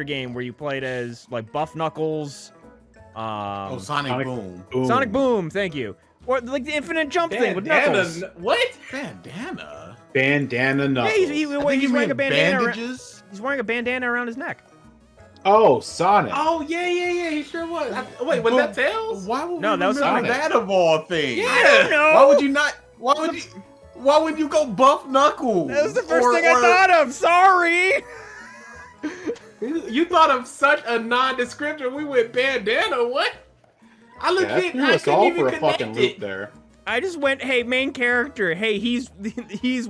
game where you played as like Buff Knuckles. Sonic Boom. Sonic Boom. Thank you. Or like the infinite jump thing with Knuckles. What? Bandana. Bandana Knuckles. Yeah, he's wearing a bandana. Bandages. He's wearing a bandana around his neck. Oh, Sonic. Oh yeah, he sure was. Wait, was that Tails? Why would No, we that was remember Sonic. that of all things? Yeah. I don't know. Why would you not? Why would you go Buff Knuckles? That was the first thing I thought of. Sorry. You thought of such a nondescriptor. We went bandana. What? I looked Yeah, at. threw I us couldn't all even for a connect fucking it. loop there. I just went, hey, main character. Hey, he's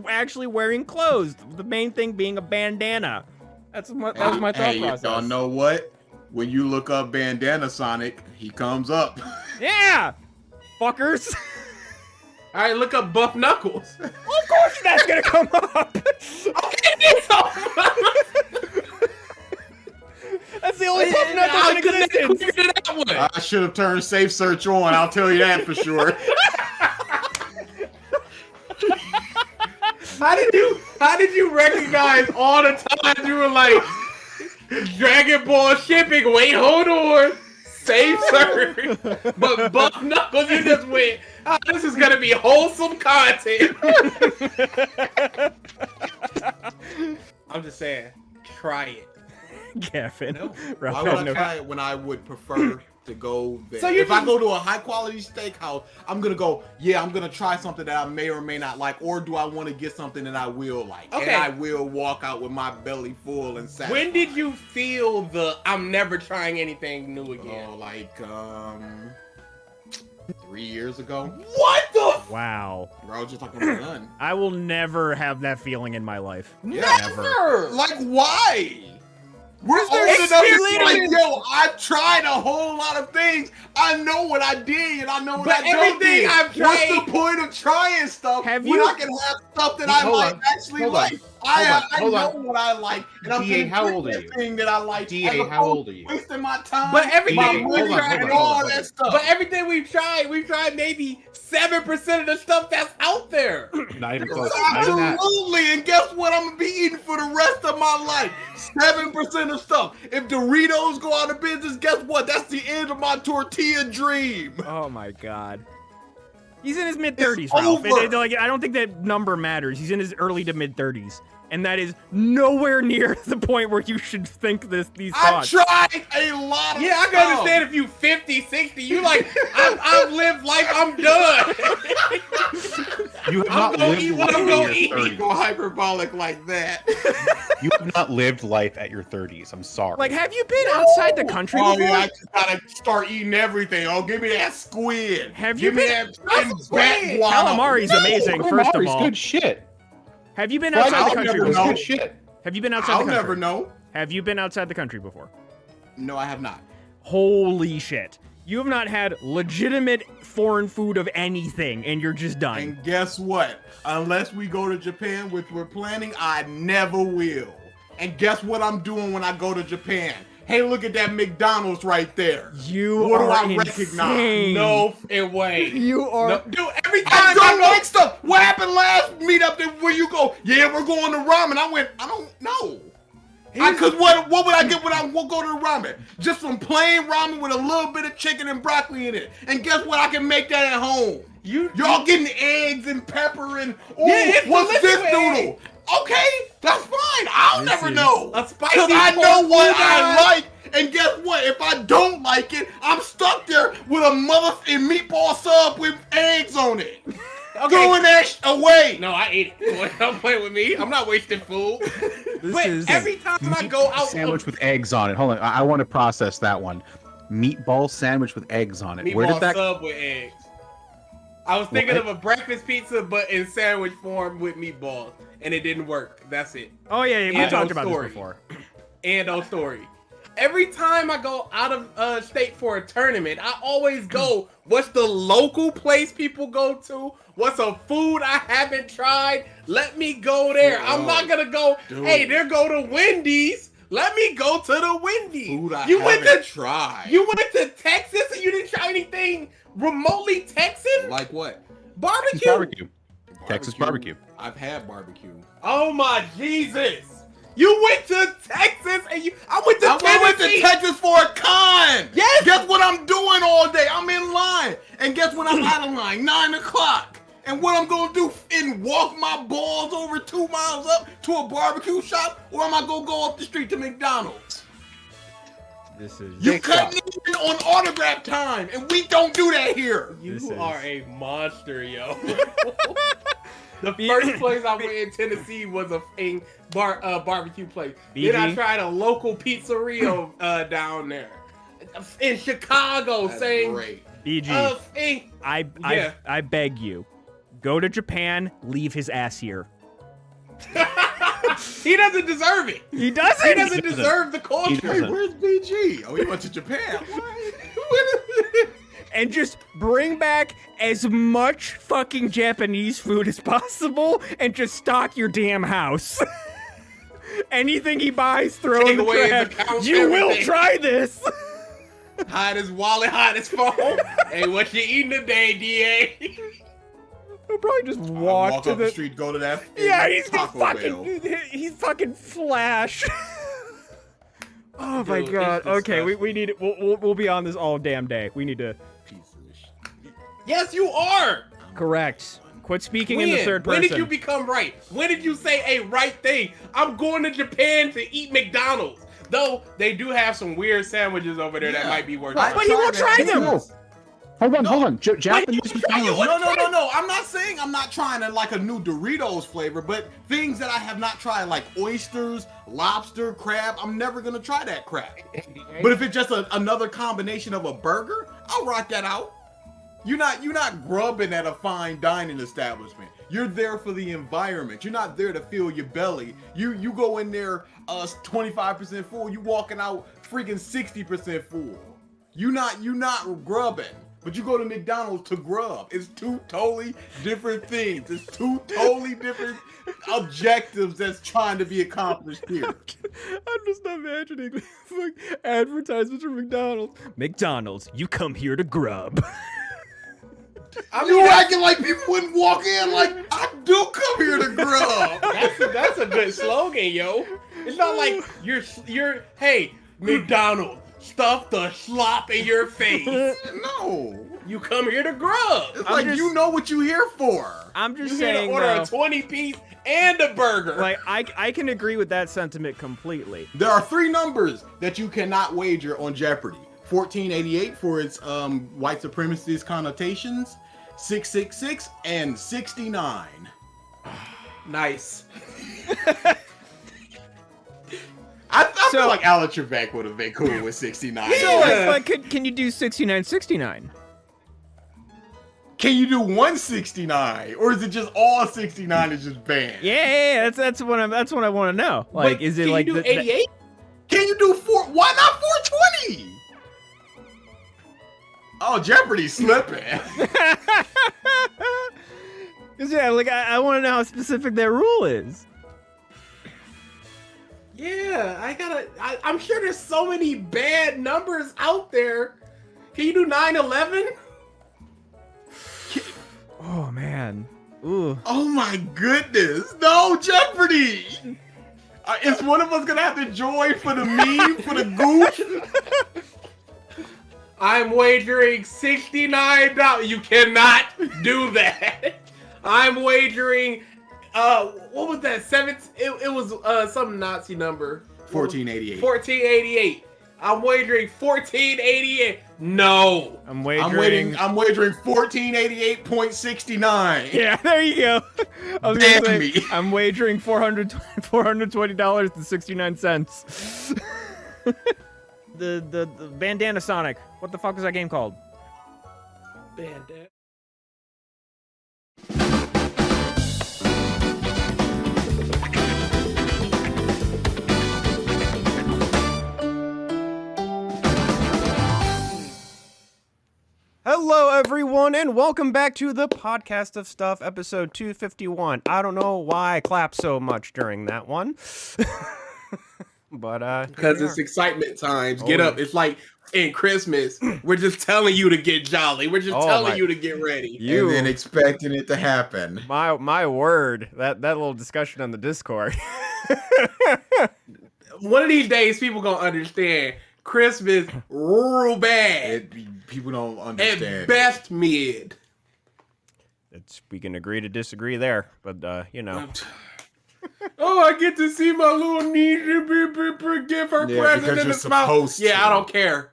actually wearing clothes. The main thing being a bandana. That was my thought process. Y'all know what? When you look up Bandana Sonic, he comes up. Yeah, fuckers. All right, look up Buff Knuckles. Of course that's gonna come up. That's the only Buff Knuckles in existence. I should have turned Safe Search on. I'll tell you that for sure. How did you recognize all the times you were like Dragon Ball shipping? Wait, hold on. Safe search. But Buff Knuckles, you just went, oh, this is gonna be wholesome content. I'm just saying, try it. Gavin. No. Why would I try it when I would prefer to go there? So if I go to a high quality steakhouse, I'm gonna go, yeah, I'm gonna try something that I may or may not like, or do I want to get something that I will like? Okay. And I will walk out with my belly full and satisfied. When did you feel the I'm never trying anything new again? Oh, like 3 years ago. What the? Wow. Bro, I was just like, I'm done. I will never have that feeling in my life. Never. Like, why? Where's there there enough experience? like, yo, I've tried a whole lot of things. I know what I did and I know what But I don't everything did. I've What's tried- the point of trying stuff Have when you- I can have stuff that I Hold might on. actually Hold like? on. I Hold know on. what I like, and I'm DA, gonna how pick old are that you? thing that I like. DA, as opposed how old are you? to wasting my time. But everything my we've money, tried- and hold all on. that stuff. But everything we've tried maybe 7% of the stuff that's out there. Not even close. Not even that. Absolutely, and guess what? I'm gonna be eating for the rest of my life. 7% of stuff. If Doritos go out of business, guess what? That's the end of my tortilla dream. Oh my god. He's in his mid-30s, It's Ralph. over. Like, I don't think that number matters. He's in his early to mid-30s. And that is nowhere near the point where you should think these I've thoughts. tried a lot of Yeah, I can stuff. understand if you 50, 60. You like, I've lived life, I'm done. You have I'm not gonna lived eat what life I'm in gonna your eat. 30s. Go hyperbolic like that. You have not lived life at your 30s. I'm sorry. Like, have you been outside the country Oh before? yeah, I just gotta start eating everything. Oh, give me that squid. Have give you me been- that bat guano. Calamari's amazing, first of Calamari's all. good shit. Have you been Fried outside the I'll country never octopus is before? know. good shit. Have you been outside I'll the country? never know. Have you been outside the country before? No, I have not. Holy shit. You have not had legitimate foreign food of anything, and you're just done. And guess what? Unless we go to Japan, which we're planning, I never will. And guess what I'm doing when I go to Japan? Hey, look at that McDonald's right there. You What do are I recognize? insane. No way. You are. No, dude, every time I don't go- like stuff. What happened last meetup that where you go, yeah, we're going to ramen. I went, I don't know. Because what would I get when I go to the ramen? Just some plain ramen with a little bit of chicken and broccoli in it. And guess what? I can make that at home. Y'all getting eggs and pepper and it's what's this delicious with noodle? eggs. Okay, that's fine. I'll This never is know. a spicy Because I know pork what pie. I like. And guess what? If I don't like it, I'm stuck there with a motherfucking meatball sub with eggs on it. Throwing that away. No, I ate it. Don't play with me. I'm not wasting food. But is- every time I go out, Sandwich with eggs on it. Hold on. I want to process that one. Meatball sandwich with eggs on it. Where meatball did that? sub with eggs. I was thinking What? of a breakfast pizza, but in sandwich form with meatballs, and it didn't work. That's it. Oh, yeah, we End talked of about story. this before. And old story. Every time I go out of state for a tournament, I always go, what's the local place people go to? What's a food I haven't tried? Let me go there. I'm not gonna go, Dude. hey, there go to Wendy's. Let me go to the Wendy's. Food I you went haven't to tried. You went to Texas and you didn't try anything remotely Texan? Like what? Barbecue. Barbecue. Texas barbecue. I've had barbecue. Oh my Jesus. You went to Texas and I went to I went to Tennessee. Texas for a con. Yes. Guess what I'm doing all day? I'm in line. And guess when I'm out of line? 9 o'clock. And what I'm gonna do and walk my balls over 2 miles up to a barbecue shop, or am I gonna go up the street to McDonald's? This is You cut me in on autograph time, and we don't do that here. You This is- are a monster, yo. The first place I went in Tennessee was a barbecue place. Then I BG? tried a local pizzeria down there. In Chicago, That's saying, great. BG. Yeah. I beg you, go to Japan. Leave his ass here. He doesn't deserve it. He doesn't. He doesn't deserve the He culture. Hey, doesn't. where's BG? Oh, he went to Japan. And just bring back as much fucking Japanese food as possible and just stock your damn house. Anything he buys, throw in Take the away his trash. accounts, You will everything. try this. Hide his wallet, hide his phone. Hey, what you eating today, DA? He'll probably just walk, Walk to up the street, go to that. Yeah, he's just Taco Bell. he's fucking Flash. Oh my Dude, god. it's Okay, we disgusting. need it. We'll be on this all damn day. We need to. Piece of shit. Yes, you are. Correct. Quit speaking in the third person. When did you become right? When did you say a right thing? I'm going to Japan to eat McDonald's. Though they do have some weird sandwiches over there that Yeah. might be worth I it. But he won't try tried that. them. Hold on. Japanese you try McDonald's. it. No. I'm not saying I'm not trying to like a new Doritos flavor, but things that I have not tried, like oysters, lobster, crab, I'm never gonna try that crap. But if it's just another combination of a burger, I'll rock that out. You're not grubbing at a fine dining establishment. You're there for the environment. You're not there to fill your belly. You go in there 25% full. You walking out freaking 60% full. You not grubbing. But you go to McDonald's to grub. It's two totally different things. It's two totally different objectives that's trying to be accomplished here. I'm just imagining advertisements for McDonald's. McDonald's, you come here to grub. I You mean, acting like people wouldn't walk in like, I do come here to grub. that's a good slogan, yo. It's not like you're hey, McDonald's, stuff the slop in your face. No. You come here to grub. It's I'm like just- you know what you here for. I'm You just here to saying, order though, a 20-piece and a burger. like I can agree with that sentiment completely. There are 3 numbers that you cannot wager on Jeopardy. 1488 for its white supremacist connotations, 666, and 69. Nice. I So- feel like Alan Trebek would have been cool with 69. So, Yeah. like, can you do 6969? Can you do 169, or is it just all 69 is just banned? Yeah, that's what I want to know. Like, But is it can like you do the- 88? Can you do 4? Why not 420? Oh, Jeopardy's slipping. Cause yeah, like I want to know how specific that rule is. Yeah, I'm sure there's so many bad numbers out there. Can you do 911? Oh man. Ooh. Oh my goodness. No, Jeopardy. Is one of us gonna have to join for the meme, for the goof? I'm wagering $69. You cannot do that. I'm wagering, what was that? It was some Nazi number. 1488. 1488. I'm wagering 1488. No. I'm wagering. I'm wagering 1488.69. Yeah, there you go. I was Damn gonna say, me. I'm wagering $420.69. the Bandana Sonic. What the fuck was that game called? Bandit. Hello, everyone, and welcome back to the Podcast of Stuff, episode 251. I don't know why I clapped so much during that one. But, Because here it's we excitement times. Oh, Get yeah. up. It's like in Christmas. We're just telling you to get jolly. We're just Oh, telling my- you to get ready. are. You, And then expecting it to happen. my word, that little discussion on the Discord. One of these days, people gonna understand Christmas real bad. People don't understand. At best, mid. We can agree to disagree there, but Oh, I get to see my little niece give her Yeah, present because in you're the smile. supposed to. Yeah, I don't care.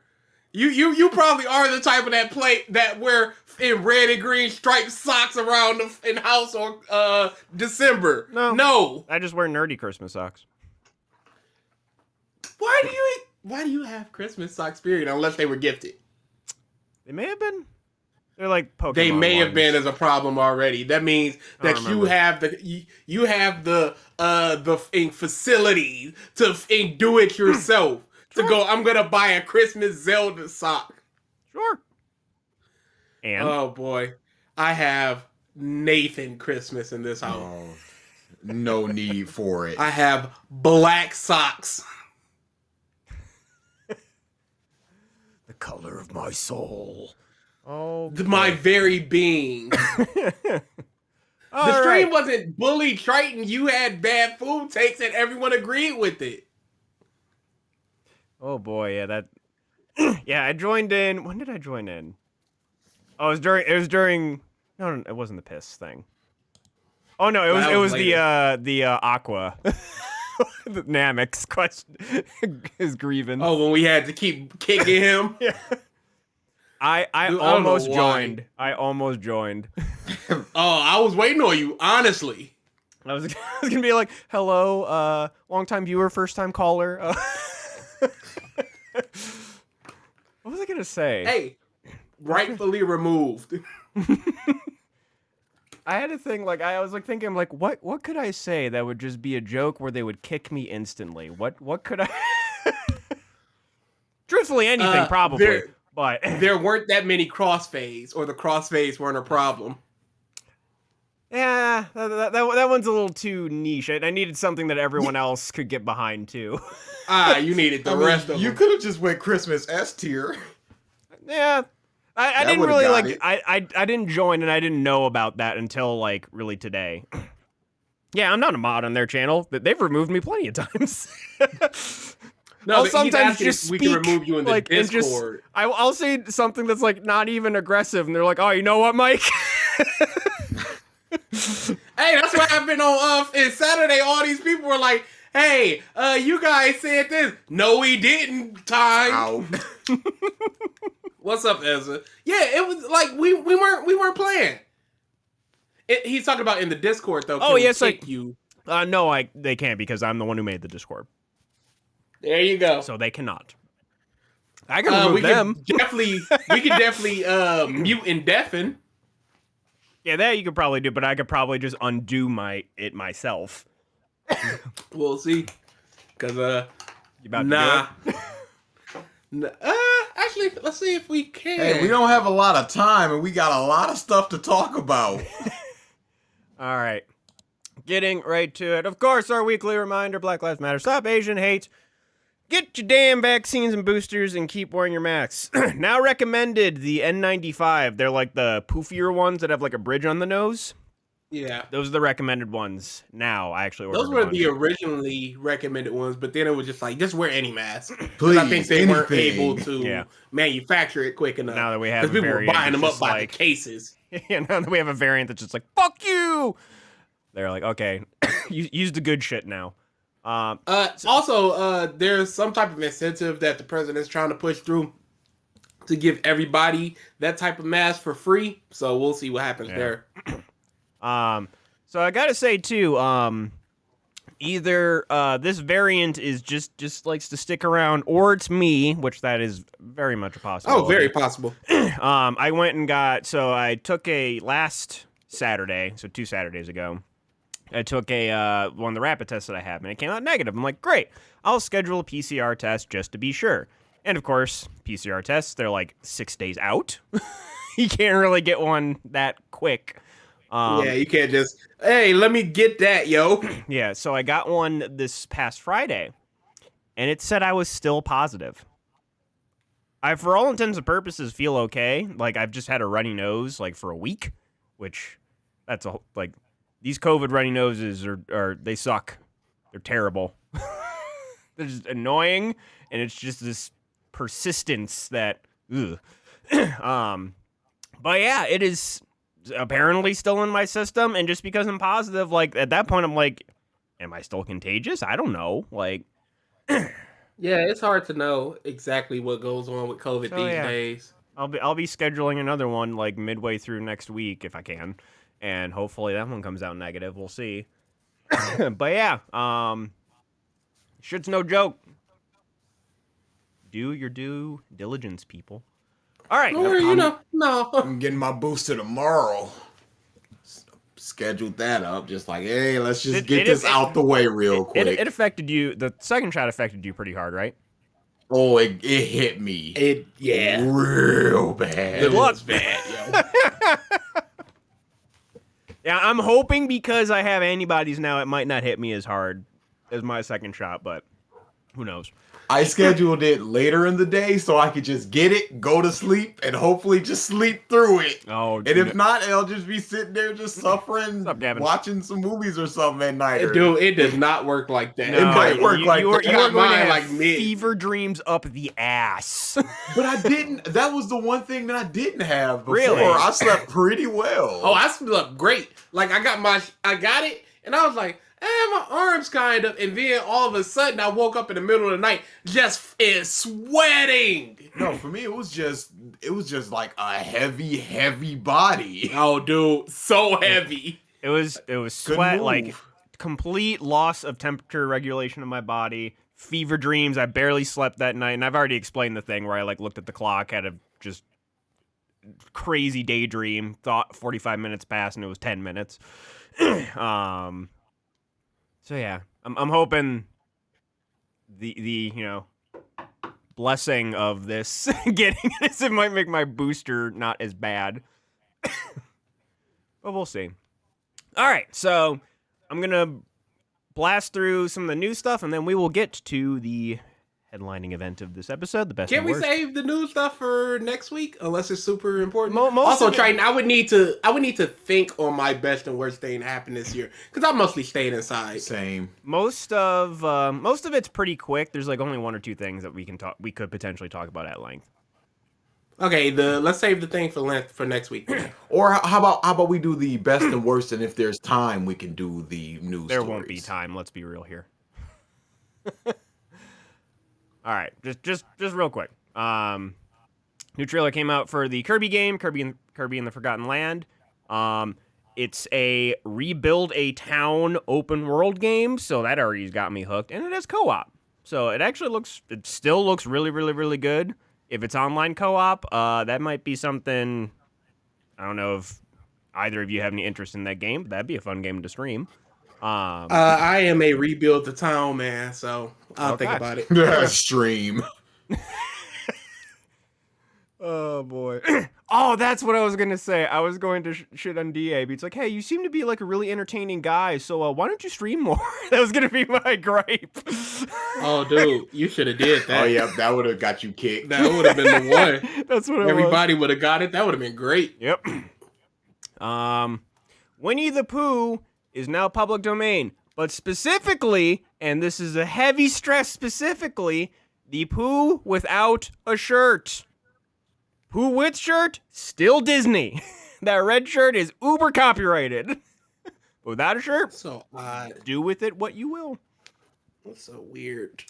You probably are the type of that wear in red and green striped socks around in house on December. No. I just wear nerdy Christmas socks. Why do you have Christmas socks? Period, unless they were gifted. They may have been. They're like Pokemon. They may have ones. been as a problem already. That means that you have the facility to do it yourself. To go, I'm gonna buy a Christmas Zelda sock. Sure. And Oh boy, I have Nathan Christmas in this house. Oh, no need for it. I have black socks. the color of my soul. Oh, My very being. The stream wasn't bully Triton. You had bad food takes and everyone agreed with it. Oh boy, yeah, that. Yeah, I joined in. When did I join in? Oh, it was during. No, it wasn't the piss thing. Oh no, it was the Aqua, the Namix question, his grievance. Oh, when we had to keep kicking him. Yeah. I Dude, I don't almost know why. joined. I almost joined. Oh, I was waiting on you, honestly. I was gonna be like, "Hello, long time viewer, first time caller." What was I gonna say? Hey, rightfully removed. I had a thing like I was like thinking like what could I say that would just be a joke where they would kick me instantly? What could I? Truthfully, anything probably. But there weren't that many crossfades, or the crossfades weren't a problem. yeah, that one's a little too niche. I needed something that everyone else could get behind too. You needed the I mean, rest of you them. could have just went Christmas S tier. Yeah. I That didn't would've really got like it. I didn't join and I didn't know about that until like really today. Yeah, I'm not a mod on their channel. They've removed me plenty of times. No, I'll but he's sometimes asking just if we speak, can remove you in the like, and just- Discord. I'll say something that's like not even aggressive, and they're like, "Oh, you know what, Mike?" Hey, that's what happened on in Saturday. All these people were like, "Hey, you guys said this." No, we didn't. Time. Ow. What's up, Ezra? Yeah, it was like we weren't playing. He's talking about in the Discord though. Oh, Can we yes, kick like- you. No, they can't because I'm the one who made the Discord, There you go. so they cannot. I can remove we them. can definitely mute and deafen. Yeah, that you could probably do, but I could probably just undo it myself. We'll see. Cause You about to nah. do it? Actually, let's see if we can. Hey, we don't have a lot of time, and we got a lot of stuff to talk about. All right. Getting right to it. Of course, our weekly reminder, Black Lives Matter. Stop Asian hate. Get your damn vaccines and boosters and keep wearing your masks. Now recommended the N95. They're like the poofier ones that have like a bridge on the nose. Yeah. Those are the recommended ones. Now, I actually ordered Those a were bunch. the originally recommended ones, but then it was just like, just wear any mask. 'Cause Please, I think they weren't anything. able to Yeah. manufacture it quick enough. Now that we have Because a people were variant buying that's them up just by like- the cases. Yeah, now that we have a variant that's just like, fuck you! They're like, okay, use the good shit now. Also, there's some type of incentive that the president's trying to push through to give everybody that type of mask for free. So we'll see what happens there. So I gotta say too, either this variant is just likes to stick around, or it's me, which that is very much a possibility. Oh, very possible. I went and I took last Saturday, so 2 Saturdays ago, I took one of the rapid tests that I have, and it came out negative. I'm like, great, I'll schedule a PCR test just to be sure. And of course, PCR tests, they're like 6 days out. You can't really get one that quick. Yeah, you can't just, hey, let me get that, yo. Yeah, so I got one this past Friday, and it said I was still positive. I, for all intents and purposes, feel okay. Like, I've just had a runny nose, like, for a week, which, these COVID runny noses they suck. They're terrible. They're just annoying, and it's just this persistence that, ugh. But yeah, it is apparently still in my system, and just because I'm positive, like, at that point, I'm like, am I still contagious? I don't know. Like, Yeah, it's hard to know exactly what goes on with COVID So, these yeah. days. I'll be scheduling another one, like, midway through next week, if I can, and hopefully that one comes out negative. We'll see. But yeah, shit's no joke. Do your due diligence, people. All right. Or, no. I'm getting my booster tomorrow. Scheduled that up, just like, hey, let's just get this out the way real quick. It affected you. The second shot affected you pretty hard, right? Oh, it hit me. Real bad. It was bad, yo. Yeah, I'm hoping because I have antibodies now, it might not hit me as hard as my second shot, but who knows? I scheduled it later in the day so I could just get it, go to sleep, and hopefully just sleep through it. Oh, And if not, I'll just be sitting there just suffering, up, Gavin? watching some movies or something at night. Dude, it does not work like that. It might work like you are that. going to Mine have like mid. fever dreams up the ass. But I didn't. That was the one thing that I didn't have before. Really? I slept pretty well. Oh, I slept great. Like, I got it, and I was like, my arm's kind of, and then all of a sudden I woke up in the middle of the night just sweating. No, for me it was just like a heavy body. Oh, dude, so heavy. It was sweat, like complete loss of temperature regulation of my body, fever dreams. I barely slept that night, and I've already explained the thing where I like looked at the clock, had a just crazy daydream, thought 45 minutes passed, and it was 10 minutes. So yeah, I'm hoping the blessing of this getting this, it might make my booster not as bad. But we'll see. All right, so I'm gonna blast through some of the new stuff, and then we will get to the headlining event of this episode, the best. Can and we worst. save the new stuff for next week, unless it's super important? Most also, of it- Triton, I would need to think on my best and worst thing that happened this year, because I mostly stayed inside. Same. Most of it's pretty quick. There's like only one or two things that we could potentially talk about at length. Okay, let's save the thing for next week. Or how about we do the best and worst, and if there's time, we can do the news. There won't be time. Let's be real here. All right, just real quick. New trailer came out for the Kirby game, Kirby and the Forgotten Land. It's a rebuild a town open world game, so that already got me hooked, and it has co-op. So it still looks really, really, really good. If it's online co-op, that might be something. I don't know if either of you have any interest in that game, but that'd be a fun game to stream. I am a rebuild the town man, so I'll think about it. Stream. Oh boy. Oh, that's what I was gonna say. I was going to shit on DA. But it's like, hey, you seem to be like a really entertaining guy, so why don't you stream more? That was gonna be my gripe. Oh, dude, you should have did that. Oh yeah, that would have got you kicked. That would have been the one. That's what Everybody would have got it. That would have been great. Yep. Winnie the Pooh is now public domain, but specifically, and this is a heavy stress specifically, the Pooh without a shirt. Pooh with shirt, still Disney. That red shirt is uber copyrighted. Without a shirt, So odd. do with it what you will. That's so weird.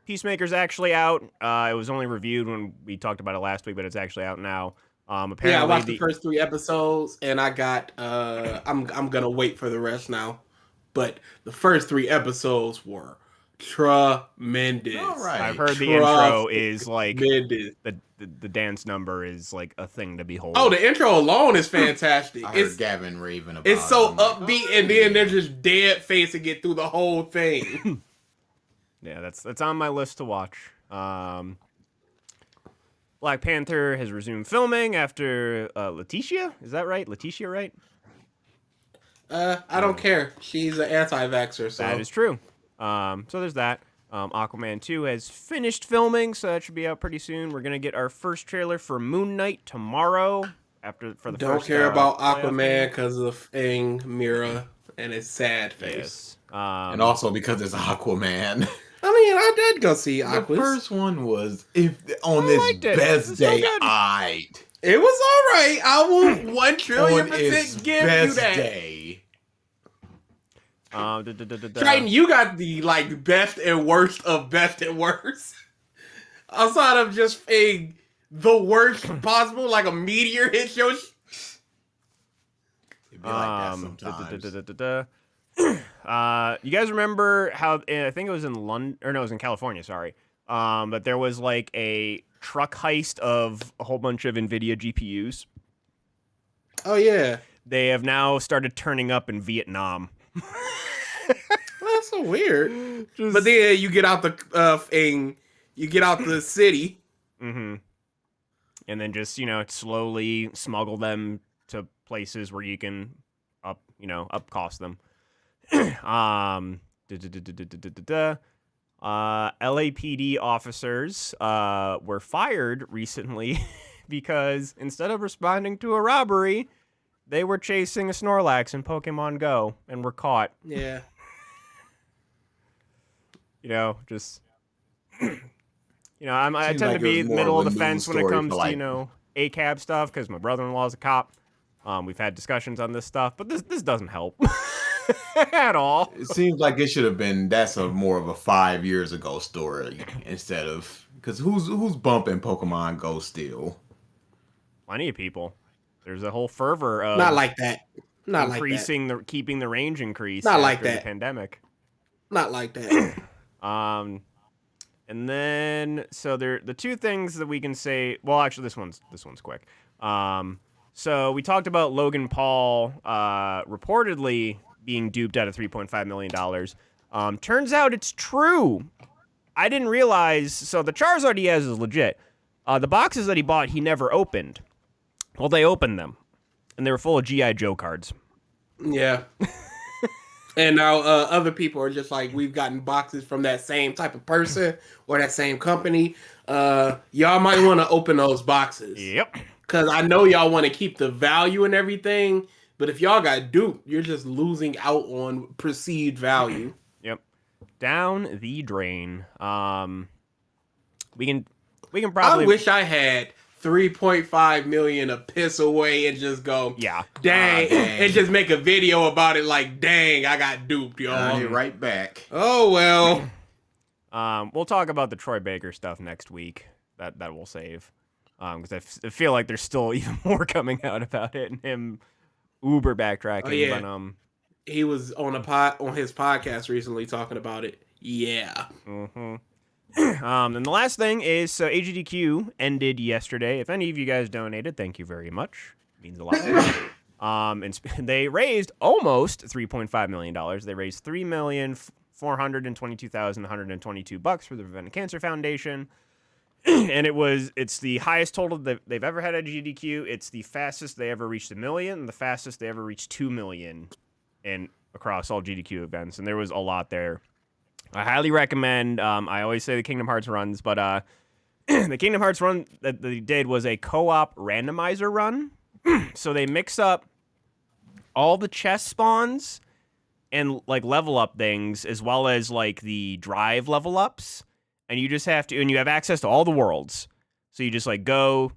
Peacemaker's actually out. It was only reviewed when we talked about it last week, but it's actually out now. Apparently, Yeah, I watched the first 3 episodes, and I got. I'm gonna wait for the rest now, but the first 3 episodes were tremendous. All right. I've heard the intro Trust is like Tremendous. the dance number is like a thing to behold. Oh, the intro alone is fantastic. I heard It's Gavin raving about it's so it. I'm like, upbeat, oh, and then yeah. they're just dead facing it through the whole thing. Yeah, that's on my list to watch. Black Panther has resumed filming after Letitia. Is that right? Letitia, right? I don't care. She's an anti-vaxxer, so That is true. So there's that. Aquaman 2 has finished filming, so that should be out pretty soon. We're gonna get our first trailer for Moon Knight tomorrow. For the don't first, care about playoff game. Aquaman because of Aang, Mira, And it's sad face. Yes. And also because it's Aquaman. I mean, I did go see The Aquas. first one was on I this liked it. best It's so day. good. It was all right. I will 1 On trillion its % give you best that. day. Triton, you got the like best and worst of best and worst. Outside of just a the worst possible, like a meteor hits your. It'd be like that sometimes. You guys remember how I think it was in London, or no, it was in California. Sorry, but there was like a truck heist of a whole bunch of NVIDIA GPUs. Oh yeah, They have now started turning up in Vietnam. that's so weird. But then you get out the thing, you get out the city. Mm-hmm. And then just, slowly smuggle them to places where you can up cost them. LAPD officers were fired recently because instead of responding to a robbery, they were chasing a Snorlax in Pokemon Go and were caught. Yeah. Just I Seems tend like to be it was more middle of of a the news fence when it story comes for, to like- ACAB stuff because my brother-in-law is a cop. We've had discussions on this stuff, but this doesn't help at all. It seems like it should have been. That's more of a 5 years ago story instead of because who's bumping Pokemon Go still? Plenty of people. There's a whole fervor of Not like that. Not like that. increasing keeping the range increase Not after like the that. pandemic. Not like that. And then so the two things that we can say. Well, actually, this one's quick. So we talked about Logan Paul reportedly being duped out of $3.5 million. Turns out it's true. I didn't realize. So the Charizard he has is legit. The boxes that he bought, he never opened. Well, they opened them, and they were full of G.I. Joe cards. Yeah. And now other people are just like, we've gotten boxes from that same type of person or that same company. Y'all might want to open those boxes. Yep. Because I know y'all want to keep the value and everything. But if y'all got duped, you're just losing out on perceived value. Yep. Down the drain. We can probably. I wish I had 3.5 million to piss away and just go, Yeah. dang, dang. and just make a video about it like, dang, I got duped, y'all. I'll get right back. Oh, well. We'll talk about the Troy Baker stuff next week. That we'll save. Because I feel like there's still even more coming out about it and him uber backtracking. Oh, yeah. But, He was on his podcast recently talking about it. Yeah. mm-hmm. And the last thing is, so AGDQ ended yesterday. If any of you guys donated, thank you very much. It means a lot. And they raised almost $3.5 million. They raised $3,422,122 for the Preventing Cancer Foundation. And it's the highest total they've ever had at GDQ. It's the fastest they ever reached $1 million, and the fastest they ever reached $2 million across all GDQ events. And there was a lot there. I highly recommend. I always say the Kingdom Hearts runs, but the Kingdom Hearts run that they did was a co-op randomizer run. So they mix up all the chest spawns and like level up things, as well as like the drive level ups, and you just have to, and you have access to all the worlds. So you just like go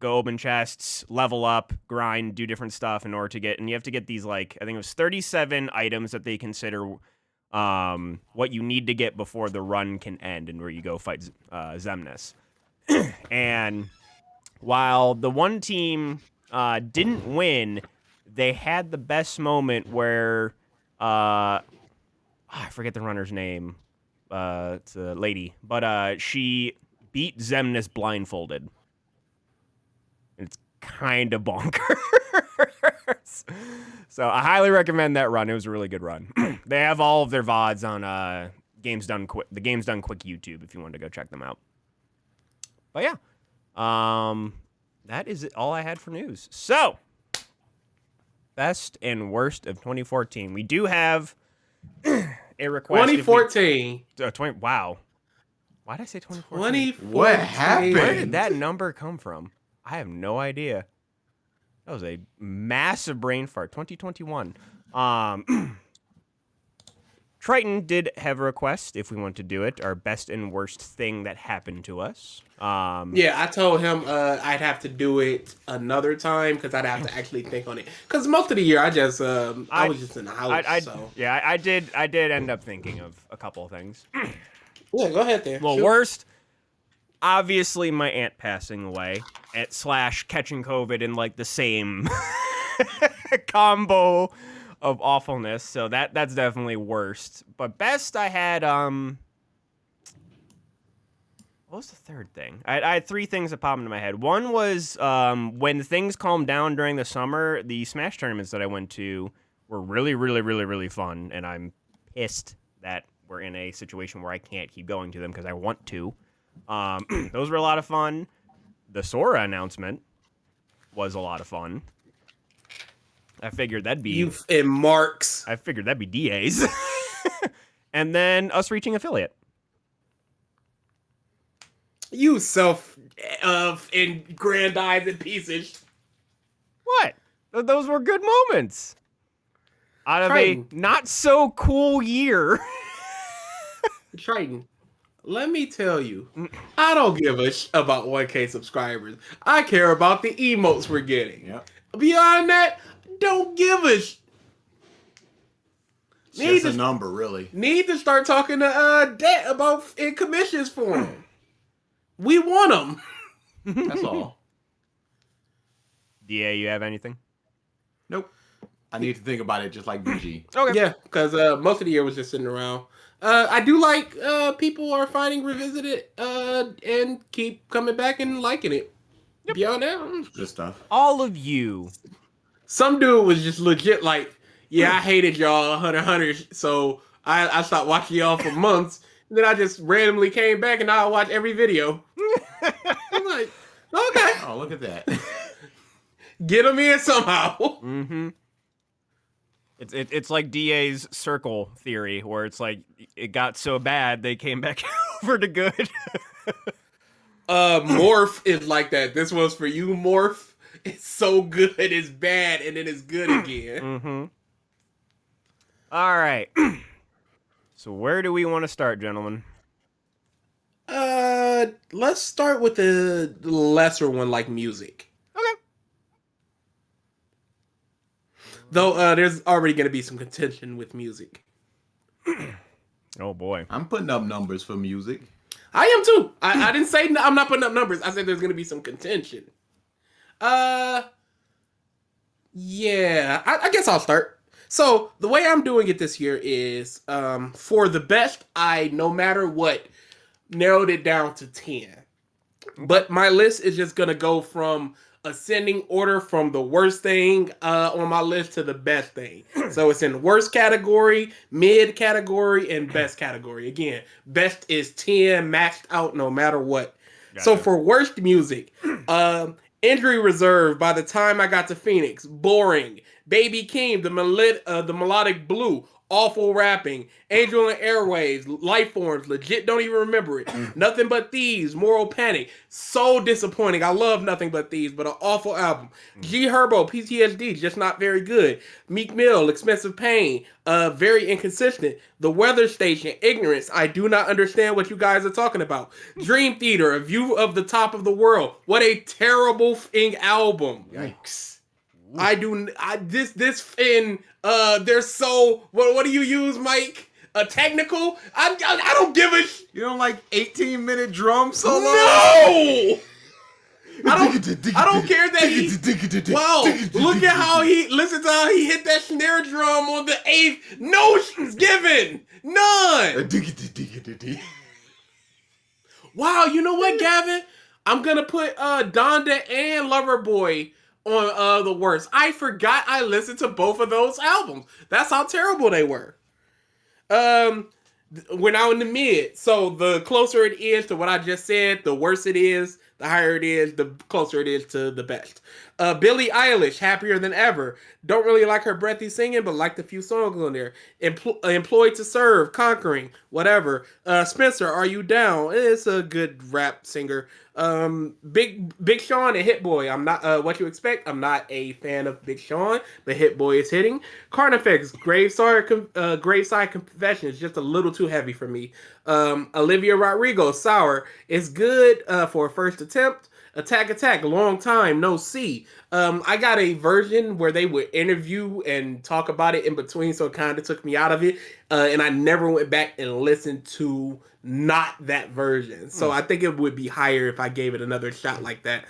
open chests, level up, grind, do different stuff in order to get, and you have to get these like I think it was 37 items that they consider. What you need to get before the run can end and where you go fight Xemnas. And while the one team didn't win, they had the best moment where I forget the runner's name. It's a lady, but she beat Xemnas blindfolded. It's kind of bonkers. So I highly recommend that run. It was a really good run. They have all of their VODs on Games Done Quick, the Games Done Quick YouTube if you wanted to go check them out. But yeah, that is it, all I had for news. So, best and worst of 2014. We do have a request. 2014. Wow. Why did I say 2014? 2014. What happened? Where did that number come from? I have no idea. That was a massive brain fart. 2021. Triton did have a request if we want to do it. Our best and worst thing that happened to us. Yeah, I told him I'd have to do it another time because I'd have to actually think on it. Because most of the year I just I was just in the house. So Yeah, I did end up thinking of a couple of things. yeah, go ahead there. Well, Shoot. worst, obviously my aunt passing away / catching COVID in like the same combo of awfulness. So that's definitely worst. But best, I had what was the third thing? I had three things that popped into my head. One was when things calmed down during the summer, the Smash tournaments that I went to were really, really, really, really fun, and I'm pissed that we're in a situation where I can't keep going to them because I want to. Those were a lot of fun. The Sora announcement was a lot of fun. I figured that'd be You and Marks. I figured that'd be DA's. And then us reaching affiliate. You self-aggrandizing pieces. What? Those were good moments. Out of Triton. a not so cool year. Triton, let me tell you, I don't give a about 1K subscribers. I care about the emotes we're getting. Yep. Beyond that, don't give a It's just a number, really. Need to start talking to Debt about in commissions for him. We want them. That's all. DA, you have anything? Nope. I need to think about it just like BG. Okay. Yeah, because most of the year was just sitting around. I do like people are finding Revisited and keep coming back and liking it. Yep. Beyond that, Good stuff. All of you. some dude was just legit like, yeah, I hated y'all Hunter, so I stopped watching y'all for months. And then I just randomly came back and now I watch every video. I'm like, okay, Oh, look at that. get them in somehow. Mm-hmm. It's like DA's circle theory, where it's like it got so bad they came back over to good. Morph is like that. This one's for you, Morph. It's so good, it's bad, and then it's good again. Mm-hmm. All right. So where do we want to start, gentlemen? Let's start with the lesser one, like music. Okay. Though there's already going to be some contention with music. Oh boy. I'm putting up numbers for music. I am too. I didn't say I'm not putting up numbers. I said there's going to be some contention. Yeah, I guess I'll start. So the way I'm doing it this year is for the best, I, no matter what, narrowed it down to 10. But my list is just going to go from ascending order from the worst thing on my list to the best thing. So it's in worst category, mid category, and best category. Again, best is 10, maxed out no matter what. Gotcha. So for worst music, Injury Reserve, by the time I got to Phoenix, boring. Baby Keem, the melodic blue, awful rapping. Angel and Airwaves, Life Forms, legit don't even remember it. Nothing But Thieves, Moral Panic, so disappointing. I love Nothing But Thieves, but an awful album. G Herbo, PTSD, just not very good. Meek Mill, Expensive Pain, very inconsistent. The Weather Station, Ignorance, I do not understand what you guys are talking about. Dream Theater, A View of the Top of the World, what a terrible album. Yikes. They're so, what do you use, Mike? A technical? I don't give a You don't like 18-minute drum solo? No! I don't care that he, wow, look at how listen to how he hit that snare drum on the 8th. No given. None. Wow, you know what, Gavin? I'm gonna put Donda and Loverboy on the worst. I forgot I listened to both of those albums. That's how terrible they were. We're now in the mid. So the closer it is to what I just said, the worse it is. The higher it is, the closer it is to the best. Billie Eilish, Happier Than Ever. Don't really like her breathy singing, but liked a few songs on there. Employed to Serve, Conquering, whatever. Spencer, Are You Down? It's a good rap singer. Big Sean and Hit Boy. I'm not What You Expect. I'm not a fan of Big Sean, but Hit Boy is hitting. Carnifex, Graveside Confession is just a little too heavy for me. Olivia Rodrigo, Sour is good for a first attempt. Attack, Long Time No See. I got a version where they would interview and talk about it in between, so it kind of took me out of it, and I never went back and listened to not that version. So I think it would be higher if I gave it another shot like that.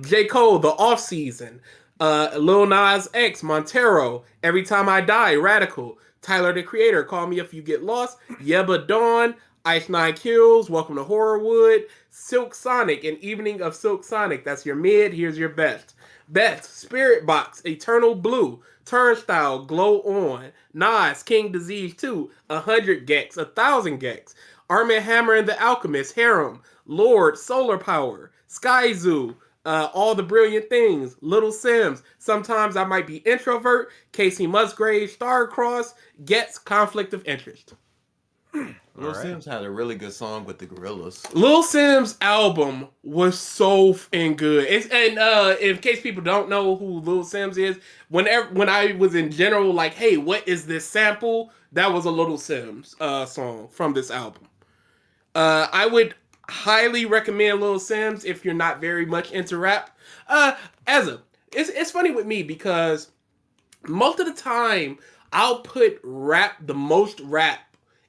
J. Cole, The Off Season. Lil Nas X, Montero, Every Time I Die, Radical. Tyler, the Creator, Call Me If You Get Lost. Yebba Dawn, Ice Nine Kills, Welcome to Horrorwood. Silk Sonic, An Evening of Silk Sonic. That's your mid, here's your best. Best, Spirit Box, Eternal Blue. Turnstile, Glow On. Nas, King Disease 2, 100 gex, 1,000 gex. Armand Hammer and the Alchemist, Harem. Lord, Solar Power. Sky Zoo, All the Brilliant Things, Little Sims, Sometimes I Might Be Introvert, Casey Musgrave, Starcross, Gets Conflict of Interest. Lil Sims had a really good song with the Gorillas. Lil Sims' album was so f***ing good. In case people don't know who Lil Sims is, when I was in general like, hey, what is this sample? That was a Lil Sims song from this album. I would highly recommend Lil Sims if you're not very much into rap. It's funny with me because most of the time I'll put the most rap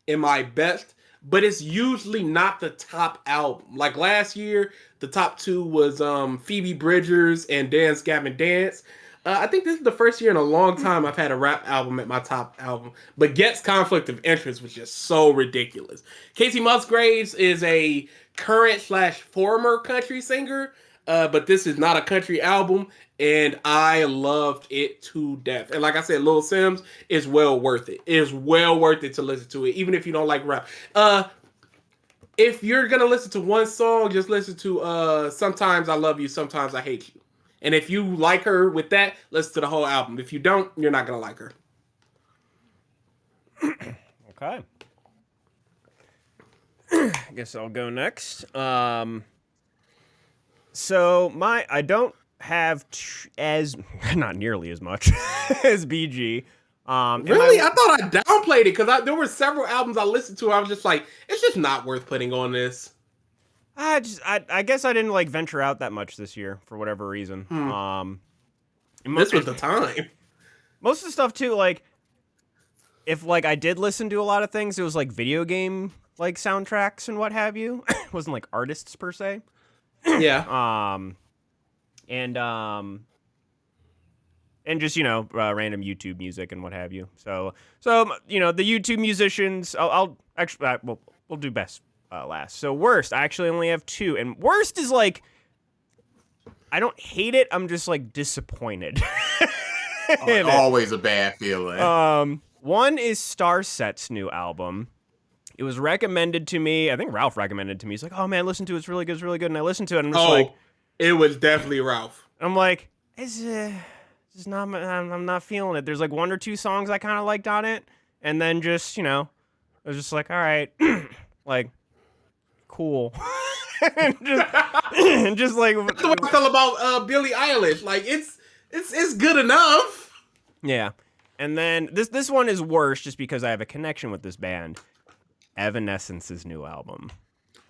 in my best, but it's usually not the top album. Like last year, the top 2 was Phoebe Bridgers and Dance Gavin Dance. I think this is the first year in a long time I've had a rap album at my top album. But Get's Conflict of Interest was just so ridiculous. Casey Musgraves is a current/former country singer, but this is not a country album, and I loved it to death. And like I said, Lil Sims is well worth it. It is well worth it to listen to it, even if you don't like rap. If you're gonna listen to one song, just listen to Sometimes I Love You, Sometimes I Hate You. And if you like her with that, listen to the whole album. If you don't, you're not gonna like her. Okay. I guess I'll go next. So I don't have as not nearly as much as BG. Really? I thought I downplayed it because there were several albums I listened to. I was just like, it's just not worth putting on this. I guess I didn't like venture out that much this year for whatever reason. This was the time. Most of the stuff too, like if like I did listen to a lot of things, it was like video game like soundtracks and what have you. It wasn't like artists per se. Yeah. And just random YouTube music and what have you. So the YouTube musicians. I'll actually we'll do best last. So worst, I actually only have 2, and worst is like I don't hate it. I'm just like disappointed. Always a bad feeling. One is Starset's new album. It was recommended to me. I think Ralph recommended it to me. He's like, "Oh man, listen to it. It's really good. It's really good." And I listened to it, and I'm just like, it was definitely Ralph. I'm like, it's not. I'm not feeling it. There's like 1 or 2 songs I kind of liked on it, and then just I was just like, all right, like, cool. and just like that's what I felt about Billie Eilish. Like it's good enough. Yeah, and then this one is worse just because I have a connection with this band. Evanescence's new album.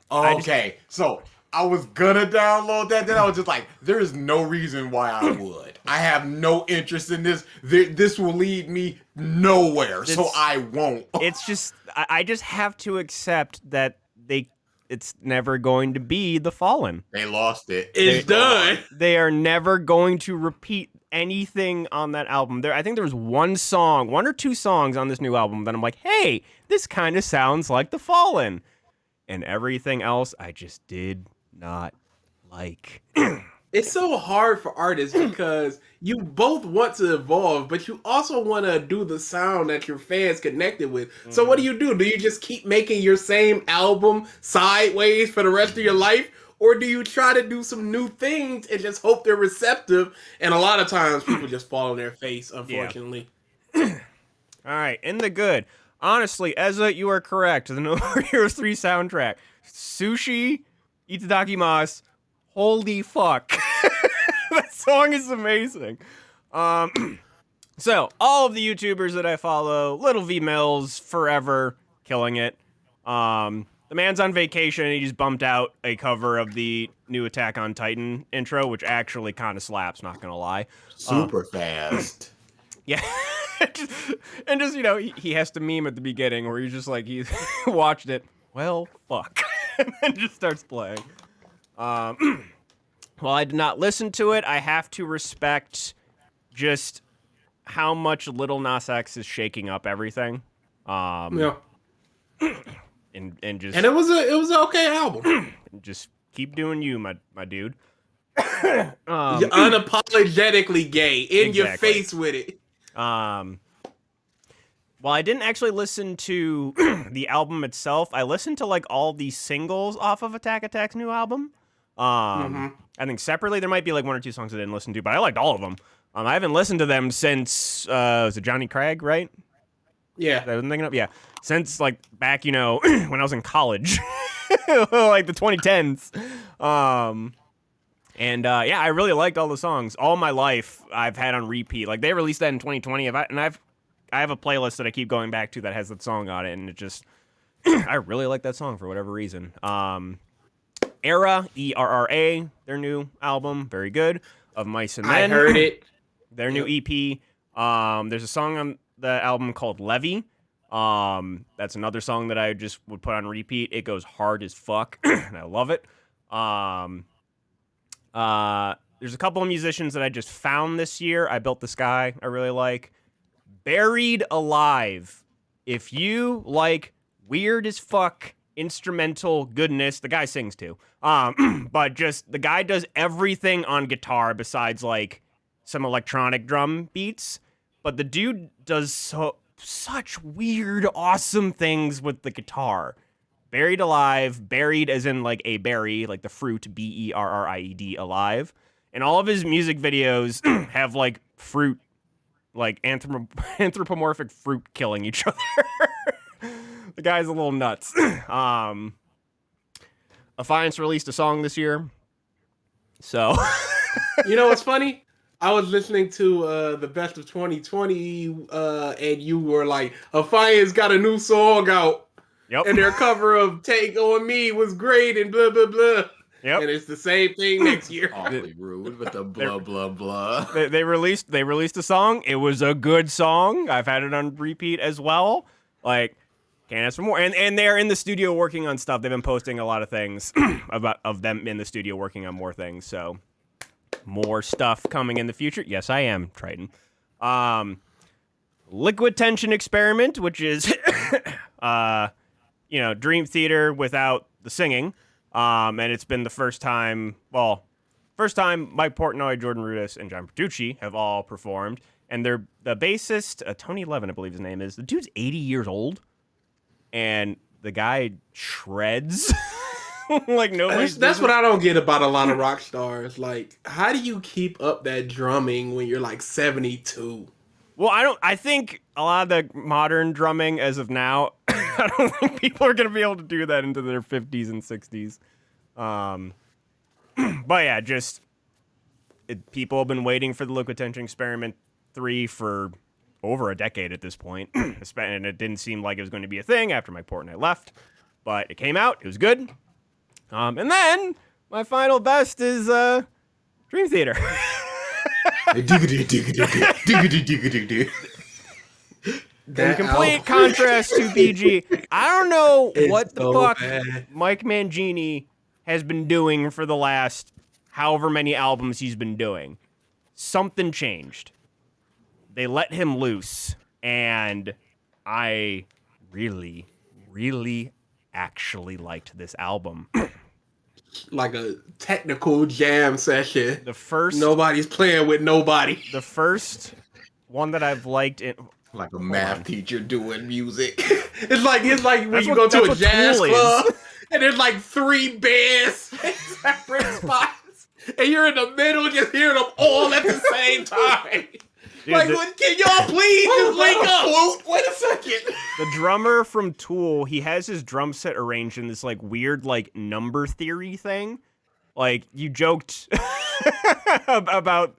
Okay, so I was gonna download that, then I was just like, there is no reason why I would. I have no interest in this. This will lead me nowhere, so I won't. It's just, I just have to accept that it's never going to be The Fallen. They lost it. It's done. They are never going to repeat anything on that album. I think there was 1 or 2 songs on this new album that I'm like, hey, this kind of sounds like The Fallen. And everything else I just did not like. It's so hard for artists because you both want to evolve, but you also want to do the sound that your fans connected with. Mm-hmm. So what do? Do you just keep making your same album sideways for the rest of your life? or do you try to do some new things and just hope they're receptive? And a lot of times people just fall on their face, unfortunately. All right, in the good. Honestly, Ezra, you are correct. The No More Heroes 3 soundtrack. Sushi, Itadakimasu. Holy fuck. That song is amazing. So, all of the YouTubers that I follow, Little V Mills, forever, killing it. The man's on vacation, and he just bumped out a cover of the new Attack on Titan intro, which actually kind of slaps, not gonna lie. Super fast. Yeah. And just, you know, he has to meme at the beginning where he's just like, he watched it, well, fuck, and then just starts playing. While I did not listen to it, I have to respect just how much Lil Nas X is shaking up everything. Yeah. And just... And it was an okay album. Just keep doing you, my dude. You're unapologetically gay, in your Exactly. face with it. Well, I didn't actually listen to the album itself. I listened to like all the singles off of Attack Attack's new album. I think separately there might be like one or two songs I didn't listen to, but I liked all of them. I haven't listened to them since was it Johnny Craig, right? Yeah. I was thinking of, yeah, since like back, you know, when I was in college, like the 2010s. Yeah, I really liked all the songs. All my life, I've had on repeat. Like they released that in 2020, I have a playlist that I keep going back to that has that song on it, and it just, I really like that song for whatever reason. Era, ERRA, their new album, very good. Of Mice and Men, I heard it. their new EP. There's a song on the album called Levy. That's another song that I just would put on repeat. It goes hard as fuck, and I love it. There's a couple of musicians that I just found this year. I Built the Sky, I really like. Buried Alive. If you like weird as fuck instrumental goodness, the guy sings too. But just the guy does everything on guitar besides like some electronic drum beats. But the dude does such weird, awesome things with the guitar. Buried Alive, buried as in like a berry, like the fruit, BERRIED, alive. And all of his music videos have like fruit, like anthropomorphic fruit killing each other. The guy's a little nuts. Affiance released a song this year. So. You know what's funny? I was listening to the best of 2020, and you were like, Affiance got a new song out. Yep. And their cover of Take On Me was great and blah, blah, blah. Yep. And it's the same thing next year. Awfully rude with the blah blah blah. They released a song. It was a good song. I've had it on repeat as well. Like, can't ask for more. And they're in the studio working on stuff. They've been posting a lot of things of them in the studio working on more things. So more stuff coming in the future. Yes, I am, Triton. Liquid Tension Experiment, which is Dream Theater without the singing. And it's been the first time Mike Portnoy, Jordan Rudess, and John Petrucci have all performed. And the bassist, Tony Levin, I believe his name is, the dude's 80 years old. And the guy shreds like nobody's. That's what I don't get about a lot of rock stars. Like, how do you keep up that drumming when you're like 72? Well, I think a lot of the modern drumming as of now, I don't think people are going to be able to do that into their 50s and 60s. But yeah, people have been waiting for the Liquid Tension Experiment 3 for over a decade at this point. And it didn't seem like it was going to be a thing after Mike Portnoy left. But it came out. It was good. And then my final best is Dream Theater. In complete contrast to BG, I don't know what the fuck Mike Mangini has been doing for the last however many albums he's been doing. Something changed. They let him loose, and I really, really actually liked this album. Like a technical jam session. The first... Nobody's playing with nobody. The first one that I've liked... Like a math teacher doing music. It's like when you go to a jazz club and there's like 3 bands. separate spots, and you're in the middle, just hearing them all at the same time. Dude, Like, the, can y'all please just link up? Wait a second. the drummer from Tool, he has his drum set arranged in this like weird like number theory thing. Like you joked about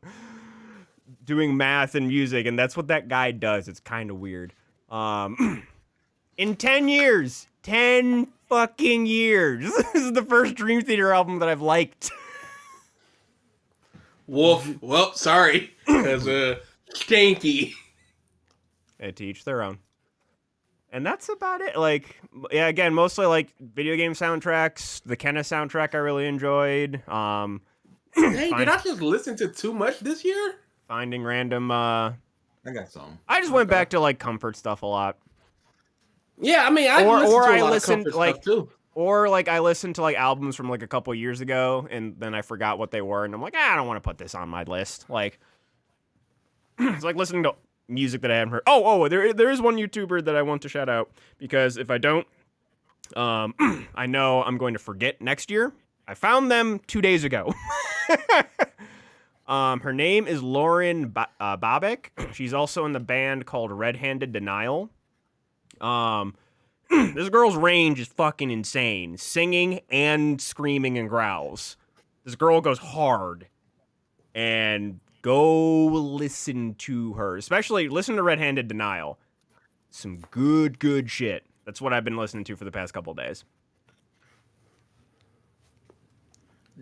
doing math and music, and that's what that guy does. It's kind of weird. In 10 years, 10 fucking years, this is the first Dream Theater album that I've liked. Wolf. Well, sorry, because stinky. To each their own. And that's about it. Like, yeah, again, mostly like video game soundtracks. The Kenna soundtrack I really enjoyed. Hey, did I just listen to too much this year? Finding random. I got some. I just went back to like comfort stuff a lot. Yeah, I mean, I Or listened to a I lot listened, of comfort like- stuff too. Or like I listened to like albums from like a couple years ago, and then I forgot what they were, and I'm like, I don't want to put this on my list. Like, it's like listening to music that I haven't heard. Oh, there is one YouTuber that I want to shout out, because if I don't, I know I'm going to forget next year. I found them 2 days ago. Her name is Lauren Bobek. She's also in the band called Red Handed Denial. This girl's range is fucking insane. Singing and screaming and growls. This girl goes hard. And go listen to her. Especially listen to Red Handed Denial. Some good shit. That's what I've been listening to for the past couple days.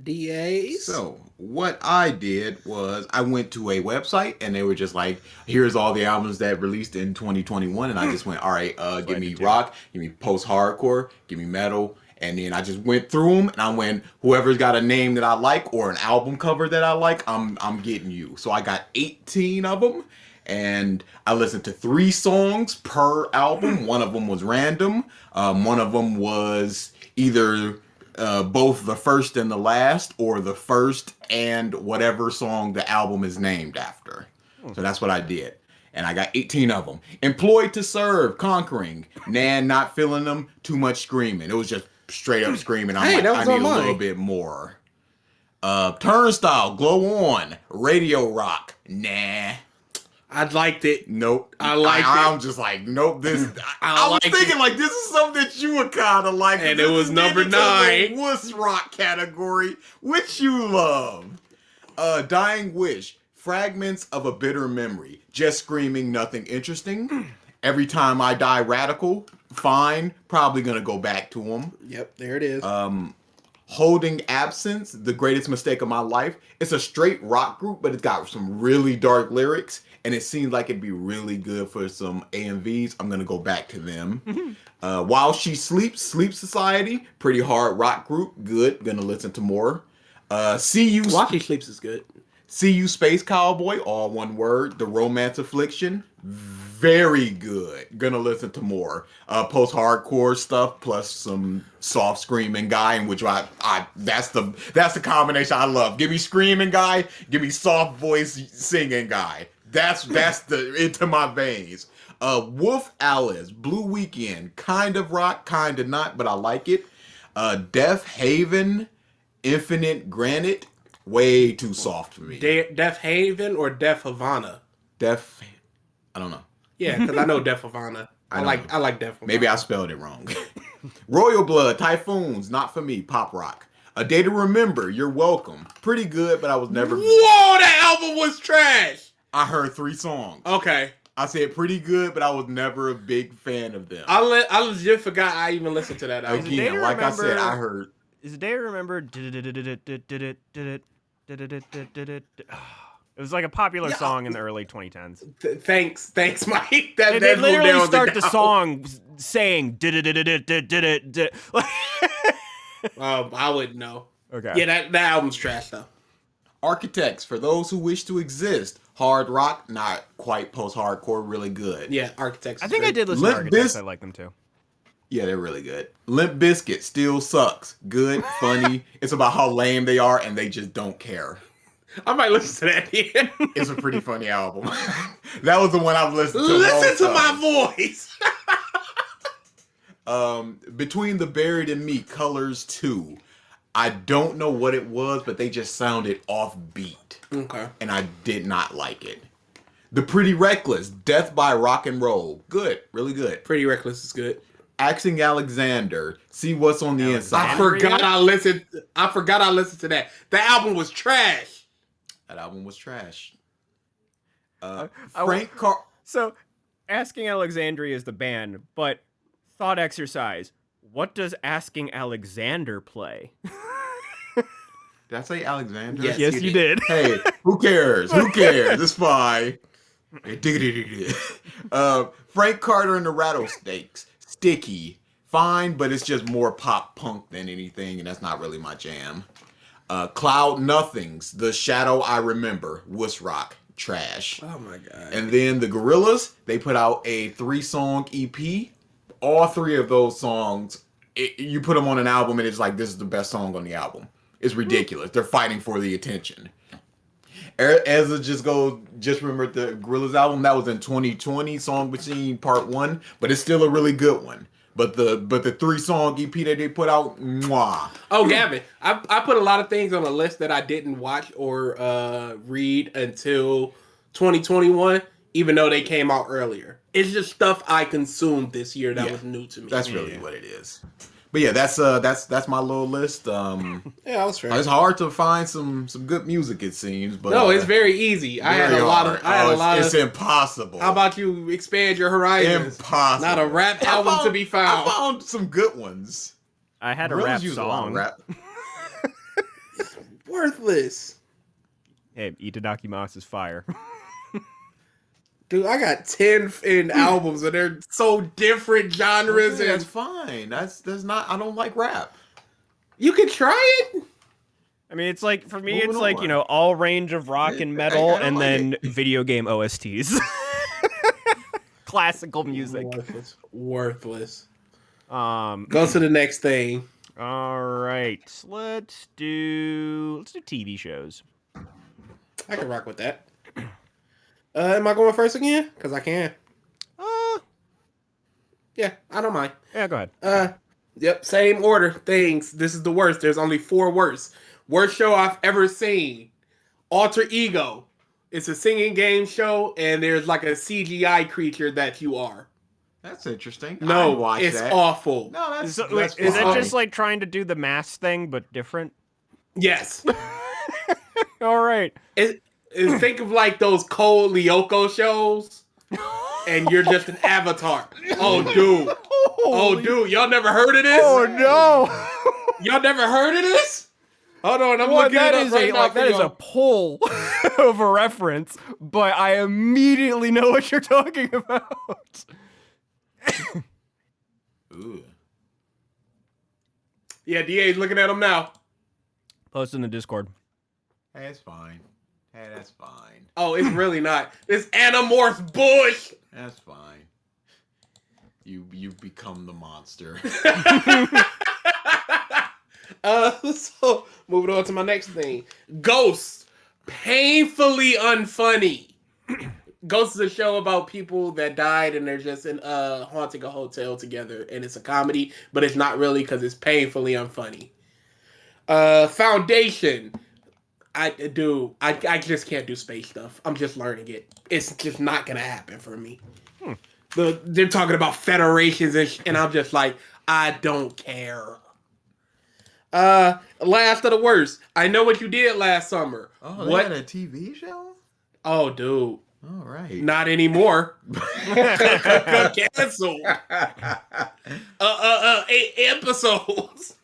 DAs. So what I did was I went to a website and they were just like, here's all the albums that released in 2021, and I just went, all right, give me rock, give me post-hardcore, give me metal, and then I just went through them and I went, whoever's got a name that I like or an album cover that I like, I'm getting you. So I got 18 of them, and I listened to 3 songs per album. One of them was random. One of them was either both the first and the last, or the first and whatever song the album is named after. So that's what I did. And I got 18 of them. Employed to Serve, Conquering, Nan, Not Feeling Them, Too Much Screaming. It was just straight up screaming. I'm Hey, that like, was I on need a little mine. bit more. Turnstile, Glow On, Radio Rock, nah. I liked it. Nope. I liked it. I'm just like, nope. This. I was liked thinking it. like this is something that you would kind of like. And This it was is number getting to 9. the wuss rock category, which you love. Dying Wish, Fragments of a Bitter Memory, Just Screaming, Nothing Interesting. Every Time I Die, Radical. Fine. Probably gonna go back to them. Yep, there it is. Holding Absence, The Greatest Mistake of My Life. It's a straight rock group, but it's got some really dark lyrics, and it seems like it'd be really good for some AMVs. I'm gonna go back to them. While She Sleeps, Sleep Society, pretty hard rock group. Good, gonna listen to more. See You Sleeps is good. See You Space Cowboy, all one word. The Romance Affliction, very good. Gonna listen to more. Post-hardcore stuff plus some soft screaming guy, in which I that's the combination I love. Give me screaming guy, give me soft voice singing guy. That's the into my veins. Wolf Alice, Blue Weekend, kind of rock, kind of not, but I like it. Death Haven, Infinite Granite, way too soft for me. Death Haven or Death Havana? I don't know. Yeah, because I know Death Havana. I like Death Havana. Maybe I spelled it wrong. Royal Blood, Typhoons, not for me, pop rock. A Day to Remember, You're Welcome. Pretty good, but I was never... Whoa, that album was trash. I heard 3 songs. Okay. I said pretty good, but I was never a big fan of them. I legit forgot I even listened to that album. Is it Day to Again, like I said, Remember- I heard... Is it Day to Remember? It was like a popular song in the early 2010s. Thanks, Mike. That They moved literally down start the down. song saying I wouldn't know. Okay. Yeah, that album's trash though. Architects, For Those Who Wish to Exist. Hard rock, not quite post-hardcore, really good. Yeah, Architects. I is think I good. did listen Limp to Architects. Biz- I like them too. Yeah, they're really good. Limp Bizkit, Still Sucks. Good, funny. It's about how lame they are and they just don't care. I might listen to that. Yeah. It's a pretty funny album. That was the one I've listened to. Listen to most of. my voice. Between the Buried and Me, Colors 2. I don't know what it was, but they just sounded offbeat. Okay. And I did not like it. The Pretty Reckless, Death by Rock and Roll. Good. Really good. Pretty Reckless is good. Axing Alexander, See What's on the Inside. I forgot I listened to that. The album was trash. That album was trash. I Frank Car... So, Asking Alexandria is the band, but thought exercise. What does Asking Alexander play? Did I say Alexander? Yes, you did. Hey, who cares? Who cares? It's fine. Frank Carter and the Rattlesnakes. Sticky. Fine, but it's just more pop punk than anything, and that's not really my jam. Cloud Nothings. The Shadow I Remember. Wuss Rock. Trash. Oh my god. And then the Gorillaz, they put out a 3-song EP. All 3 of those songs, you put them on an album, and it's like, this is the best song on the album. It's ridiculous. They're fighting for the attention. As it just remember the Gorillaz album that was in 2020, Song Machine Part 1, but it's still a really good one. But the 3-song EP that they put out, mwah. Oh, Gavin, I put a lot of things on a list that I didn't watch or read until 2021, even though they came out earlier. It's just stuff I consumed this year that was new to me. That's really what it is. But yeah, that's my little list. Yeah, that was fair. It's hard to find some good music, it seems. But no, it's very easy. I had a lot of. It's impossible. How about you expand your horizons? Impossible. Not a rap album to be found. I found some good ones. I had a Gorillaz rap use a lot of song. rap. Worthless. Hey, Itadaki Mouse is fire. Dude, I got 10 in albums and they're so different genres. Okay, And that's fine. That's not. I don't like rap. you can try it. I mean, it's like, for me, Moving it's like, on. all range of rock and metal, I don't and like then it. video game OSTs. Classical music. Worthless. Go Go to the next thing. All right, let's do TV shows. I can rock with that. Am I going first again? Because I can. Yeah, I don't mind. Yeah, go ahead. Yep, same order. Things. This is the worst. There's only 4 worst. Worst show I've ever seen. Alter Ego. It's a singing game show, and there's like a CGI creature that you are. That's interesting. No, I'd watch it's that. awful. No, that's. So, that's wait, is it fine. just like trying to do the mass thing but different? Yes. All right. Think of like those Cole Lyoko shows, and you're just an avatar. Oh, dude. Oh, dude. Y'all never heard of this? Oh no! Y'all never heard of this? Hold on, I'm Well, looking that it up is right a now like for that is y'all. a pull of a reference, but I immediately know what you're talking about. Ooh. Yeah, DA's looking at them now. Post in the Discord. Hey, it's fine. Hey, that's fine. Oh, it's really not. This Animorphs bush. That's fine. You become the monster. So moving on to my next thing. Ghosts. Painfully unfunny. Ghosts is a show about people that died and they're just haunting a hotel together, and it's a comedy, but it's not really because it's painfully unfunny. Foundation. I just can't do space stuff. I'm just learning it. It's just not gonna happen for me. They're talking about federations and I'm just like, I don't care. Last of the worst. I Know What You Did Last Summer. Oh, they What? had a TV show? Oh, dude. All right. Not anymore. Cancelled. 8 episodes.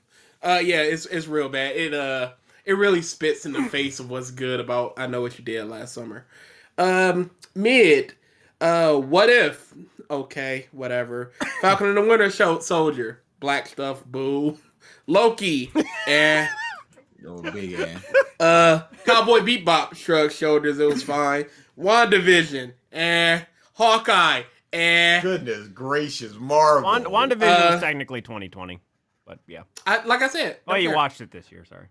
Yeah, it's real bad. It really spits in the face of what's good about I Know What You Did Last Summer. Mid. What If? Okay, whatever. Falcon and the Winter Soldier. Black stuff, boo. Loki. Oh, big ass. Cowboy Bebop. Shrugged shoulders, it was fine. WandaVision. Hawkeye. Goodness gracious, Marvel. WandaVision was technically 2020, but yeah. Like I said. Oh, you okay. watched it this year. Sorry.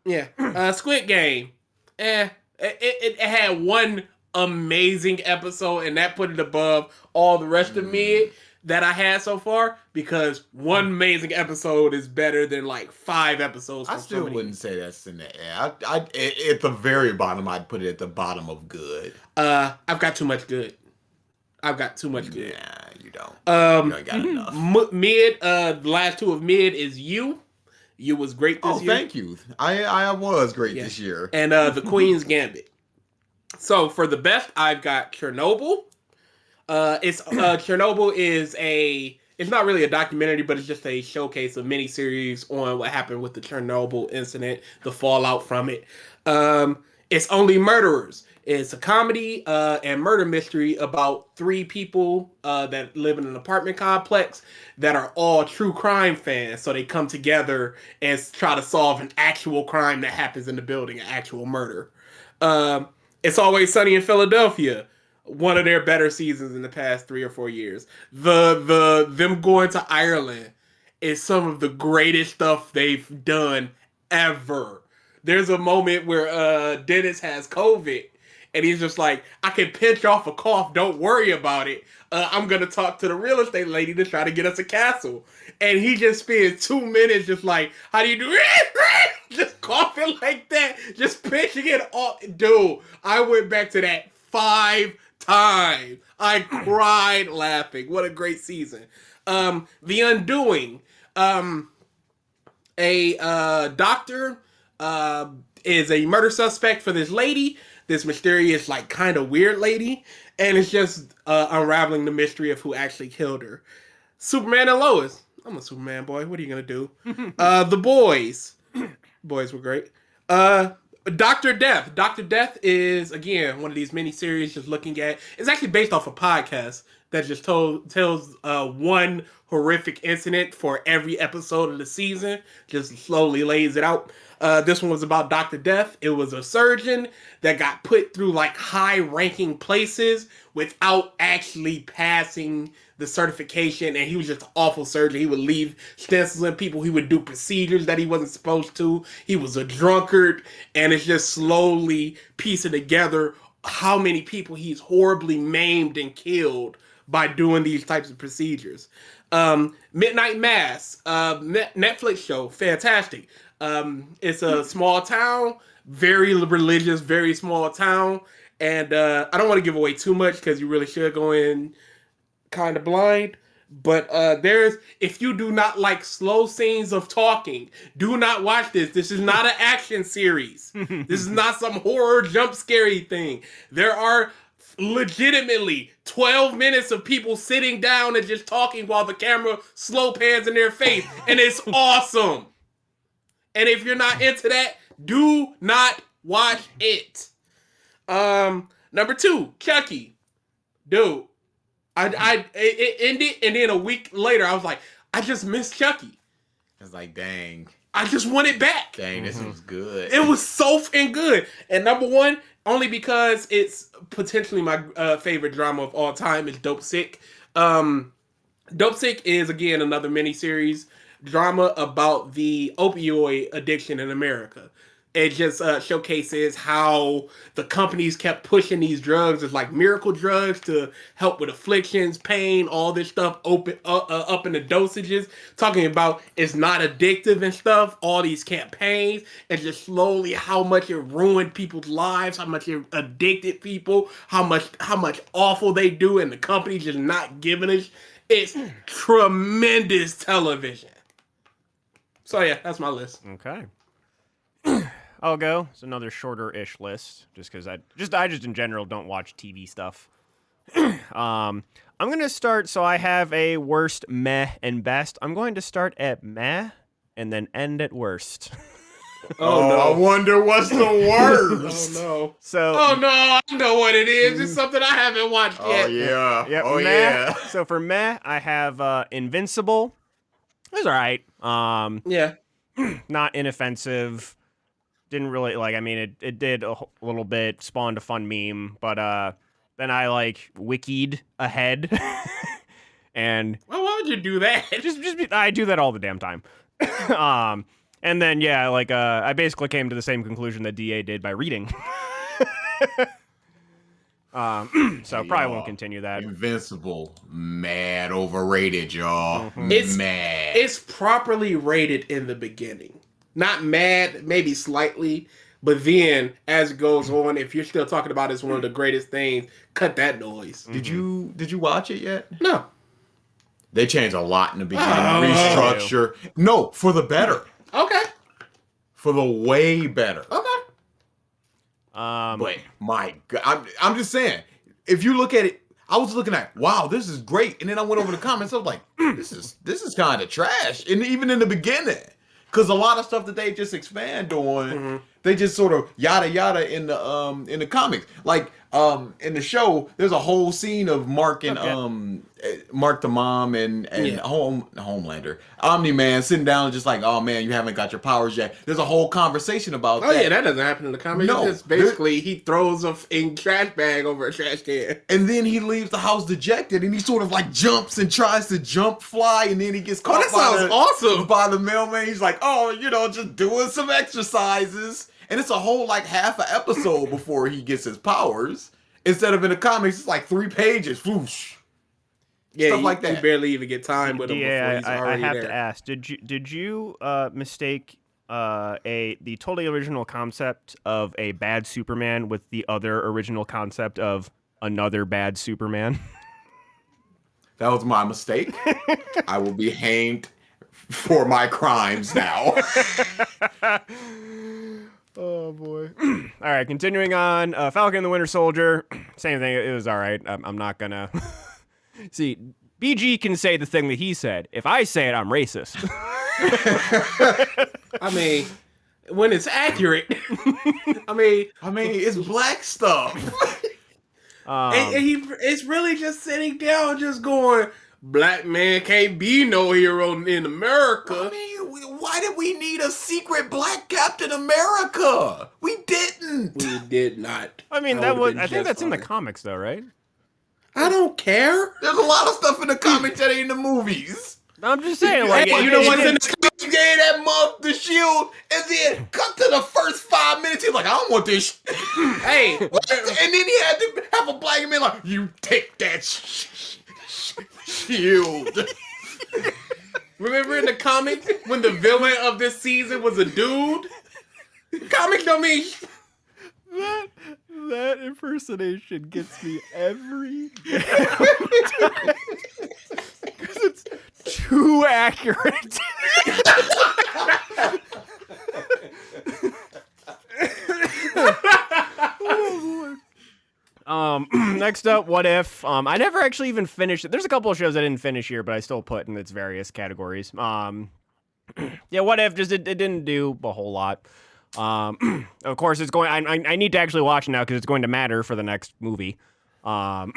Yeah. Squid Game. It had one amazing episode, and that put it above all the rest of me. that I had so far because one amazing episode is better than like 5 episodes. I from still somebody. wouldn't say that's in the air. At the very bottom, I'd put it at the bottom of good. I've got too much good. I've got too much good. Nah, you don't. You ain't got enough. Mid, the last 2 of mid is You. You was great this year. Thank you. I was great this year. And The Queen's Gambit. So for the best, I've got Chernobyl. Chernobyl is it's not really a documentary, but it's just a showcase, a miniseries on what happened with the Chernobyl incident, the fallout from it. It's Only Murderers. It's a comedy and murder mystery about 3 people that live in an apartment complex that are all true crime fans. So they come together and try to solve an actual crime that happens in the building, an actual murder. It's Always Sunny in Philadelphia. One of their better seasons in the past 3 or 4 years. Them going to Ireland is some of the greatest stuff they've done ever. There's a moment where Dennis has COVID and he's just like, I can pinch off a cough, don't worry about it. I'm gonna talk to the real estate lady to try to get us a castle. And he just spends 2 minutes just like, how do you do just coughing like that, just pinching it off. Dude, I went back to that 5 times. I cried laughing. What a great season. The Undoing. A doctor is a murder suspect for this lady, this mysterious, like, kind of weird lady, and it's just unraveling the mystery of who actually killed her. Superman and Lois. I'm a Superman boy. What are you gonna do? The Boys. Boys were great. Dr. Death. Dr. Death is, again, one of these miniseries just looking at... It's actually based off a podcast that just tells one horrific incident for every episode of the season. Just slowly lays it out. This one was about Dr. Death. It was a surgeon that got put through, like, high-ranking places without actually passing the certification, and he was just an awful surgeon. He would leave stencils in people. He would do procedures that he wasn't supposed to. He was a drunkard, and it's just slowly piecing together how many people he's horribly maimed and killed by doing these types of procedures. Midnight Mass, Netflix show, fantastic. It's a small town, very religious, very small town, and I don't want to give away too much because you really should go in kind of blind, but if you do not like slow scenes of talking, do not watch this. This is not an action series. This is not some horror jump scary thing. There are legitimately 12 minutes of people sitting down and just talking while the camera slow pans in their face, and it's awesome. And if you're not into that, do not watch it. Number 2, Chucky. Dude, it ended, and then a week later, I was like, I just missed Chucky. I was like, dang. I just want it back. Dang, this was good. It was so f***ing good. And number 1, only because it's potentially my favorite drama of all time, is Dope Sick. Dope Sick is, again, another miniseries drama about the opioid addiction in America. It just showcases how the companies kept pushing these drugs as like miracle drugs to help with afflictions, pain, all this stuff, up in the dosages. Talking about it's not addictive and stuff, all these campaigns, and just slowly how much it ruined people's lives, how much it addicted people, how much awful they do, and the company just not giving it. It's tremendous television. So yeah, that's my list. Okay. I'll go. It's another shorter-ish list, just because I just in general don't watch TV stuff. I'm gonna start. So I have a worst, meh, and best. I'm going to start at meh and then end at worst. Oh no! I wonder what's the worst. Oh no! So I know what it is. It's something I haven't watched yet. Oh yeah! Yep, Oh meh. yeah! So for meh, I have Invincible. It was all right. Yeah. Not inoffensive. Didn't really like. I mean, it did a little bit, spawned a fun meme, but then I like wikied ahead, and Well, why would you do that? I do that all the damn time. And then yeah, like I basically came to the same conclusion that DA did by reading. So probably won't continue that. Invincible, mad overrated, y'all. It's mad. It's properly rated in the beginning. Not mad, maybe slightly, but then as it goes on, if you're still talking about it's one of the greatest things, cut that noise. Did you watch it yet? No. They changed a lot in the beginning. Restructure. No, for the better. Okay. For the way better. Okay. But my God, I'm just saying, if you look at it, I was looking at, wow, this is great, and then I went over the comments. I was like, this is kind of trash, and even in the beginning, because a lot of stuff that they just expand on, they just sort of yada yada in the comics. Like in the show, there's a whole scene of Mark and Mark the Mom and Homelander, Omni-Man sitting down and just like, oh man, you haven't got your powers yet. There's a whole conversation about that. Oh yeah, that doesn't happen in the comics. No, It's just basically he throws a trash bag over a trash can. And then he leaves the house dejected, and he sort of like jumps and tries to jump fly, and then he gets caught that sounds awesome. by the mailman. He's like, oh, just doing some exercises. And it's a whole like half an episode before he gets his powers. Instead of in the comics, it's like 3 pages. Whoosh. Yeah, Stuff like that. You barely even get time with him before he's I already have there. to ask, did you mistake the totally original concept of a bad Superman with the other original concept of another bad Superman? That was my mistake. I will be hanged for my crimes now. Oh boy. All right, continuing on. Falcon and the Winter Soldier. Same thing. It was all right. I'm not gonna. See, BG can say the thing that he said. If I say it, I'm racist. I mean, when it's accurate. I mean, it's black stuff. and it's really just sitting down, just going, black man can't be no hero in America. I mean, why did we need a secret black Captain America? We didn't. We did not. I mean, I think that's in the comics, though, right? I don't care. There's a lot of stuff in the comics that ain't in the movies. I'm just saying, like, Hey, you know what's in the He gave that month the shield, and then cut to the first 5 minutes. He's like, I don't want this. Hey, And then he had to have a black man like, you take that shield. remember in the comics when the villain of this season was a dude? Comics don't mean That impersonation gets me every time. Because it's too accurate. Next up, What If? I never actually even finished it. There's a couple of shows I didn't finish here, but I still put in its various categories. Yeah, What If? Just it didn't do a whole lot. Of course, it's going. I need to actually watch it now because it's going to matter for the next movie. But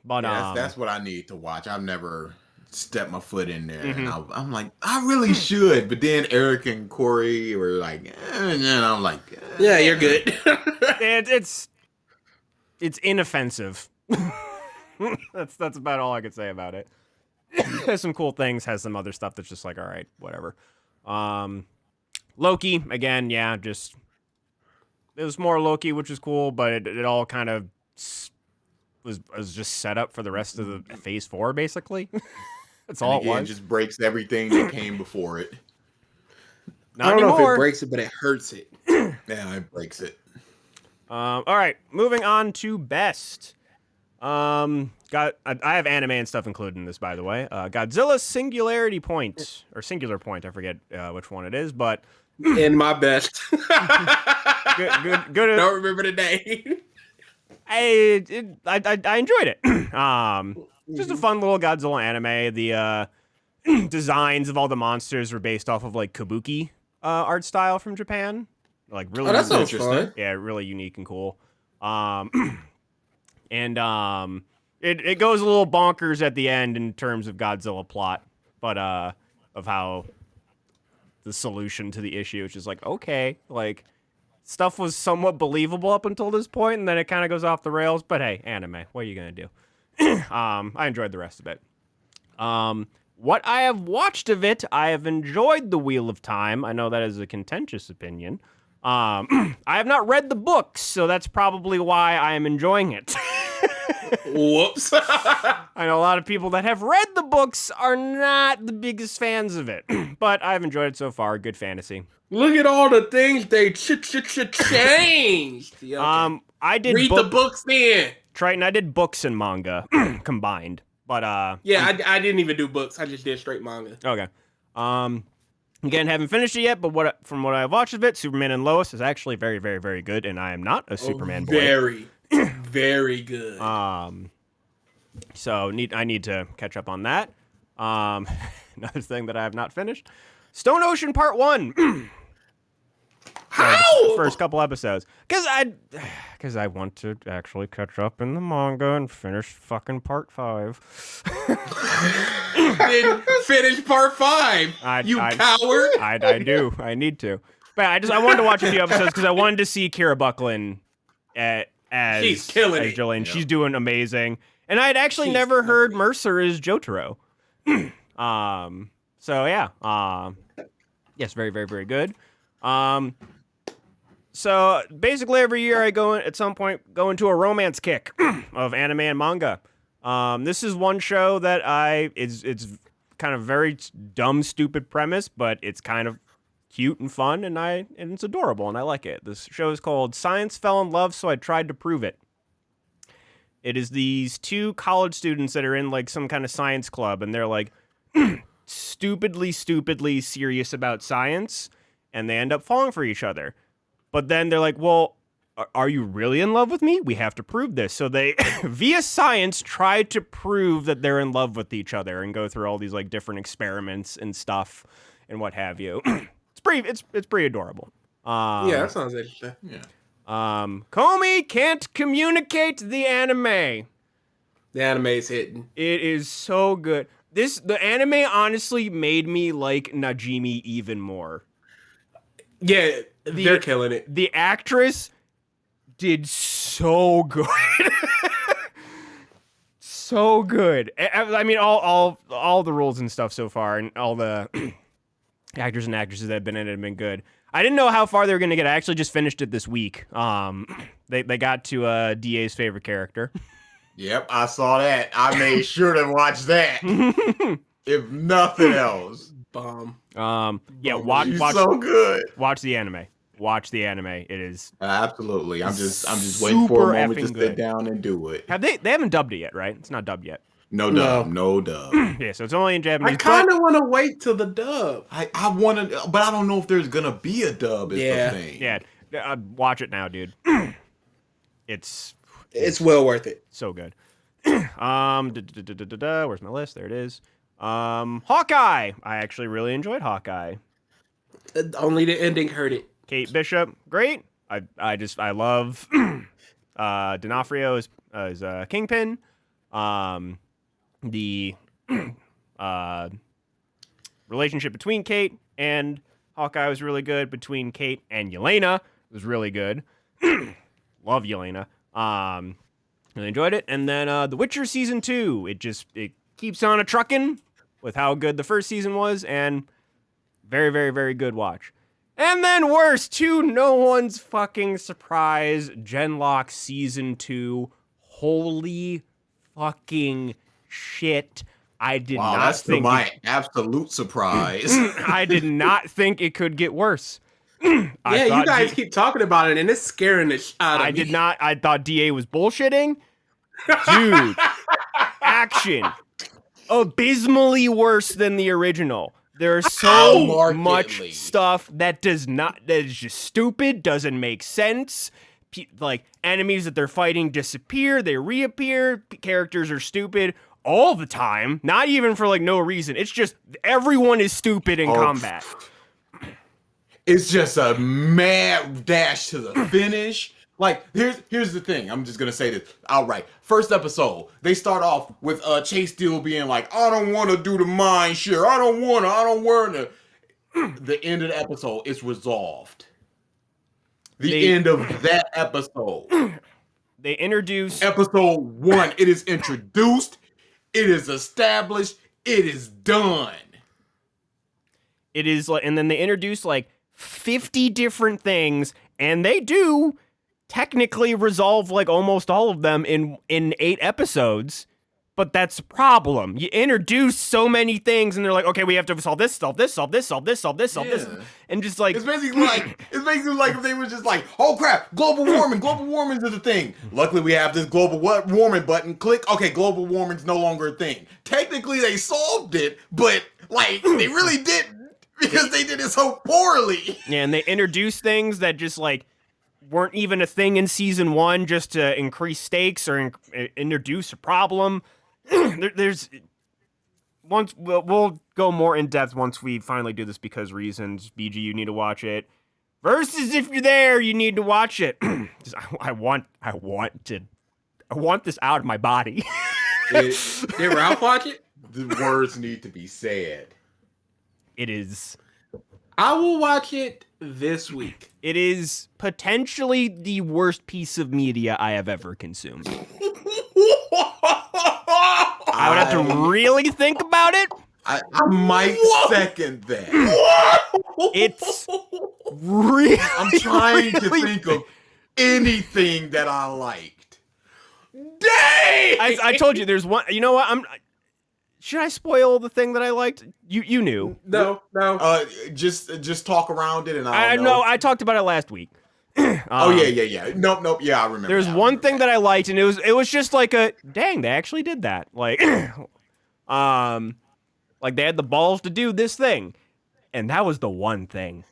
that's what I need to watch. I've never stepped my foot in there, and I'm like, I really should. But then Eric and Corey were like, and I'm like, yeah, you're good. It's inoffensive. That's about all I could say about it. Has some cool things. Has some other stuff that's just like, all right, whatever. Loki, again, yeah, just it was more Loki, which was cool, but it all kind of was just set up for the rest of the Phase 4, basically. That's all it was. It just breaks everything that came before it. I don't know if it breaks it, but it hurts it. Yeah, it breaks it. All right, moving on to best. I have anime and stuff included in this, by the way. Godzilla Singularity Point, or Singular Point, I forget which one it is, but in my best. good. Don't remember the name. I enjoyed it. Just a fun little Godzilla anime. The designs of all the monsters were based off of like kabuki art style from Japan. Like really, that sounds fun. Yeah, really unique and cool. It goes a little bonkers at the end in terms of Godzilla plot, but of how the solution to the issue is just like, okay, like stuff was somewhat believable up until this point, and then it kind of goes off the rails. But hey, anime, what are you gonna do? I enjoyed the rest of it. What I have watched of it, I have enjoyed The Wheel of Time. I know that is a contentious opinion. I have not read the books, so that's probably why I am enjoying it. Whoops. I know a lot of people that have read the books are not the biggest fans of it, but I've enjoyed it so far. Good fantasy. Look at all the things they changed. Yeah, okay. I did Read the books then. Triton, I did books and manga combined, but Yeah, I didn't even do books. I just did straight manga. okay. Again, haven't finished it yet, but from what I've watched of it, Superman and Lois is actually very, very, very good, and I am not a Superman boy. Very, very good. So I need to catch up on that. Another thing that I have not finished, Stone Ocean Part 1. How? First couple episodes, because I want to actually catch up in the manga and finish fucking Part 5. Didn't finish Part 5. You coward. I do. I need to. But I wanted to watch a few episodes because I wanted to see Kira Buckland as She's killing it. Jolene. She's doing amazing. And I had actually never heard Mercer as Jotaro. So yeah. Yes, very, very, very good. So basically every year I go into a romance kick of anime and manga. This is one show that it's kind of very dumb, stupid premise, but it's kind of cute and fun, and it's adorable, and I like it. This show is called Science Fell in Love, So I Tried to Prove It. It is these two college students that are in like some kind of science club, and they're like stupidly serious about science, and they end up falling for each other. But then they're like, well, are you really in love with me? We have to prove this. So they, via science, try to prove that they're in love with each other and go through all these like different experiments and stuff and what have you. It's pretty adorable. Yeah, that sounds interesting. Yeah. Comey can't communicate the anime. The anime's hitting. It is so good. The anime honestly made me like Najimi even more. Yeah, they're killing it. The actress did so good. So good. I mean, all the roles and stuff so far, and all the actors and actresses that have been in it have been good. I didn't know how far they were going to get. I actually just finished it this week. They got to DA's favorite character. Yep, I saw that. I made sure to watch that. If nothing else. Bomb. Yeah, watch so good. Watch the anime. Watch the anime. It is Absolutely. I'm just waiting for a moment to sit down and do it. They haven't dubbed it yet, right? It's not dubbed yet. No dub. Yeah, so it's only in Japanese. I kind of want to wait till the dub. I want to, but I don't know if there's gonna be a dub. Is the thing. Yeah, watch it now, dude. It's well worth it. so good. Where's my list? There it is. Hawkeye. I actually really enjoyed Hawkeye. Only the ending hurt it. Kate Bishop, great. I love D'Onofrio as Kingpin. The relationship between Kate and Hawkeye was really good. Between Kate and Yelena was really good. Love Yelena. Really enjoyed it. And then The Witcher season 2. It keeps on a trucking with how good the first season was, and very, very, very good watch. And then worse, to no one's fucking surprise, Genlock season 2. Holy fucking shit. I did not that's think my absolute surprise. I did not think it could get worse. Yeah, you guys keep talking about it, and it's scaring the shit out of me. I thought DA was bullshitting. Dude, action. Abysmally worse than the original. There's so much stuff that is just stupid, doesn't make sense. Like, enemies that they're fighting disappear, they reappear, characters are stupid all the time, not even for, like, no reason. It's just, everyone is stupid in combat. It's just a mad dash to the finish. Like, here's the thing. I'm just gonna say this outright. First episode, they start off with Chase Steele being like, I don't want to do the mind share. I don't want to. The end of the episode is resolved. The end of that episode. They introduce Episode 1. It is introduced. It is established. It is done. It is like, and then they introduce like 50 different things, and they do technically resolve like almost all of them in 8 episodes. But that's the problem. You introduce so many things, and they're like, okay, we have to solve this, solve this, solve this, solve this, solve this, solve this, and just like It's basically like if they were just like, oh crap, global warming is a thing. Luckily, we have this global warming button. Click. Okay, global warming's no longer a thing. Technically, they solved it, but like they really didn't because they did it so poorly. yeah, and they introduce things that just like weren't even a thing in season 1 just to increase stakes or introduce a problem. There's once we'll go more in depth once we finally do this because reasons. BG, you need to watch it. Versus, if you're there, you need to watch it. I want this out of my body. Did Ralph watch it? The words need to be said. It is. I will watch it this week. It is potentially the worst piece of media I have ever consumed. I would have to really think about it. I might second that. It's really. I'm trying to really think of anything that I liked. Dang! I told you there's one. You know what? Should I spoil the thing that I liked? You knew. No. Just talk around it, and I I'll know. I talked about it last week. Oh yeah. Nope. Yeah, I remember. There's one thing that I liked, and it was just like a dang. They actually did that. Like, like they had the balls to do this thing, and that was the one thing.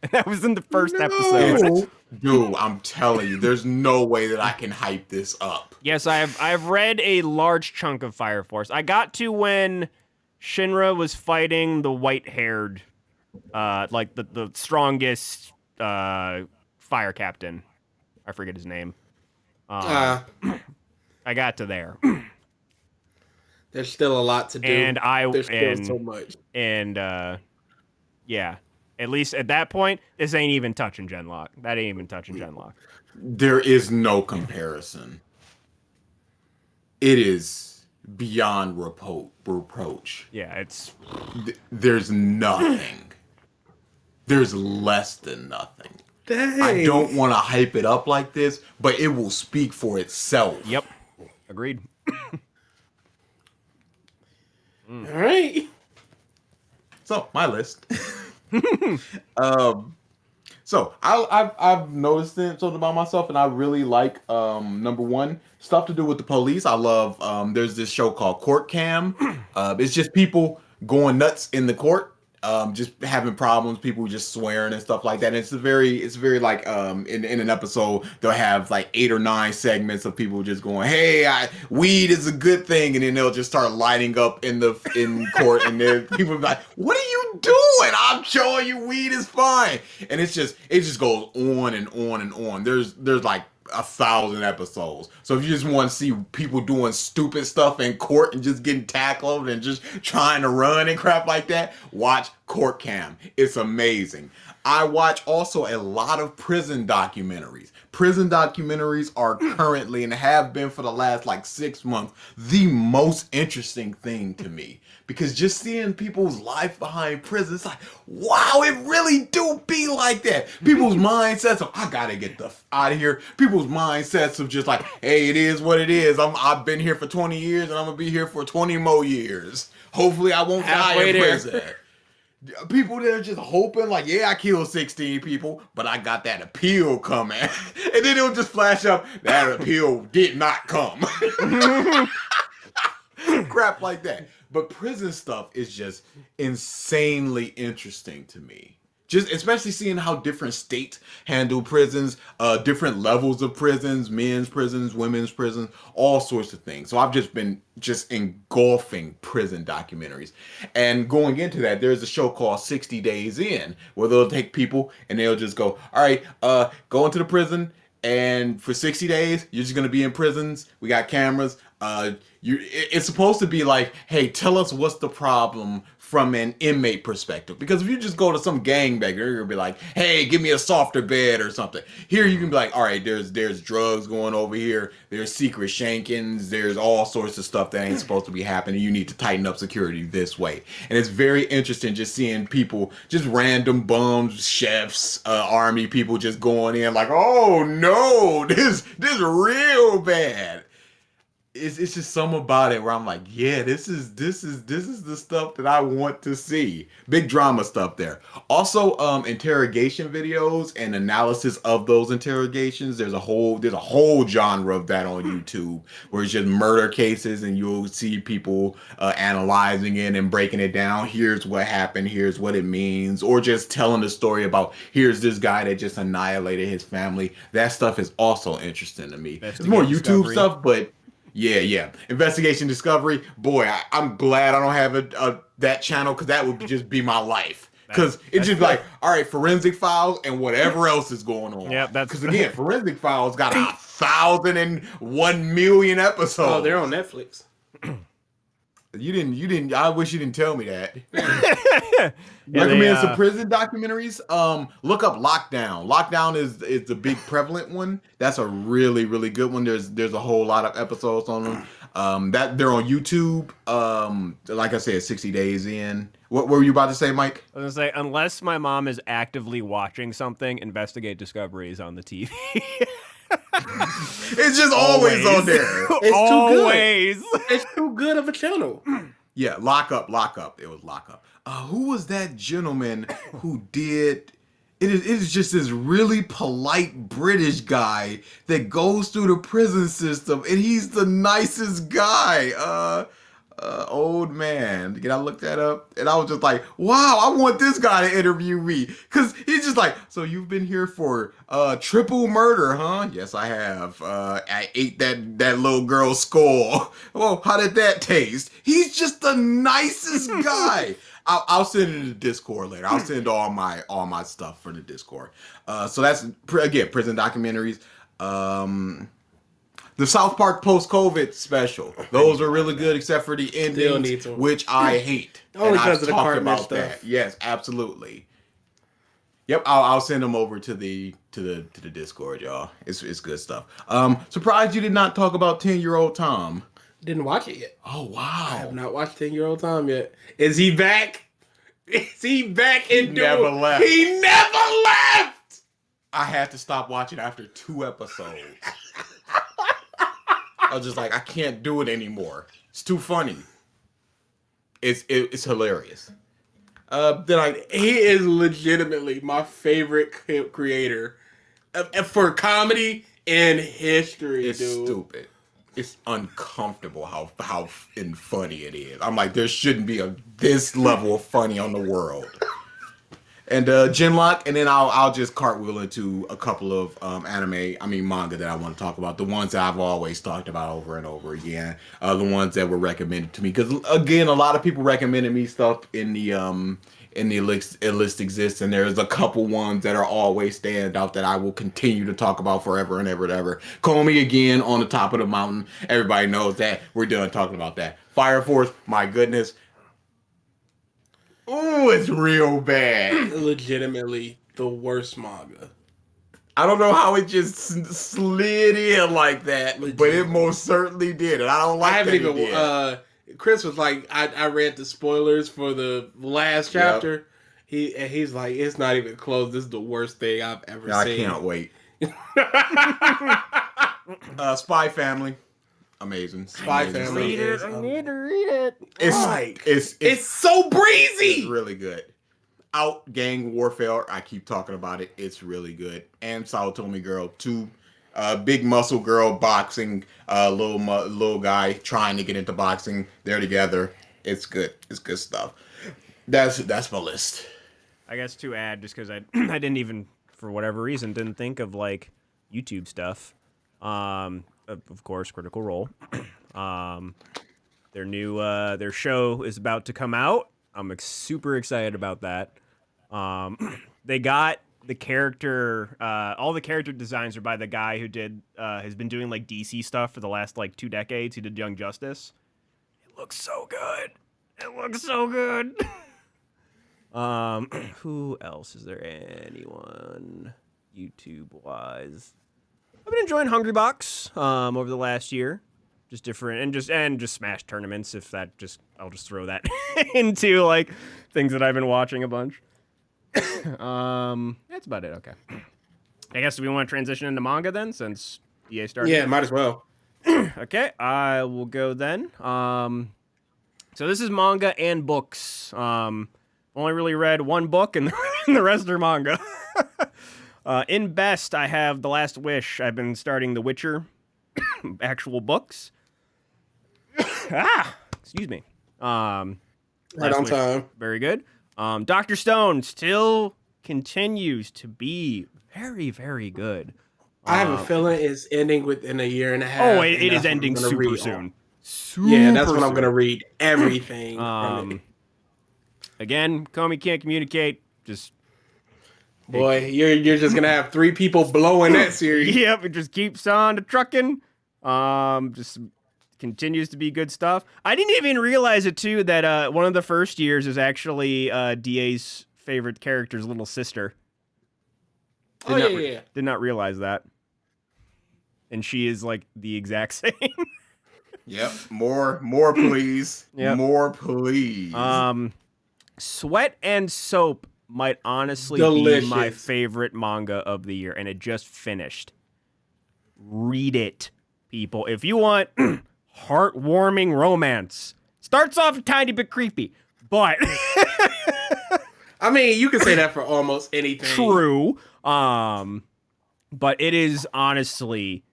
And that was in the first episode. Dude, I'm telling you, there's no way that I can hype this up. Yes, I've read a large chunk of Fire Force. I got to when Shinra was fighting the white-haired, like the strongest fire captain. I forget his name. I got to there. There's still a lot to do. And There's still so much. And yeah. At least at that point, this ain't even touching Genlock. That ain't even touching Genlock. There is no comparison. It is beyond reproach. Yeah, it's There's nothing. There's less than nothing. Dang. I don't want to hype it up like this, but it will speak for itself. yep. Agreed. All right. So my list. So I've noticed something about myself, and I really like number one, stuff to do with the police. I love there's this show called Court Cam. It's just people going nuts in the court, just having problems, people just swearing and stuff like that. And it's very like in an episode they'll have like 8 or 9 segments of people just going, hey, weed is a good thing, and then they'll just start lighting up in court, and then people be like, what are you doing? I'm showing you weed is fine. And it just goes on and on and on. There's like 1,000 episodes. So if you just want to see people doing stupid stuff in court and just getting tackled and just trying to run and crap like that, watch Court Cam. It's amazing. I watch also a lot of prison documentaries. Prison documentaries are currently, and have been for the last like 6 months, the most interesting thing to me. Because just seeing people's life behind prison, it's like, wow, it really do be like that. People's mindsets of, I gotta get the out of here. People's mindsets of just like, hey, it is what it is. I've been here for 20 years, and I'm gonna be here for 20 more years. Hopefully I won't die in prison. People that are just hoping, like, yeah, I killed 16 people, but I got that appeal coming. And then it'll just flash up, that appeal did not come. Crap like that. But prison stuff is just insanely interesting to me. Just especially seeing how different states handle prisons, different levels of prisons, men's prisons, women's prisons, all sorts of things. So I've just been engulfing prison documentaries. And going into that, there's a show called 60 Days In, where they'll take people and they'll just go, all right, go into the prison, and for 60 days, you're just going to be in prisons. We got cameras. It's supposed to be like, hey, tell us what's the problem from an inmate perspective. Because if you just go to some gangbanger, you're gonna be like, hey, give me a softer bed or something. Here you can be like, all right, there's drugs going over here, there's secret shankings, there's all sorts of stuff that ain't supposed to be happening. You need to tighten up security this way. And it's very interesting just seeing people, just random bums, chefs, army people just going in like, oh no, this real bad. It's just something about it where I'm like, yeah, this is the stuff that I want to see. Big drama stuff there. Also, interrogation videos and analysis of those interrogations. There's a whole genre of that on YouTube where it's just murder cases and you'll see people analyzing it and breaking it down. Here's what happened. Here's what it means. Or just telling the story about here's this guy that just annihilated his family. That stuff is also interesting to me. It's more YouTube stuff, but yeah. Investigation Discovery. Boy, I'm glad I don't have that channel because that would just be my life. Because it's just like, all right, Forensic Files and whatever else is going on. Yep, that's because again, Forensic Files got 1,001,000,000 episodes. Oh, they're on Netflix. You didn't. I wish you didn't tell me that. Recommend some prison documentaries. Look up Lockdown. Lockdown is the big prevalent one. That's a really, really good one. There's a whole lot of episodes on them. That they're on YouTube. Like I said, 60 days in. What were you about to say, Mike? I was gonna say, unless my mom is actively watching something, Investigate Discovery is on the TV. It's just always on there. It's always. too good. It's too good of a channel. Yeah, Lock Up. It was Lock Up. Who was that gentleman who did? It is just this really polite British guy that goes through the prison system, and he's the nicest guy. Old man. Can I look that up? And I was just like, wow, I want this guy to interview me. Because he's just like, so you've been here for triple murder, huh? Yes, I have. I ate that little girl's skull. Well, how did that taste? He's just the nicest guy. I'll send it in the Discord later. I'll send all my stuff for the Discord. So that's, again, prison documentaries. The South Park post-COVID special. Those are really good, except for the endings, which I hate. Only because of the talked cartoon about stuff. that. Yes, absolutely. Yep, I'll send them over to the Discord, y'all. It's good stuff. Surprised you did not talk about 10-Year-Old Tom. Didn't watch it yet. Oh wow! I have not watched 10-Year-Old Tom yet. Is he back? Is he back? He never left. He never left. I had to stop watching after 2 episodes. I was just like, I can't do it anymore. It's too funny. It's hilarious. He is legitimately my favorite creator for comedy in history. It's dude. stupid. It's uncomfortable how funny it is. I'm like, there shouldn't be this level of funny on the world. And Genlock, and then I'll just cartwheel into a couple of manga that I want to talk about. The ones that I've always talked about over and over again. The ones that were recommended to me. Because, again, a lot of people recommended me stuff in the list exists, and there's a couple ones that are always stand out that I will continue to talk about forever and ever and ever. Call Me Again, On the Top of the Mountain. Everybody knows that. We're done talking about that. Fire Force, my goodness. Ooh, it's real bad. Legitimately the worst manga. I don't know how it just slid in like that, but it most certainly did, and I don't like. I haven't even. Chris was like, I read the spoilers for the last chapter. Yep. He's like, it's not even close. This is the worst thing I've ever seen. I can't wait. Spy Family. Amazing. Spy Family. I need to read it. It's so breezy. It's really good. Out Gang Warfare. I keep talking about it. It's really good. And Saotomi Girl 2. Big muscle girl boxing. Little guy trying to get into boxing. They're together. It's good. It's good stuff. That's my list. I guess to add, just because I didn't even, for whatever reason, didn't think of like YouTube stuff. Of course, Critical Role. Their show is about to come out. I'm super excited about that. They got the character, all the character designs are by the guy who has been doing like DC stuff for the last like 2 decades. He did Young Justice. It looks so good. Who else is there? Anyone YouTube wise? I've been enjoying Hungry Box over the last year. Just different and just Smash tournaments. If that just I'll just throw that into like things that I've been watching a bunch. That's about it. Okay. I guess we want to transition into manga then, since EA started. Yeah, might as well. Okay, I will go then. So this is manga and books. Only really read one book, and the rest are manga. In best, I have The Last Wish. I've been starting The Witcher, actual books. Excuse me. Right Last on Wish, time. very good. Dr. Stone still continues to be very, very good. I have a feeling it's ending within a year and a half. Oh, and it that's is what I'm ending gonna super read soon. Yeah, that's Super when I'm soon. gonna read everything. from it. Again, Comey can't communicate. Just Boy, you're just gonna have 3 people blowing that series. yep, it just keeps on to trucking. Just continues to be good stuff. I didn't even realize it too that one of the first years is actually DA's favorite character's little sister. Oh yeah. Did not realize that. And she is like the exact same. Yep. More, please. Yep. More, please. Sweat and Soap might honestly Delicious. be my favorite manga of the year, and it just finished. Read it, people. If you want heartwarming romance, starts off a tiny bit creepy, but I mean, you can say that for almost anything. true. But it is honestly,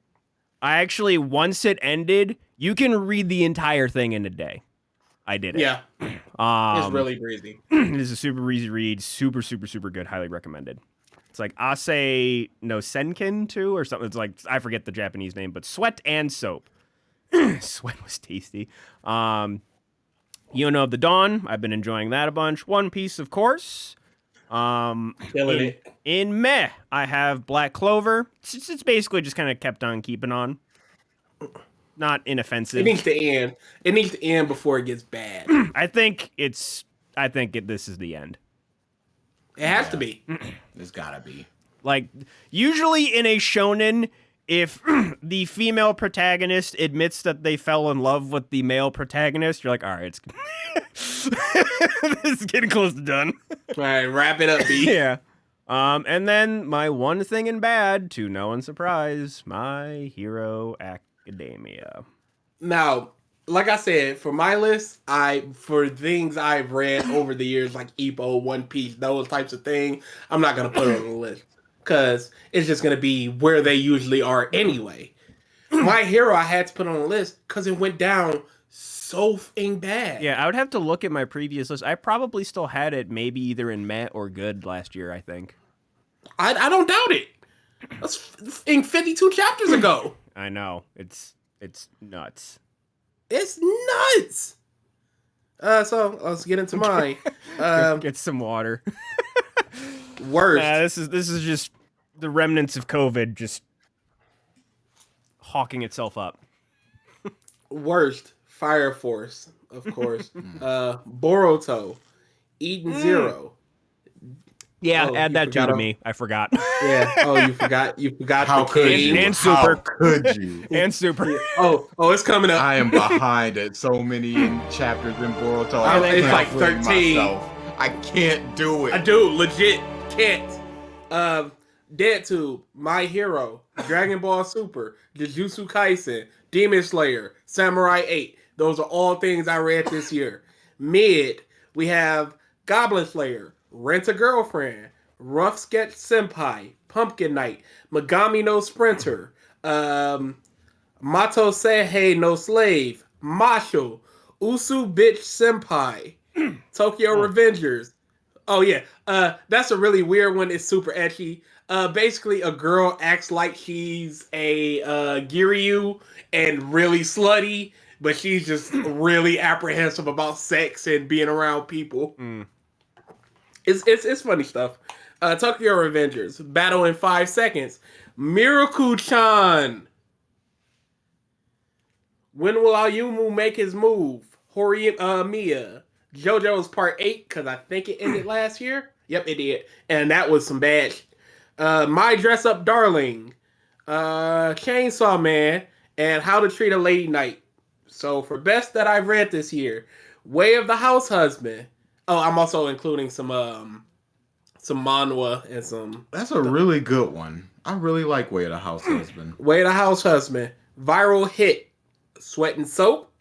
I actually once it ended, you can read the entire thing in a day. I did it. Yeah, it's really breezy. It is a super easy read, super good, highly recommended. It's like Ase no Senkin too, or something. It's like I forget the Japanese name, but Sweat and Soap. Sweat was tasty. Yona of the Dawn, I've been enjoying that a bunch. One Piece, of course. Killing it. In Meh, I have Black Clover. It's basically just kind of kept on keeping on. Not inoffensive. It needs to end. It needs to end before it gets bad. I think this is the end. It has to be. There's gotta be. Like, usually in a shonen, if the female protagonist admits that they fell in love with the male protagonist, you're like, all right, this is getting close to done. All right, wrap it up, B. Yeah. And then my one thing in bad, to no one's surprise, My Hero Academia. Now, like I said, for my list, for things I've read over the years, like Ippo, One Piece, those types of things, I'm not gonna put it on the list because it's just gonna be where they usually are anyway. My Hero, I had to put on the list because it went down so bad. Yeah, I would have to look at my previous list. I probably still had it maybe either in Met or Good last year, I think. I don't doubt it. That's in 52 chapters ago. I know. It's nuts. It's nuts. So let's get into mine. Get some water. Worst. This is just the remnants of COVID just hawking itself up. Worst. Fire Force, of course. Boruto. Eden Zero. Yeah, Oh, add you that too forgot to him? me. I forgot. Yeah. Oh, you forgot. You forgot How the could king. you? And Super. How could you? And Super. Oh, it's coming up. I am behind at so many chapters in Boruto. Oh, I it's can't like bring 13. myself. I can't do it. I do legit can't. Dead Tube, My Hero, Dragon Ball Super, Jujutsu Kaisen, Demon Slayer, Samurai 8. Those are all things I read this year. Mid, we have Goblin Slayer, Rent a Girlfriend, Rough Sketch Senpai, Pumpkin Knight, Megami no Sprinter, Mato Seihei no Slave, Masho, Usu Bitch Senpai, Tokyo Revengers. Oh yeah, that's a really weird one. It's super etchy. Basically, a girl acts like she's a Giryu and really slutty, but she's just really apprehensive about sex and being around people. It's funny stuff. Tokyo Revengers, Battle in 5 Seconds, Miracle-chan. When will Ayumu make his move? Horimiya, JoJo's Part 8, because I think it ended last year. Yep, it did. And that was some bad shit. My Dress Up Darling, Chainsaw Man, and How to Treat a Lady Knight. So for best that I've read this year, Way of the House Husband. Oh, I'm also including some manhwa and some That's a really good one. I really like Way of the House Husband. Way of the House Husband. Viral Hit, Sweat and Soap,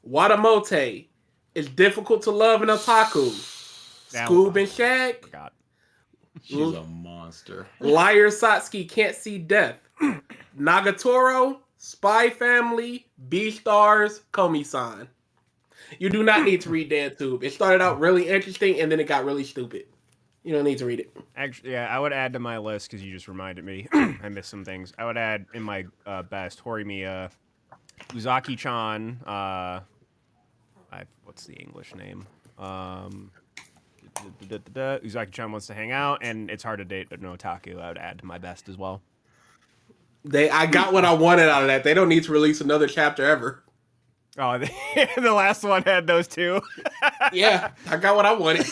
Watamote, It's Difficult to Love an Otaku, Scoob and Shag, Forgot. She's a monster. Liar Satsuki Can't See Death, Nagatoro, Spy Family, Beastars, Komi-san. You do not need to read DanTube. It started out really interesting and then it got really stupid. You don't need to read it. Actually, yeah, I would add to my list because you just reminded me. I missed some things. I would add in my best Horimiya, Uzaki-chan. What's the English name? Uzaki-chan Wants to Hang Out, and It's Hard to Date an Otaku. I would add to my best as well. I got what I wanted out of that. They don't need to release another chapter ever. Oh, the last one had those two. Yeah, I got what I wanted.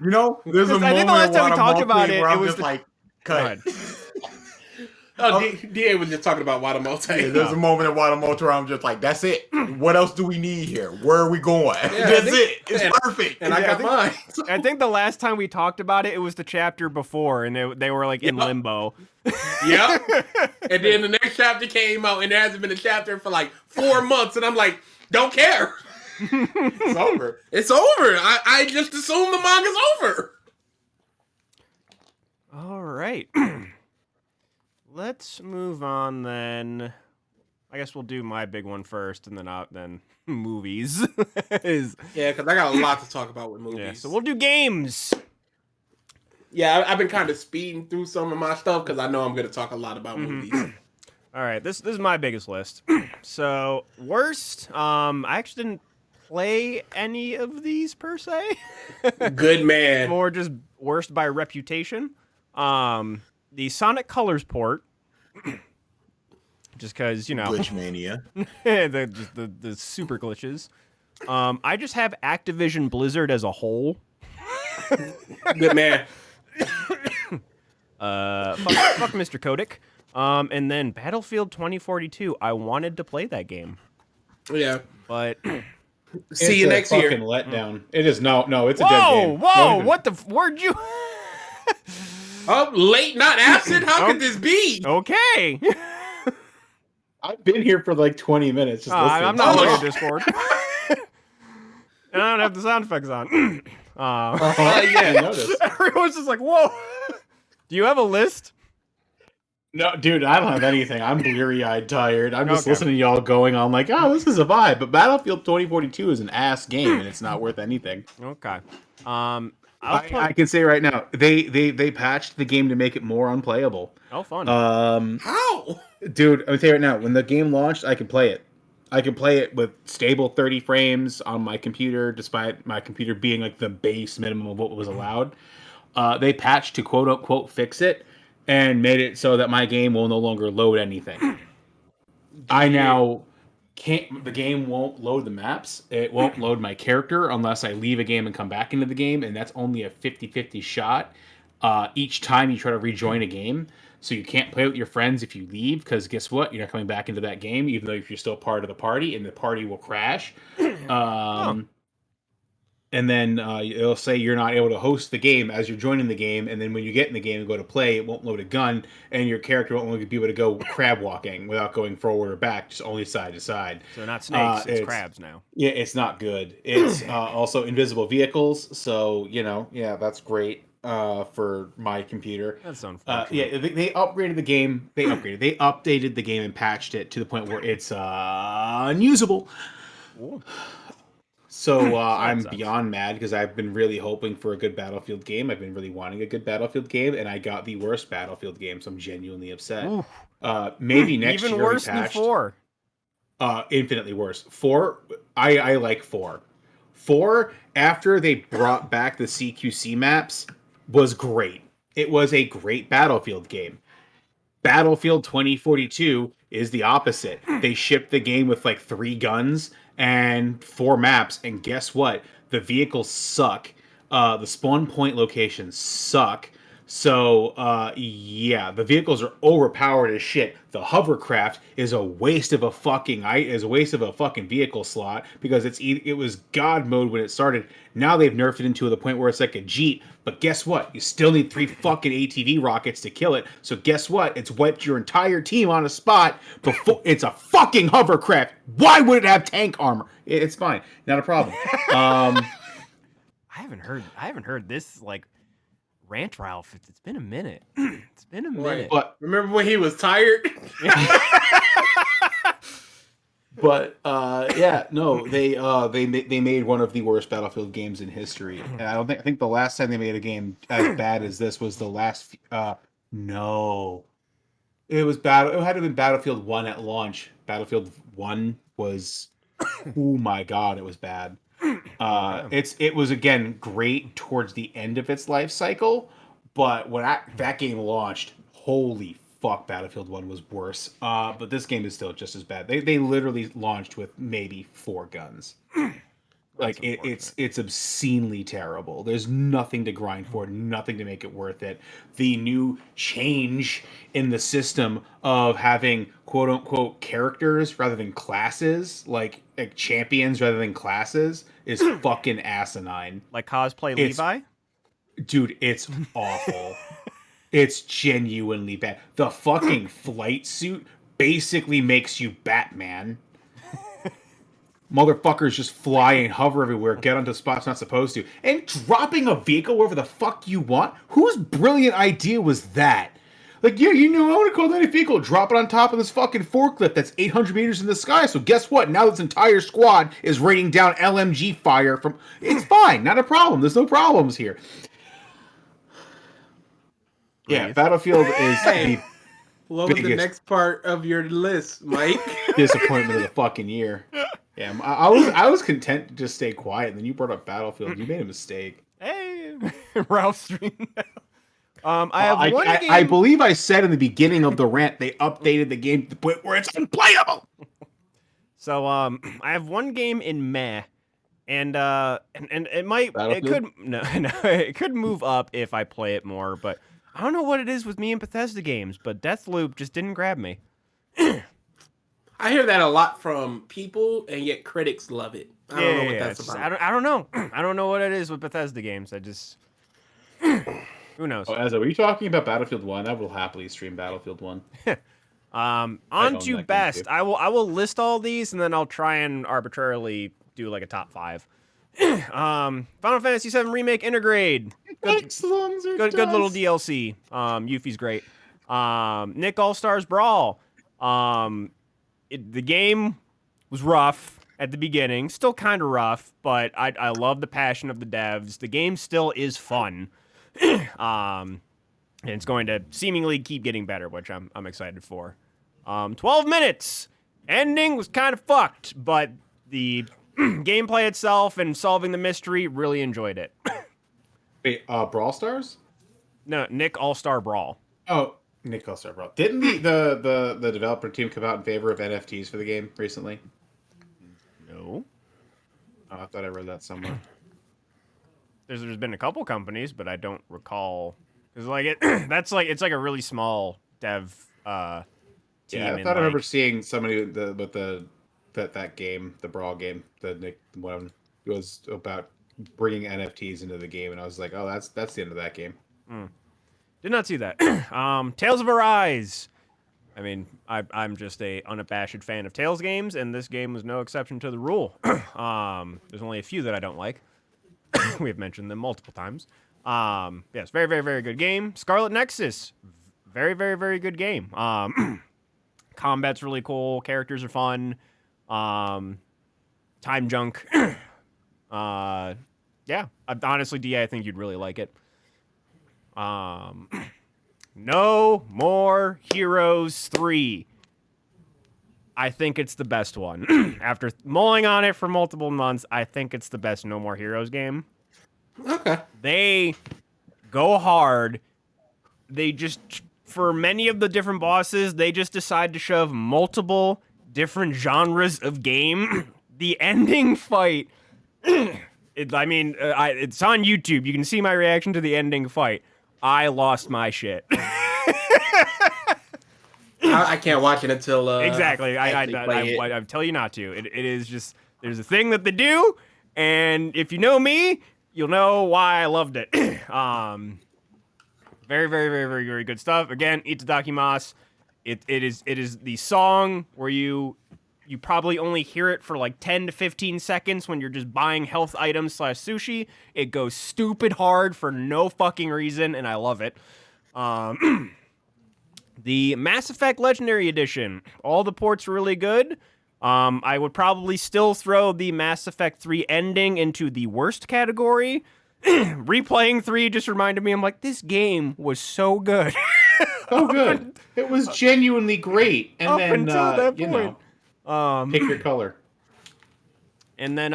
You know, there's a I moment think the last time we talked about it, where I'm it was just like, Go cut. ahead. DA was just talking about Watamote. There's a moment in Watamote where I'm just like, that's it. What else do we need here? Where are we going? That's it. It's perfect. And I got mine. I think the last time we talked about it was the chapter before, and they were like in Yep. limbo. Yep. And then the next chapter came out, and there hasn't been a chapter for like 4 months, and I'm like, don't care. It's over. It's over. I just assume the manga's over. All right. Let's move on then. I guess we'll do my big one first, and then movies. Yeah, because I got a lot to talk about with movies. Yeah, so we'll do games. Yeah, I've been kind of speeding through some of my stuff because I know I'm going to talk a lot about movies. All right, this is my biggest list. So worst, I actually didn't play any of these per se. Good man. More just worst by reputation. The Sonic Colors port, just because Glitch Mania. the super glitches. I just have Activision Blizzard as a whole. Good man. Fuck Mr. Kotick. And then Battlefield 2042. I wanted to play that game, Yeah. but See you next year. Fucking letdown. It is no. It's a dead whoa, game. whoa, Don't even- what the where'd you? Oh, late, not absent. How could this be? Okay. I've been here for like 20 minutes. Just listening. I'm not Oh. looking at Discord. And I don't have the sound effects on. Yeah. I noticed. Everyone's just like, whoa. Do you have a list? No, dude, I don't have anything. I'm bleary-eyed tired. I'm just Okay. listening to y'all going on like, oh, this is a vibe. But Battlefield 2042 is an ass game, and it's not worth anything. Okay. I can say right now, they patched the game to make it more unplayable. Oh, fun. How? Dude, I'm gonna tell you right now, when the game launched, I could play it. I could play it with stable 30 frames on my computer, despite my computer being like the base minimum of what was allowed. They patched to quote unquote fix it and made it so that my game will no longer load anything. I now can't. The game won't load the maps. It won't load my character unless I leave a game and come back into the game, and that's only a 50-50 shot each time you try to rejoin a game. So you can't play with your friends if you leave, because guess what? You're not coming back into that game, even though if you're still part of the party, and the party will crash. And then it'll say you're not able to host the game as you're joining the game, and then when you get in the game and go to play, it won't load a gun, and your character won't be able to go crab walking without going forward or back, just only side to side. So not snakes, it's crabs now. Yeah, it's not good. It's also invisible vehicles, so yeah, that's great for my computer. That's unfortunate. Yeah, they upgraded the game. They updated the game and patched it to the point where it's unusable. Ooh. So I'm sucks. beyond mad because I've been really hoping for a good Battlefield game. I've been really wanting a good Battlefield game, and I got the worst Battlefield game, so I'm genuinely upset. Oof. Maybe next Even year worse we than patched. 4. Infinitely worse. 4, I like 4. 4, after they brought back the CQC maps, was great. It was a great Battlefield game. Battlefield 2042 is the opposite. They shipped the game with like 3 guns and 4 maps, and guess what? The vehicles suck. The spawn point locations suck. So yeah, the vehicles are overpowered as shit. The hovercraft is a waste of a fucking vehicle slot because it was god mode when it started. Now they've nerfed it into the point where it's like a Jeep. But guess what? You still need 3 fucking ATV rockets to kill it. So guess what? It's wiped your entire team on a spot before it's a fucking hovercraft. Why would it have tank armor? It's fine, not a problem. I haven't heard this like rant Ralph. It's been a minute. It's been a minute. But Remember when he was tired? But yeah, no, they made one of the worst Battlefield games in history. And I think the last time they made a game as bad as this was the last. No, it was bad. It had to have been Battlefield 1 at launch. Battlefield 1 was, oh my god, it was bad. It was again great towards the end of its life cycle, but when that game launched, holy fuck, Battlefield 1 was worse. But this game is still just as bad. They literally launched with maybe 4 guns. Like it's obscenely terrible. There's nothing to grind for, nothing to make it worth it. The new change in the system of having quote unquote characters rather than classes, like champions rather than classes, is fucking asinine. Like cosplay Levi? Dude, it's awful. It's genuinely bad. The fucking flight suit basically makes you Batman. Motherfuckers just fly and hover everywhere, get onto spots not supposed to, and dropping a vehicle wherever the fuck you want. Whose brilliant idea was that? Like, yeah, I want to call that a vehicle, drop it on top of this fucking forklift that's 800 meters in the sky. So guess what? Now this entire squad is raining down LMG fire from. It's fine, not a problem. There's no problems here. Yeah, Battlefield is the What was the biggest next part of your list, Mike? disappointment of the fucking year. Yeah, I was content to just stay quiet, and then you brought up Battlefield. You made a mistake. Hey, Ralph stream. I have one game. I believe I said in the beginning of the rant they updated the game to the point where it's unplayable. So I have one game in meh, and it could move up if I play it more, but I don't know what it is with me and Bethesda games, but Deathloop just didn't grab me. I hear that a lot from people, and yet critics love it. I don't know what that's about. I don't know. I don't know what it is with Bethesda games. I just who knows. Oh, Ezra, were you talking about Battlefield 1? I will happily stream Battlefield 1. On to best. I will list all these and then I'll try and arbitrarily do like a top 5. Final Fantasy VII Remake Intergrade. Good little DLC. Yuffie's great. Nick All-Stars Brawl. The game was rough at the beginning, still kind of rough, but I love the passion of the devs. The game still is fun. And it's going to seemingly keep getting better, which I'm excited for. 12 minutes. Ending was kind of fucked, but the gameplay itself and solving the mystery, really enjoyed it. Wait, Brawl Stars? No, Nick All-Star Brawl. Oh, Nick All-Star Brawl. Didn't the developer team come out in favor of NFTs for the game recently? No. Oh, I thought I read that somewhere. There's been a couple companies, but I don't recall. Cause it's like a really small dev team. Yeah, I thought I remember seeing somebody with that game, the Brawl game, the Nick one, was about bringing NFTs into the game, and I was like, oh, that's the end of that game. Did not see that. Tales of Arise. I mean, I'm just a unabashed fan of Tales games, and this game was no exception to the rule. There's only a few that I don't like. We have mentioned them multiple times. Yes, very, very, very good game. Scarlet Nexus. Very, very, very good game. Combat's really cool. Characters are fun. Time junk. Yeah. Honestly, DA, I think you'd really like it. No More Heroes 3. I think it's the best one. After mulling on it for multiple months, I think it's the best No More Heroes game. Okay. They go hard. They just, for many of the different bosses, they just decide to shove multiple different genres of game. The ending fight It's on YouTube. You can see my reaction to the ending fight. I lost my shit. I can't watch it until Exactly. I tell you not to. It is just there's a thing that they do, and if you know me, you'll know why I loved it. Very, very, very, very, very good stuff. Again, Itadakimasu. It is the song where you probably only hear it for like 10 to 15 seconds when you're just buying health items / sushi. It goes stupid hard for no fucking reason, and I love it. The Mass Effect Legendary Edition. All the ports were really good. I would probably still throw the Mass Effect 3 ending into the worst category. Replaying 3 just reminded me, I'm like, this game was so good. Oh, good. It was genuinely great. And Up then, until that you point. know, pick your color. And then,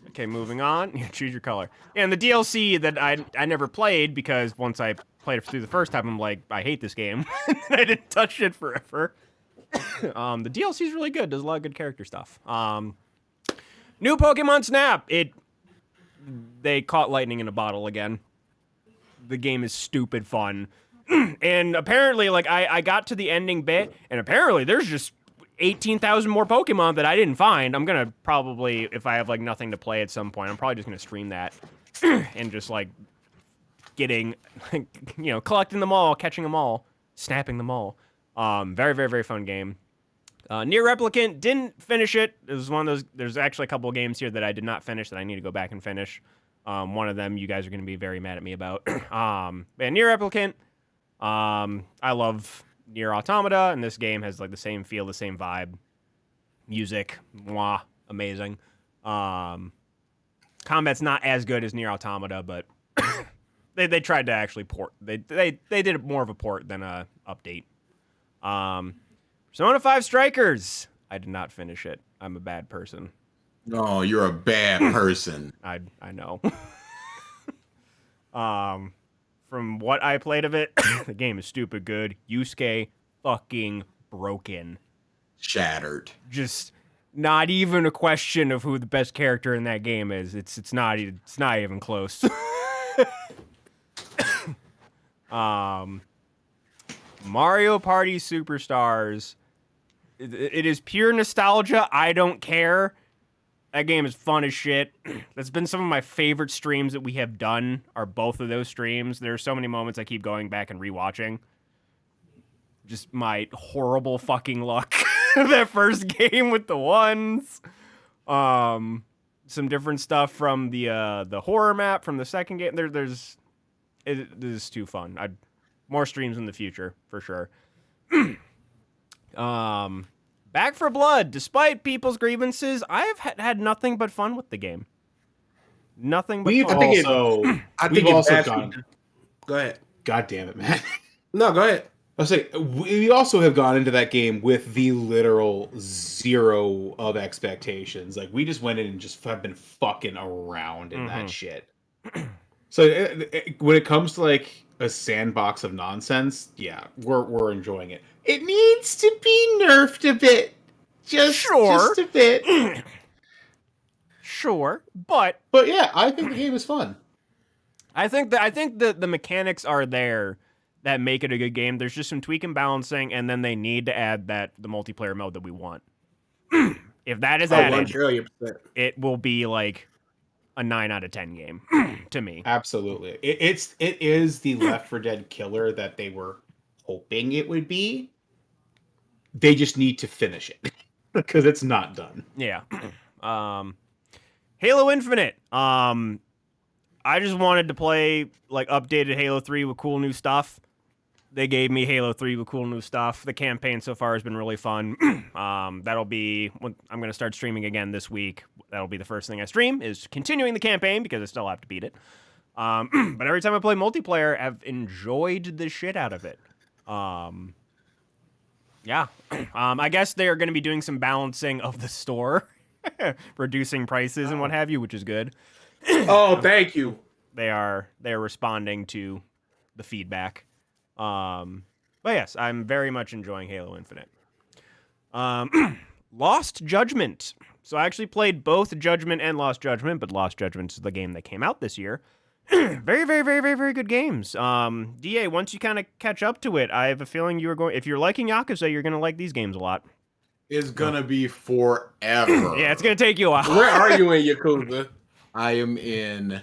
okay, moving on. Choose your color. And the DLC that I never played because once I played it through the first time, I'm like, I hate this game. I didn't touch it forever. The DLC is really good. Does a lot of good character stuff. New Pokemon Snap. They caught lightning in a bottle again. The game is stupid fun. And apparently, like, I got to the ending bit, and apparently there's just 18,000 more Pokemon that I didn't find. I'm gonna probably, if I have, like, nothing to play at some point, I'm probably just gonna stream that. And just, like, getting, collecting them all, catching them all, snapping them all. Very, very, very fun game. Nier Replicant, didn't finish it. It was one of those, there's actually a couple of games here that I did not finish that I need to go back and finish. One of them you guys are going to be very mad at me about. Man, Nier Replicant, I love Nier Automata, and this game has like the same feel, the same vibe. Music, mwah, amazing. Combat's not as good as Nier Automata, but they tried to actually port. They did more of a port than a update. Persona 5 Strikers. I did not finish it. I'm a bad person. No, you're a bad person. I know. From what I played of it, the game is stupid good. Yusuke fucking broken. Shattered. Just not even a question of who the best character in that game is. It's not even close. Mario Party Superstars. It is pure nostalgia. I don't care. That game is fun as shit. That's been some of my favorite streams that we have done, are both of those streams. There are so many moments I keep going back and rewatching. Just my horrible fucking luck. That first game with the ones. Some different stuff from the horror map from the second game. This is too fun. More streams in the future, for sure. Back for Blood. Despite people's grievances, I have had nothing but fun with the game. Nothing but fun. We've also gone. Go ahead. God damn it, man. No, go ahead. I was like, we also have gone into that game with the literal zero of expectations. Like, we just went in and just have been fucking around in that shit. So when it comes to like a sandbox of nonsense, yeah, we're enjoying it. It needs to be nerfed a bit, just a bit. Sure, but yeah, I think the game is fun. I think the mechanics are there that make it a good game. There's just some tweak and balancing, and then they need to add the multiplayer mode that we want. If that is added, it will be like a 9 out of 10 game to me. Absolutely. It is the Left 4 Dead killer that they were hoping it would be. They just need to finish it because it's not done. Yeah. Halo Infinite. I just wanted to play like updated Halo 3 with cool new stuff. They gave me Halo 3 with cool new stuff. The campaign so far has been really fun. That'll be when I'm going to start streaming again this week. That'll be the first thing I stream, is continuing the campaign because I still have to beat it. But every time I play multiplayer, I've enjoyed the shit out of it. Yeah. I guess they are going to be doing some balancing of the store, reducing prices and what have you, which is good. Oh, thank you. They're responding to the feedback. But yes, I'm very much enjoying Halo Infinite. Lost Judgment. So I actually played both Judgment and Lost Judgment, but Lost Judgment is the game that came out this year. Very, very, very, very, very good games. DA, once you kind of catch up to it, I have a feeling you are going. If you're liking Yakuza, you're gonna like these games a lot. It's gonna be forever. Yeah, it's gonna take you a while. Where are you in Yakuza? I am in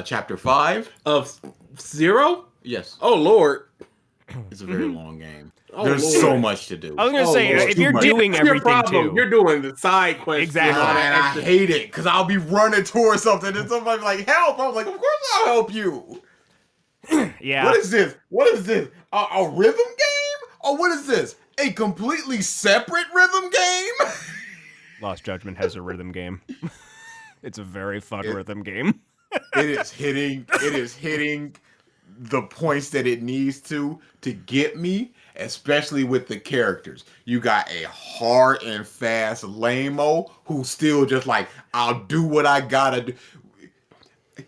chapter 5 Of 0? Yes, Oh Lord. it's a very long game. Oh, There's Lord. so much to do. I was gonna say Lord. if you're Too much. doing That's your everything problem. too. You're doing the side quests. Exactly. and all And that I extra- hate it because I'll be running towards something and somebody's like, "Help!" I was like, "Of course I'll help you." Yeah. What is this? What is this? A rhythm game? Or what is this? A completely separate rhythm game? Lost Judgment has a rhythm game. It's a very fun rhythm game. It is hitting the points that it needs to get me, especially with the characters. You got a hard and fast lame-o who's still just like, I'll do what I gotta do.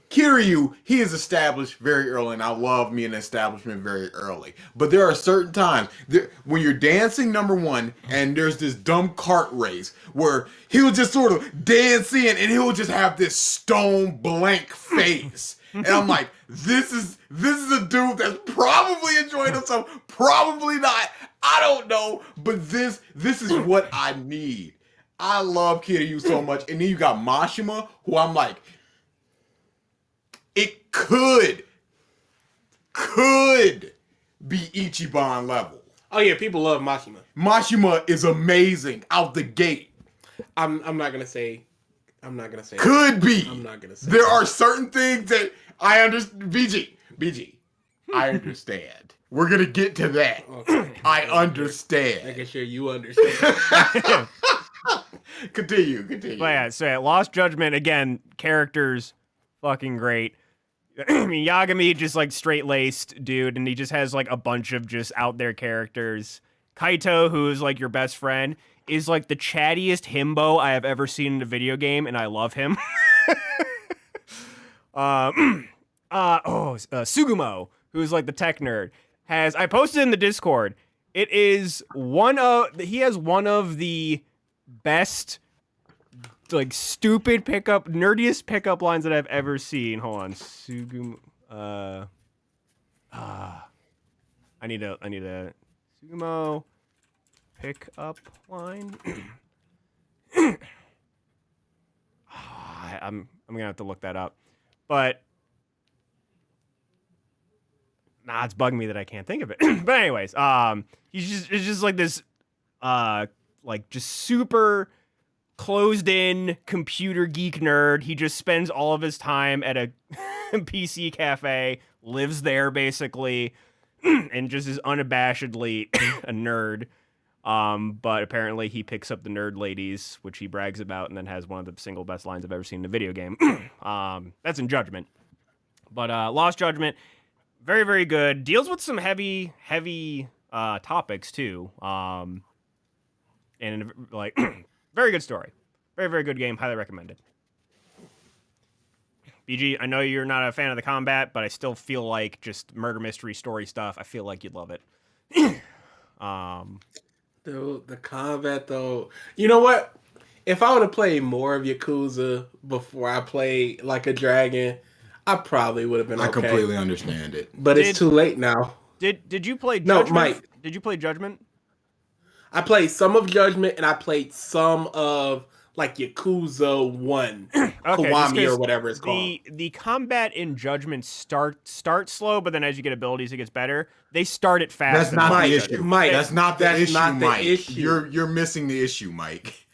Kiryu, he is established very early, and I love me an establishment very early. But there are certain times when you're dancing, number one, and there's this dumb cart race where he'll just sort of dance in, and he'll just have this stone blank face, and I'm like, this is a dude that's probably enjoying himself, probably not. I don't know, but this is what I need. I love Kiryu so much, and then you got Mashima, who I'm like. It could be Ichiban level. Oh yeah, people love Mashima. Mashima is amazing out the gate. I'm not gonna say. I'm not gonna say. Could be. I'm not gonna say. There are certain things that I understand. BG, I understand. We're gonna get to that. Okay. I understand. Making sure you understand. Continue. But yeah, so yeah, Lost Judgment, again, characters, fucking great. I mean, Yagami just like straight-laced dude, and he just has like a bunch of just out there characters. Kaito, who is like your best friend, is like the chattiest himbo I have ever seen in a video game, and I love him. Sugumo, who's like the tech nerd, I posted in the Discord. It is he has one of the best, like, stupid nerdiest pickup lines that I've ever seen. Hold on, Sugumo. I need a Sugumo pickup line. I'm gonna have to look that up, but it's bugging me that I can't think of it. But anyways, it's just like this, like just super closed in computer geek nerd. He just spends all of his time at a PC cafe, lives there basically, and just is unabashedly a nerd. But apparently he picks up the nerd ladies, which he brags about, and then has one of the single best lines I've ever seen in a video game. That's in Judgment. But Lost Judgment, very, very good. Deals with some heavy topics too. And like very good story. Very, very good game. Highly recommended. BG, I know you're not a fan of the combat, but I still feel like just murder mystery story stuff, I feel like you'd love it. Dude, the combat though. You know what? If I would have played more of Yakuza before I played Like a Dragon, I probably would have been okay. I completely understand it. But it's too late now. Did you play No, Judgment? Mike. Did you play Judgment? I played some of Judgment and I played some of like Yakuza 1, Kiwami or whatever it's called. The combat in Judgment start slow, but then as you get abilities, it gets better. They start it fast. That's not the issue. Mike, that's not the that's issue, not the Mike. issue. You're missing the issue, Mike.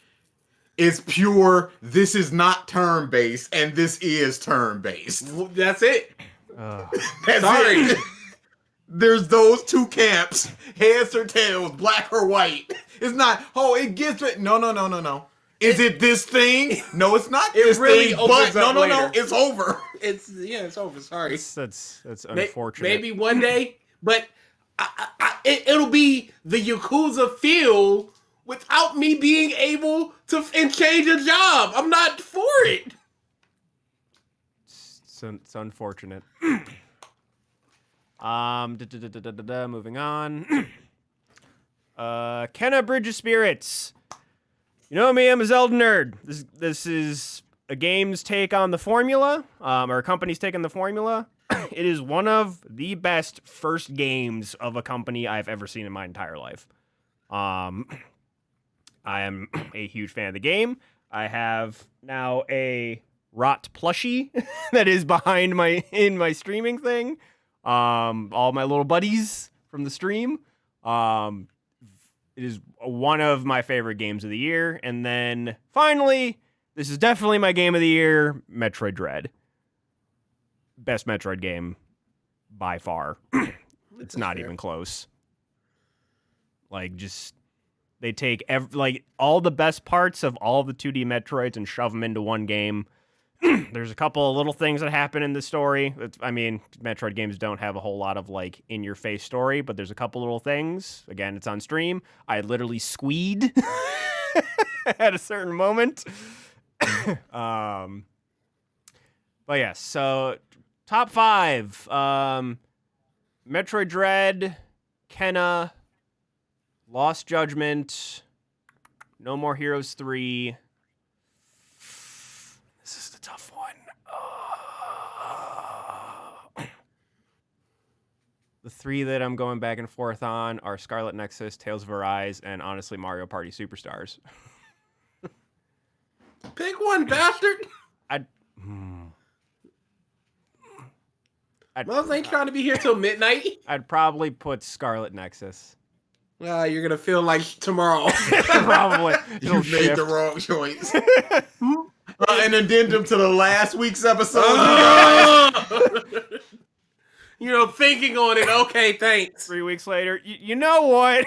It's pure. This is not turn based, and this is turn based. That's it. That's Sorry. it. There's those two camps, heads or tails, black or white. It's not. Oh, it gets it. No. Is it this thing? No, it's not. This really thing, opens but up no. later. It's over. It's over. Sorry. That's unfortunate. Maybe one day, but it'll be the Yakuza feel without me being able to change a job. I'm not for it. It's unfortunate. Moving on. Kenna Bridge of Spirits. You know me, I'm a Zelda nerd. This is a game's take on the formula, or a company's take on the formula. It is one of the best first games of a company I've ever seen in my entire life. I am a huge fan of the game. I have now a Rot plushie that is behind in my streaming thing. All my little buddies from the stream. It is one of my favorite games of the year. And then finally, this is definitely my game of the year, Metroid Dread. Best Metroid game by far. It's not even close. Like, just they take all the best parts of all the 2D Metroids and shove them into one game. There's a couple of little things that happen in the story. I mean, Metroid games don't have a whole lot of like in-your-face story, but there's a couple little things. Again, it's on stream. I literally squeed at a certain moment. But yeah, so top 5. Metroid Dread, Kenna, Lost Judgment, No More Heroes 3. This is the tough one. The 3 that I'm going back and forth on are Scarlet Nexus, Tales of Arise, and honestly Mario Party Superstars. Pick one, bastard. Most ain't trying to be here till midnight. I'd probably put Scarlet Nexus. You're gonna feel like tomorrow. Probably. You It'll made shift. the wrong choice. An addendum to the last week's episode. You know, thinking on it. Okay, thanks. 3 weeks later, you know what?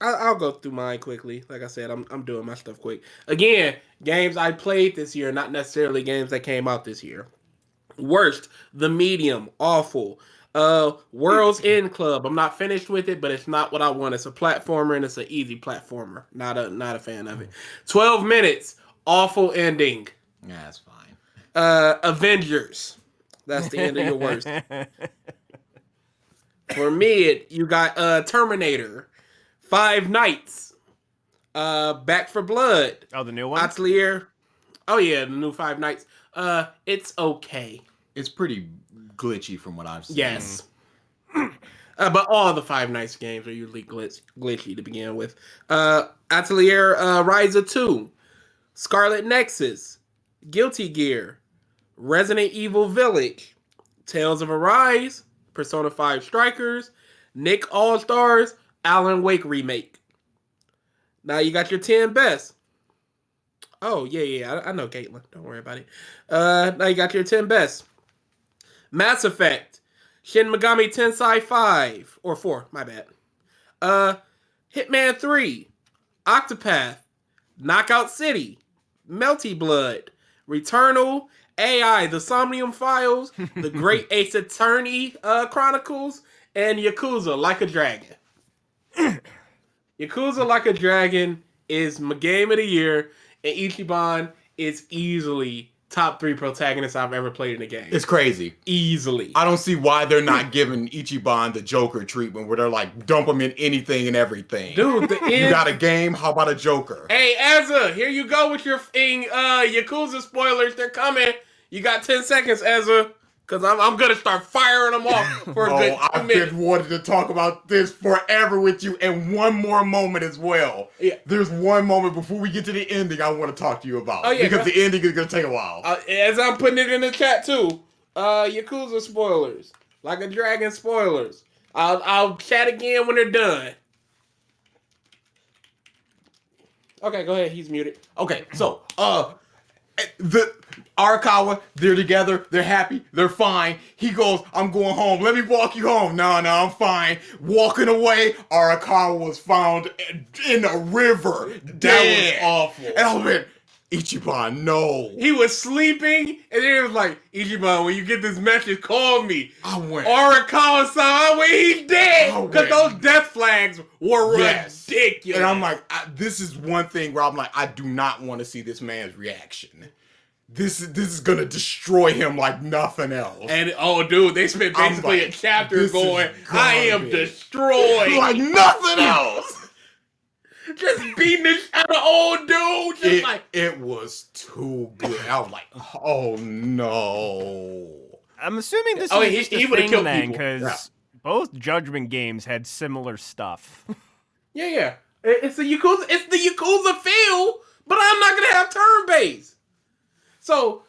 I'll go through mine quickly. Like I said, I'm doing my stuff quick. Again, games I played this year, not necessarily games that came out this year. Worst, The Medium, awful. World's End Club. I'm not finished with it, but it's not what I want. It's a platformer and it's an easy platformer. Not a fan of it. 12 Minutes, awful ending. Yeah, that's fine. Avengers. That's the end of your worst. For me, you got Terminator, Five Nights, Back for Blood. Oh, the new one? Atelier. Oh yeah, the new Five Nights. It's okay. It's pretty glitchy from what I've seen. Yes. But all the Five Nights games are usually glitchy to begin with. Atelier Ryza 2, Scarlet Nexus, Guilty Gear, Resident Evil Village, Tales of Arise, Persona 5 Strikers, Nick All-Stars, Alan Wake Remake. Now you got your 10 best. Oh, yeah, I know Caitlin. Don't worry about it. Now you got your 10 best. Mass Effect, Shin Megami Tensei 5, or 4, my bad. Hitman 3, Octopath, Knockout City, Melty Blood, Returnal, AI, The Somnium Files, The Great Ace Attorney Chronicles, and Yakuza Like a Dragon. Yakuza Like a Dragon is my game of the year, and Ichiban is easily top 3 protagonists I've ever played in a game. It's crazy. Easily. I don't see why they're not giving Ichiban the Joker treatment where they're like, dump him in anything and everything. Dude, the end... You got a game? How about a Joker? Hey, Ezra, here you go with your thing. Yakuza spoilers. They're coming. You got 10 seconds, Ezra. Because I'm going to start firing them off for a good 2 I've minutes. been wanting to talk about this forever with you, and one more moment as well. Yeah. There's one moment before we get to the ending I want to talk to you about. Oh, yeah, because the ending is going to take a while. As I'm putting it in the chat, too. Yakuza spoilers. Like a Dragon spoilers. I'll chat again when they're done. Okay, go ahead. He's muted. Okay, so, the Arakawa, they're together, they're happy, they're fine. He goes, I'm going home. Let me walk you home. No, I'm fine. Walking away, Arakawa was found in a river. That Dead. was awful. And I went, Ichiban, no. He was sleeping, and then it was like, Ichiban, when you get this message, call me. I went, Arakawa-san, when he's dead! I Because went. those death flags were Yes. ridiculous. And I'm like, this is one thing where I'm like, I do not want to see this man's reaction. This is gonna destroy him like nothing else. And, oh, dude, they spent I'm basically like, a chapter this is going, I am garbage. destroyed. Like nothing else. just beating the shit out of old dude. Just like It was too good. I was like, oh no. I'm assuming this Oh, is he- just he a would've thing killed then, people. because Yeah. both Judgment games had similar stuff. yeah. It's the Yakuza feel, but I'm not gonna have turn based. So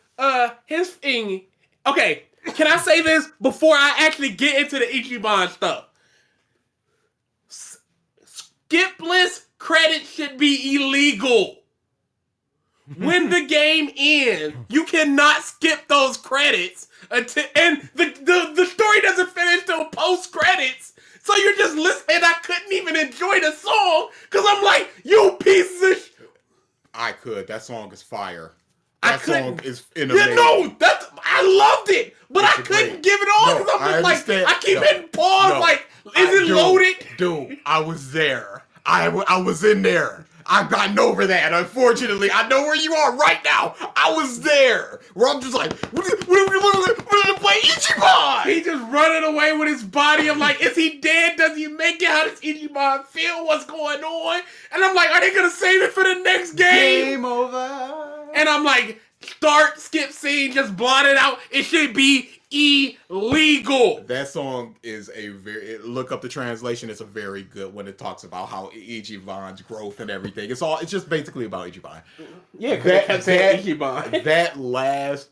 his thing. Okay, can I say this before I actually get into the Ichiban stuff? Skipless credits should be illegal. When the game ends, you cannot skip those credits until, and the story doesn't finish till post credits. So you're just listening. I couldn't even enjoy the song because I'm like, you pieces of I could. That song is fire. I That song couldn't. is Yeah, innovative. no, I loved it, but It's I couldn't great. give it on No, because I'm I just like, understand. I keep No, hitting pause, no. like, is it Dude, loaded? Dude, I was there. I was in there. I've gotten over that. Unfortunately, I know where you are right now. I was there. Where I'm just like, we're gonna play Ichiban. He just running away with his body. I'm like, is he dead? Does he make it? How does Ichiban feel? What's going on? And I'm like, are they gonna save it for the next game? Over. And I'm like, start, skip scene, just blot it out. It should be illegal. That song is look up the translation. It's a very good when it talks about how Ichiban's growth and everything. It's just basically about Ichiban. Yeah, because they kept saying Ichiban. That last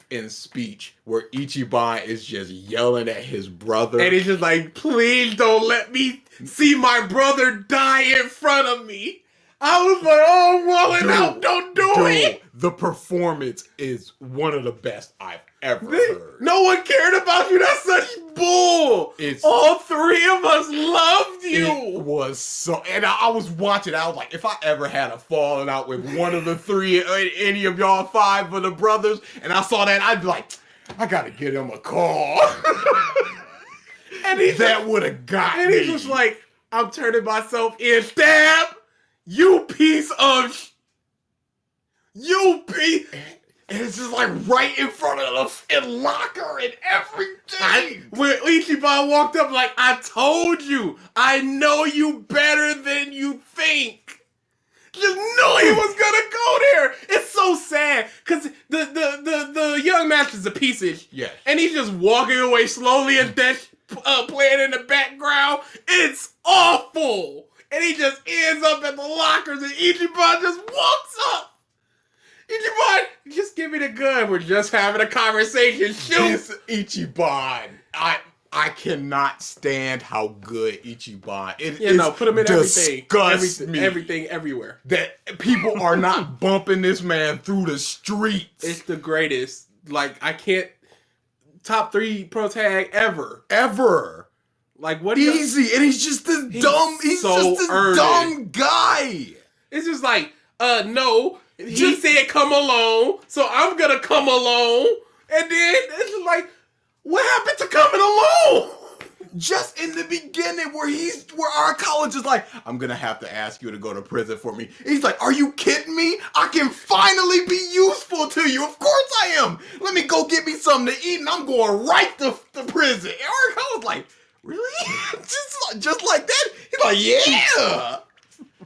in speech where Ichiban is just yelling at his brother. And he's just like, please don't let me see my brother die in front of me. I was like, oh, I'm walling out. Don't do it. The performance is one of the best I've ever heard. No one cared about you. That's such bull. All three of us loved you. It was so, and I was watching. I was like, if I ever had a falling out with one of the three, any of y'all five of the brothers, and I saw that, I'd be like, I gotta get him a call. And he's that would have got and me. he's just like, I'm turning myself in. Stab, you piece of. You piece. And it's just like right in front of the locker and everything. When Ichiban walked up, like, I told you, I know you better than you think. Just knew he was gonna go there. It's so sad because the young master's a piece of shit. Yes. And he's just walking away slowly as that playing in the background. It's awful. And he just ends up at the lockers and Ichiban just walks up. Ichiban, just give me the gun. We're just having a conversation. Shoot. This Ichiban, I cannot stand how good Ichiban. Put him in everything. Disgusts me. Everything, everywhere. That people are not bumping this man through the streets. It's the greatest. Like, I can't. Top 3 pro tag ever. Ever. Like, what do you. Easy. And he's just this dumb. He's so just this earnest. dumb guy. It's just like, no. He said come alone, so I'm gonna come alone. And then it's just like, what happened to coming alone? Just in the beginning where our college is like, I'm gonna have to ask you to go to prison for me. He's like, are you kidding me? I can finally be useful to you. Of course I am. Let me go get me something to eat and I'm going right to prison. And our college like, really? just like that? He's like, yeah.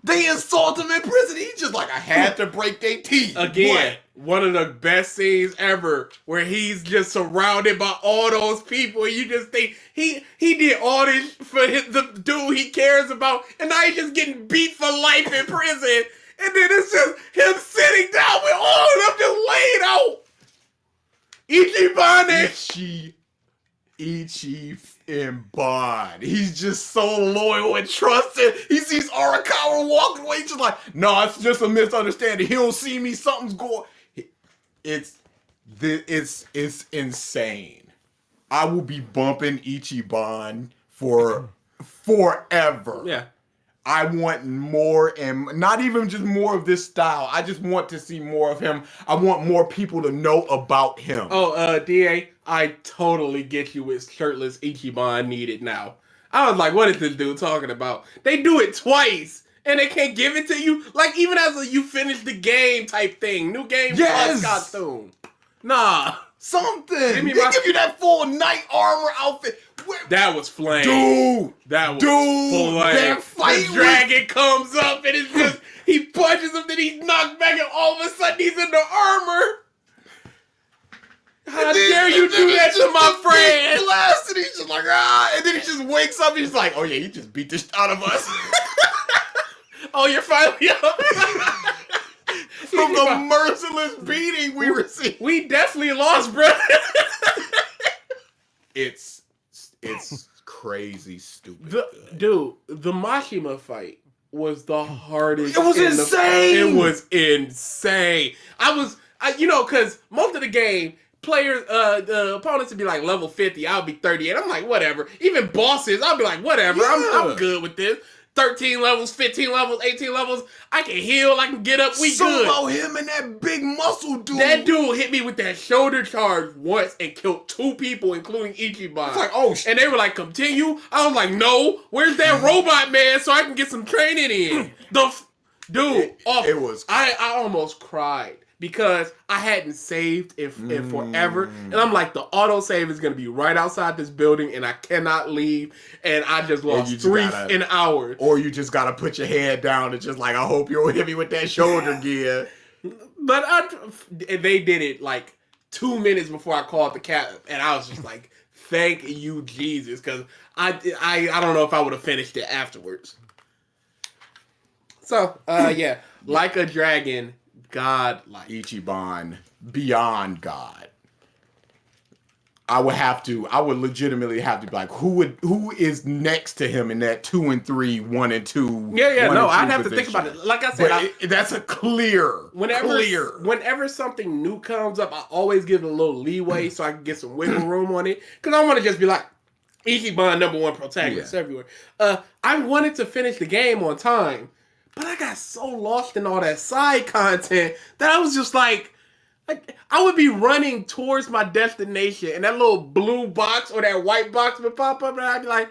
They insult him in prison. He's just like, I had to break their teeth. Again, one of the best scenes ever where he's just surrounded by all those people. And you just think he did all this for the dude he cares about. And now he's just getting beat for life in prison. And then it's just him sitting down with all of them just laid out. Ichiban Ichiban. He's just so loyal and trusted. He sees Arakawa walking away. He's just like, no, it's just a misunderstanding. He don't see me. Something's going. It's insane. I will be bumping Ichiban for forever. Yeah. I want more, and not even just more of this style. I just want to see more of him. I want more people to know about him. Oh, DA, I totally get you with shirtless Ichiban needed now. I was like, what is this dude talking about? They do it twice, and they can't give it to you? Like, even as a you finish the game type thing. New game plus costume. Nah. Something. Give me They my- give you that full knight armor outfit. That was flame. Dude, That was dude, flame. that fight The was- dragon comes up and it's just he punches him, then he's knocked back, and all of a sudden he's in the armor. How dare you do that to my friend? Blast, and he's just like, and then he just wakes up and he's like, oh yeah, he just beat the shit out of us. Oh, you're finally up. From the merciless beating we received. We definitely lost, bro. It's crazy stupid. The Mashima fight was the hardest. It was insane. It was insane. Because most of the game, players, the opponents would be like level 50. I'll be 38. I'm like, whatever. Even bosses, I'll be like, whatever. I'm good with this. 13 levels, 15 levels, 18 levels. I can heal. I can get up. We good. About him and that big muscle dude. That dude hit me with that shoulder charge once and killed 2 people, including Ichiban. It's like, oh shit. And they were like, continue? I was like, no. Where's that robot man so I can get some training in? It was. I almost cried because I hadn't saved in forever. And I'm like, the autosave is going to be right outside this building and I cannot leave. And I just lost 3 an hour. Or you just gotta put your head down and just like, I hope you don't hit me with that shoulder gear. But they did it like 2 minutes before I called the cat, and I was just like, "Thank you, Jesus," because I don't know if I would have finished it afterwards. So yeah, like a dragon, God-like. Ichiban, beyond God. I would legitimately have to be like, who is next to him in that 2 and 3, 1 and 2? Yeah, no, I'd have to position. think about it. Like I said, That's a clear. Whenever something new comes up, I always give it a little leeway so I can get some wiggle room on it. Because I want to just be like, Ichiban, #1 protagonist everywhere. I wanted to finish the game on time, but I got so lost in all that side content that I was just like I would be running towards my destination, and that little blue box or that white box would pop up, and I'd be like,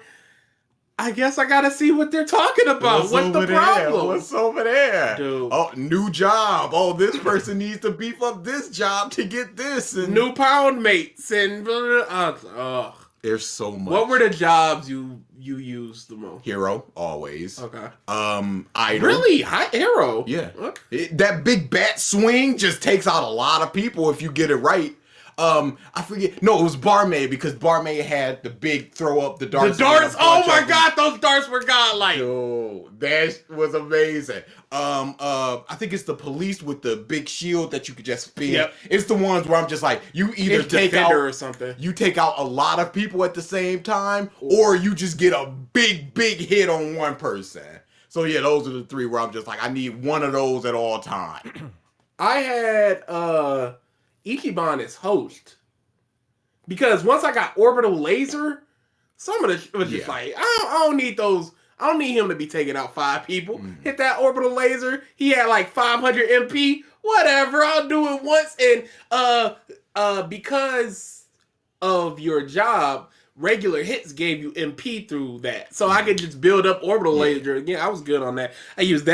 I guess I gotta see what they're talking about. What's the problem? What's over there? Dude. Oh, new job. Oh, this person needs to beef up this job to get this. And New pound mates and blah, blah, blah. there's so much. What were the jobs you used the most? Hero, always. Okay. Idol. Really? High arrow? Yeah. Okay. That big bat swing just takes out a lot of people if you get it right. I forget. No, it was Barmaid because Barmaid had the big throw up the darts. The darts. Oh my God, those darts were godlike. Yo, that was amazing. I think it's the police with the big shield that you could just spin. Yep. It's the ones where I'm just like, you either It's take out Defender or something. You take out a lot of people at the same time, or you just get a big hit on one person. So yeah, those are the 3 where I'm just like, I need one of those at all times. I had Ichiban as host because once I got orbital laser, some of it was just like I don't need those. I don't need him to be taking out 5 people. Hit that orbital laser. He had like 500 MP. Whatever. I'll do it once. And because of your job, regular hits gave you MP through that. So I could just build up orbital laser again. I was good on that. I used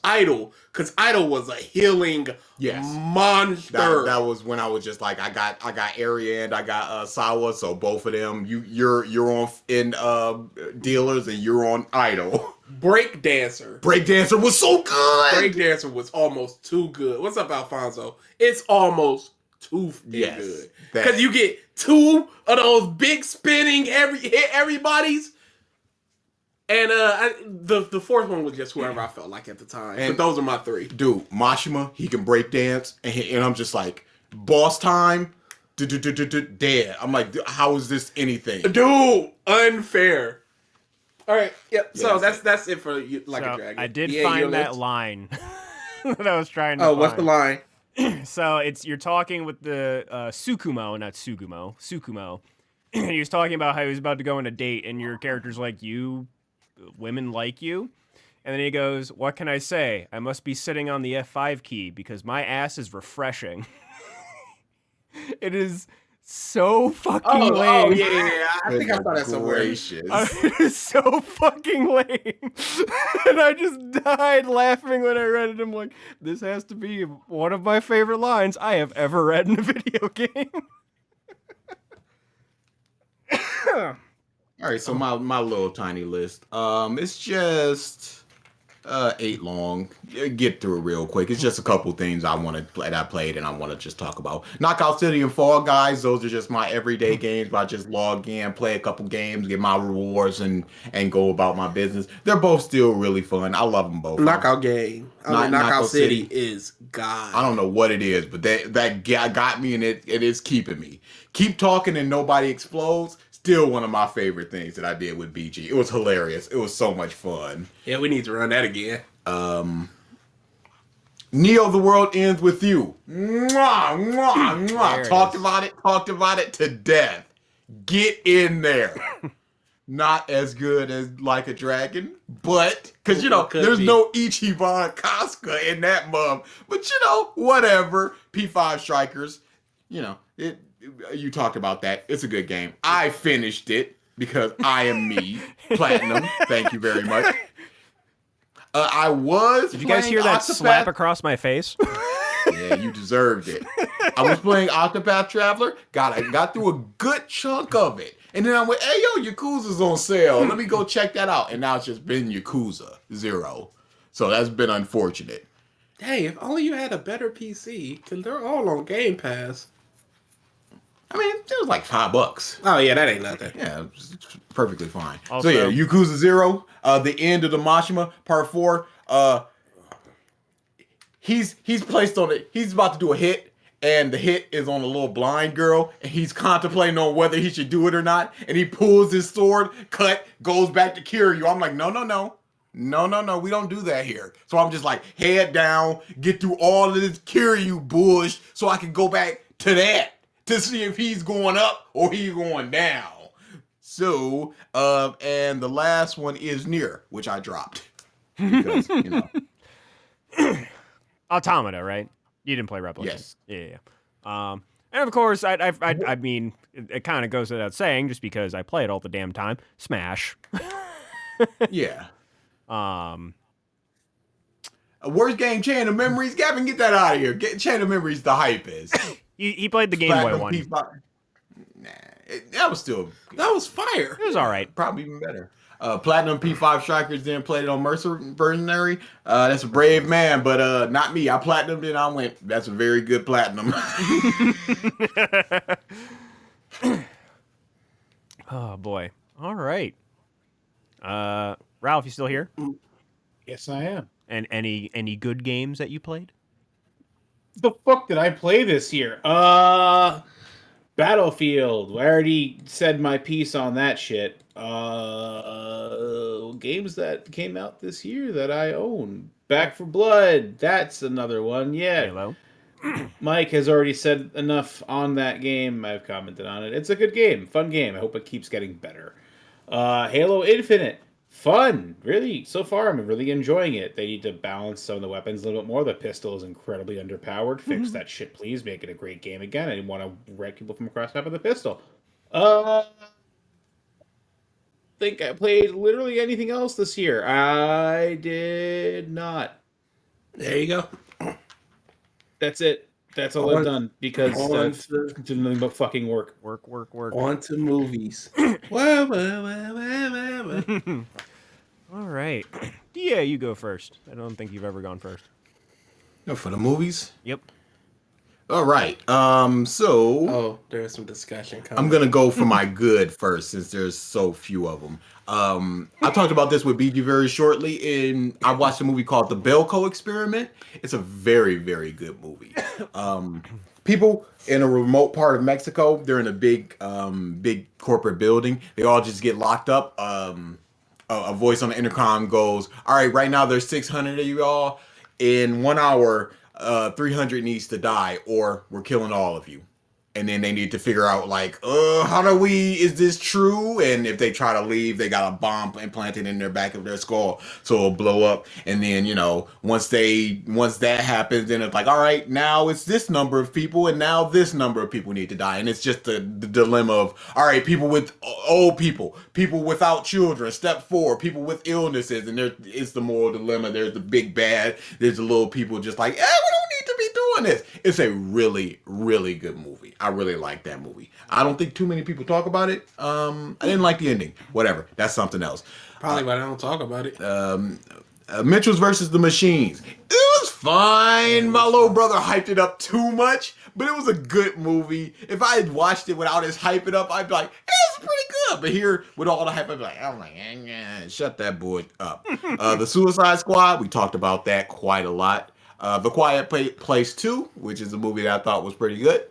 Idol because Idol was a healing monster. That was when I was just like, I got Area and I got Sawa, so both of them you're on in dealers and you're on Idol. Breakdancer. Breakdancer was so good. Breakdancer was almost too good. What's up, Alfonso? It's almost too good. Because you get 2 of those big spinning hit everybody's. And the 4th one was just whoever I felt like at the time. But those are my 3. Dude, Mashima, he can break dance, and I'm just like, boss time, dead. I'm like, how is this anything? Dude, unfair. All right, yep. So that's it for you, like a dragon. I did find that line that I was trying to. Oh, what's the line? So you're talking with the Sukumo, not Sukumo. He was talking about how he was about to go on a date, and your character's like, women like you. And then he goes, what can I say? I must be sitting on the F5 key because my ass is refreshing. It is so fucking lame. Oh, yeah. I think I saw that somewhere. It is so fucking lame. And I just died laughing when I read it. I'm like, this has to be one of my favorite lines I have ever read in a video game. All right, so my little tiny list. It's just 8 long. Get through it real quick. It's just a couple things I want to play that I played and I want to just talk about. Knockout City and Fall Guys. Those are just my everyday games. Where I just log in, play a couple games, get my rewards, and go about my business. They're both still really fun. I love them both. Knockout game. Knockout City is God. I don't know what it is, but that got me, and it is keeping me. Keep talking and nobody explodes. Still one of my favorite things that I did with BG. It was hilarious. It was so much fun. Yeah, we need to run that again. Neo, the world ends with you. Mwah, mwah, mwah. Talked about it to death. Get in there. Not as good as Like a Dragon, but because there's no Ichiban Casca in that mug. But whatever. P5 Strikers, you talked about that. It's a good game. I finished it because I am me. Platinum. Thank you very much. I was. Did you guys hear that slap across my face? Yeah, you deserved it. I was playing Octopath Traveler. I got through a good chunk of it. And then I went, hey, yo, Yakuza's on sale. Let me go check that out. And now it's just been Yakuza 0. So that's been unfortunate. Hey, if only you had a better PC, because they're all on Game Pass. I mean, it was like $5. Oh, yeah, that ain't nothing. Yeah, it's perfectly fine. Also, so, yeah, Yakuza 0, the end of the Mashima, part 4. He's placed on it. He's about to do a hit, and the hit is on a little blind girl, and he's contemplating on whether he should do it or not. And he pulls his sword, goes back to Kiryu. I'm like, no. No, we don't do that here. So I'm just like, head down, get through all of this Kiryu bullshit so I can go back to that to see if he's going up or he's going down. So, and the last one is Nier, which I dropped. Because, Automata, right? You didn't play Replicant. Yes. Yeah. And of course, I mean, it kind of goes without saying, just because I play it all the damn time. Smash. Yeah. Worst game, Chain of Memories. Gavin, get that out of here. Chain of Memories, the hype is. He played the Game Boy one. Nah, that was still That was fire. It was all right. probably even better. Platinum P5 Strikers then played it on Mercenary. That's a brave man, but not me. I platinumed it and I went, that's a very good platinum. Oh boy. All right. Ralph, you still here? Yes, I am. And any good games that you played? The fuck did I play this year? Battlefield. I already said my piece on that shit. Games that came out this year that I own. Back for Blood. That's another one. Yeah. Halo. Mike has already said enough on that game. I've commented on it. It's a good game. Fun game. I hope it keeps getting better. Halo Infinite. Fun. Really, so far I'm really enjoying it. They need to balance some of the weapons a little bit more. The pistol is incredibly underpowered. Fix that shit, please. Make it a great game again. I didn't want to wreck people from across half of the pistol. Think I played literally anything else this year. I did not. There you go. That's it. That's all I've done because that's nothing but fucking work. Work. On to movies. All right. Yeah, you go first. I don't think you've ever gone first. No, for the movies? Yep. All right. So Oh, there's some discussion coming. I'm gonna go for my good first, since there's so few of them. I talked about this with BG very shortly, and I watched a movie called The Belko Experiment. It's a very, very good movie. People in a remote part of Mexico, they're in a big corporate building. They all just get locked up. A voice on the intercom goes, "All right, right now there's 600 of you all. In 1 hour, 300 needs to die, or we're killing all of you." And then they need to figure out, like, is this true? And if they try to leave, they got a bomb implanted in their back of their skull, so it'll blow up. And then, once that happens, then it's like, all right, now it's this number of people, and now this number of people need to die. And it's just the dilemma of, all right, people with old people without children, step 4, people with illnesses, and it's the moral dilemma. There's the big bad, there's the little people just like, we don't need to be doing doing this. It's a really, really good movie. I really like that movie. I don't think too many people talk about it. I didn't like the ending. Whatever. That's something else. Probably why I don't talk about it. Mitchell's versus the Machines. It was fine. My little brother hyped it up too much, but it was a good movie. If I had watched it without his hype it up, I'd be like, hey, it's pretty good. But here, with all the hype, I'd be like, shut that boy up. The Suicide Squad, we talked about that quite a lot. The Quiet Place 2, which is a movie that I thought was pretty good.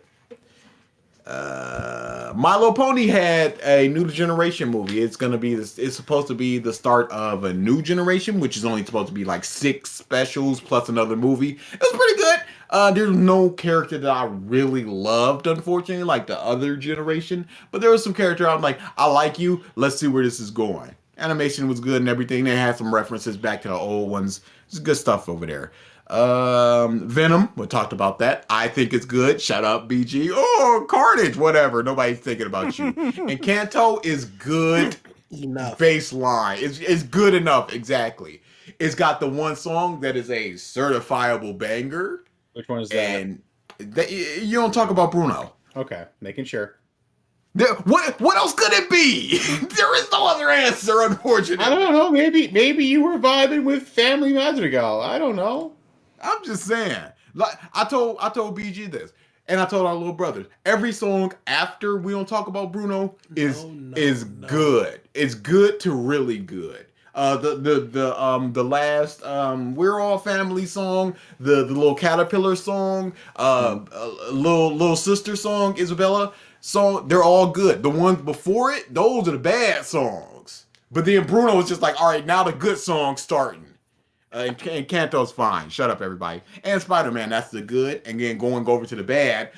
My Little Pony had a new generation movie. It's supposed to be the start of a new generation, which is only supposed to be like 6 specials plus another movie. It was pretty good. There's no character that I really loved, unfortunately, like the other generation. But there was some character I'm like, I like you. Let's see where this is going. Animation was good and everything. They had some references back to the old ones. There's good stuff over there. Venom, we talked about that. I think it's good. Shut up, BG. Oh, Carnage, whatever. Nobody's thinking about you. And Kanto is good. Enough. Baseline. It's good enough, exactly. It's got the one song that is a certifiable banger. Which one is that? And you don't talk about Bruno. Okay, making sure. What else could it be? There is no other answer, unfortunately. I don't know. Maybe you were vibing with Family Madrigal. I don't know. I'm just saying. Like I told BG this, and I told our little brothers. Every song after We Don't Talk About Bruno is good. It's good to really good. The last We're All Family song, the little Caterpillar song, little sister song, Isabella song, they're all good. The ones before it, those are the bad songs. But then Bruno was just like, all right, now the good song's starting. And Kanto's fine. Shut up, everybody. And Spider-Man, that's the good. And then going over to the bad.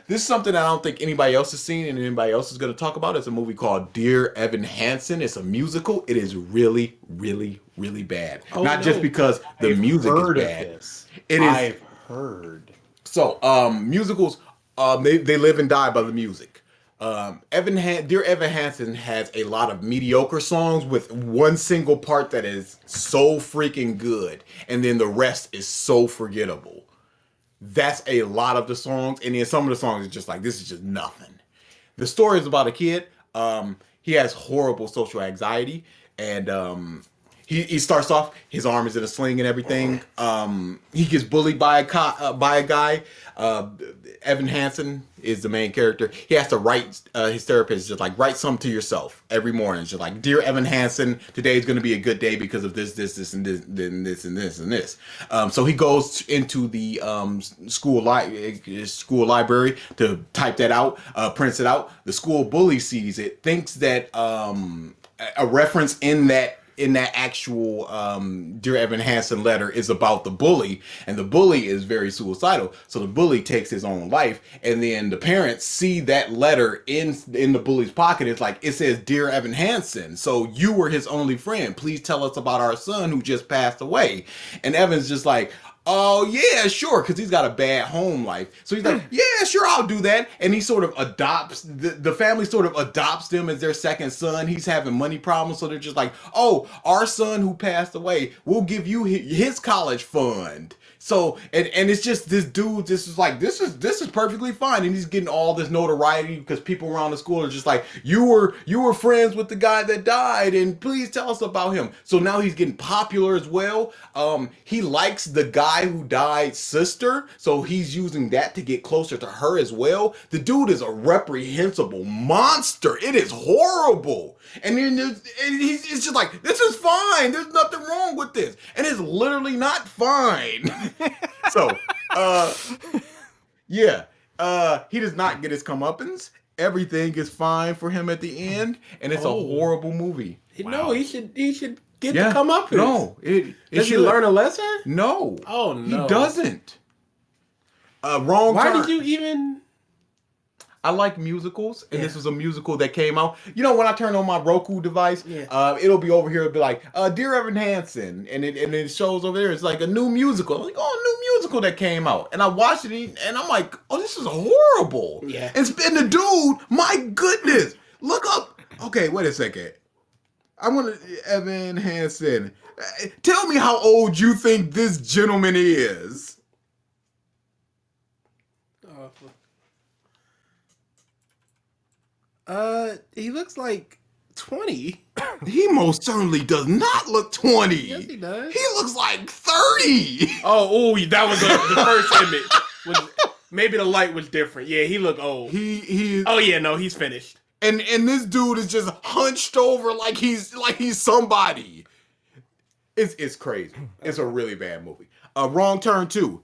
This is something I don't think anybody else has seen and anybody else is going to talk about. It's a movie called Dear Evan Hansen. It's a musical. It is really, really, really bad. Not just because the music is bad. I've heard. So, musicals, they live and die by the music. Dear Evan Hansen has a lot of mediocre songs with one single part that is so freaking good, and then the rest is so forgettable. That's a lot of the songs, and then some of the songs are just like, this is just nothing. The story is about a kid. He has horrible social anxiety, and he starts off, his arm is in a sling and everything. He gets bullied by a guy. Evan Hansen is the main character. He has to write, his therapist just like, write something to yourself every morning. It's just like, Dear Evan Hansen, today is going to be a good day because of this, and this, then this, and this, and this. So he goes into the school library to type that out, prints it out. The school bully sees it, thinks that a reference in that actual Dear Evan Hansen letter is about the bully, and the bully is very suicidal. So the bully takes his own life, and then the parents see that letter in the bully's pocket. It's like, it says, Dear Evan Hansen, so you were his only friend. Please tell us about our son who just passed away. And Evan's just like, oh, yeah, sure, because he's got a bad home life. So he's like, yeah, sure, I'll do that. And he sort of adopts, the family sort of adopts them as their second son. He's having money problems, so they're just like, oh, our son who passed away, we'll give you his college fund. So, and it's just this dude, this is perfectly fine. And he's getting all this notoriety because people around the school are just like, you were friends with the guy that died, and please tell us about him. So now he's getting popular as well. He likes the guy who died's sister, so he's using that to get closer to her as well. The dude is a reprehensible monster. It is horrible. And then it's just like, this is fine. There's nothing wrong with this. And it's literally not fine. So, yeah. He does not get his comeuppance. Everything is fine for him at the end. And it's a horrible movie. No, he should get the comeuppance. No. Does he learn a lesson? No. Oh, no. He doesn't. Wrong Why turn. did you even... I like musicals, and this was a musical that came out. You know, when I turn on my Roku device, it'll be over here. It'll be like, Dear Evan Hansen, and it shows over there. It's like a new musical. I'm like, oh, a new musical that came out. And I watched it, and I'm like, oh, this is horrible. Yeah. And the dude, my goodness, look up. Okay, wait a second. I want to, Evan Hansen. Tell me how old you think this gentleman is. He looks like 20. He most certainly does not look 20. Yes, he does. He looks like 30. Oh, that was the first image. Maybe the light was different. Yeah, he looked old. He Oh yeah, no, he's finished. and this dude is just hunched over like he's somebody. It's crazy. It's a really bad movie. Wrong Turn 2.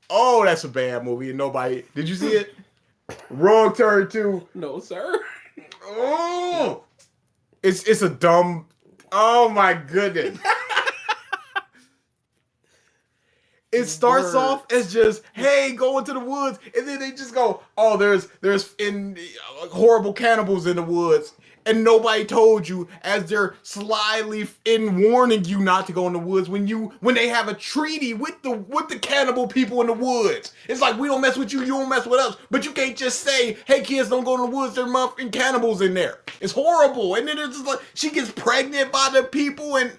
Oh, that's a bad movie and nobody did you see it? Wrong Turn 2. No, sir. Oh, it's a dumb. Oh my goodness. It starts Word. off as just, hey, go into the woods, and then they just go, oh, there's horrible cannibals in the woods, and nobody told you as they're slyly warning you not to go in the woods when they have a treaty with the cannibal people in the woods. It's like, we don't mess with you, you don't mess with us, but you can't just say, hey kids, don't go in the woods, there's motherfucking cannibals in there. It's horrible. And then it's just like she gets pregnant by the people and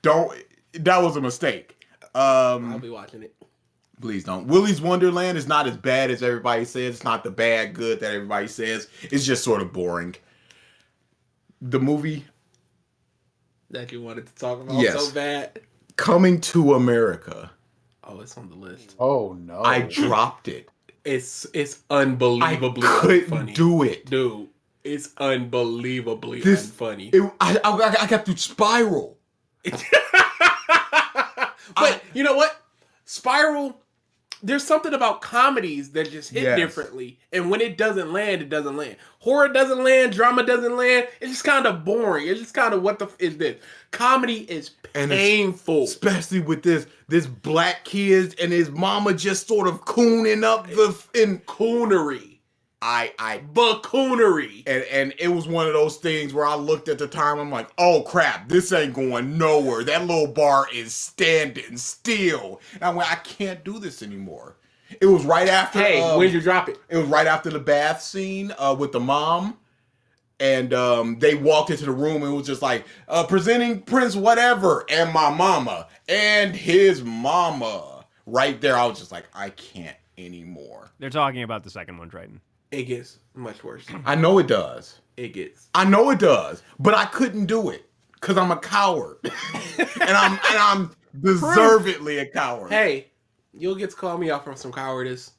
that was a mistake. I'll be watching it. Please don't. Willy's Wonderland is not as bad as everybody says. It's not the bad good that everybody says. It's just sort of boring. The movie That you wanted to talk about Yes. so bad. Coming to America. Oh, it's on the list. Oh no! I dropped it. It's I unbelievably couldn't funny. do it. Dude, it's unbelievably This- unfunny. I got through Spiral. But you know what? Spiral, there's something about comedies that just hit Yes. differently. And when it doesn't land, it doesn't land. Horror doesn't land, drama doesn't land. It's just kind of boring. It's just kind of what the is this? Comedy is And it's- painful. Especially with this black kid and his mama just sort of cooning up Coonery. I Buccoonery. and it was one of those things where I looked at the time, I'm like, oh crap, this ain't going nowhere. That little bar is standing still. And I went, I can't do this anymore. It was right after Hey, when'd you drop it? it was right after the bath scene with the mom. And they walked into the room and it was just like, presenting Prince whatever and my mama and his mama. Right there, I was just like, I can't anymore. They're talking about the second one, Triton. It gets much worse. I know it does. It gets. I know it does, but I couldn't do it because I'm a coward, and I'm deservedly a coward. Hey, you'll get to call me out for some cowardice.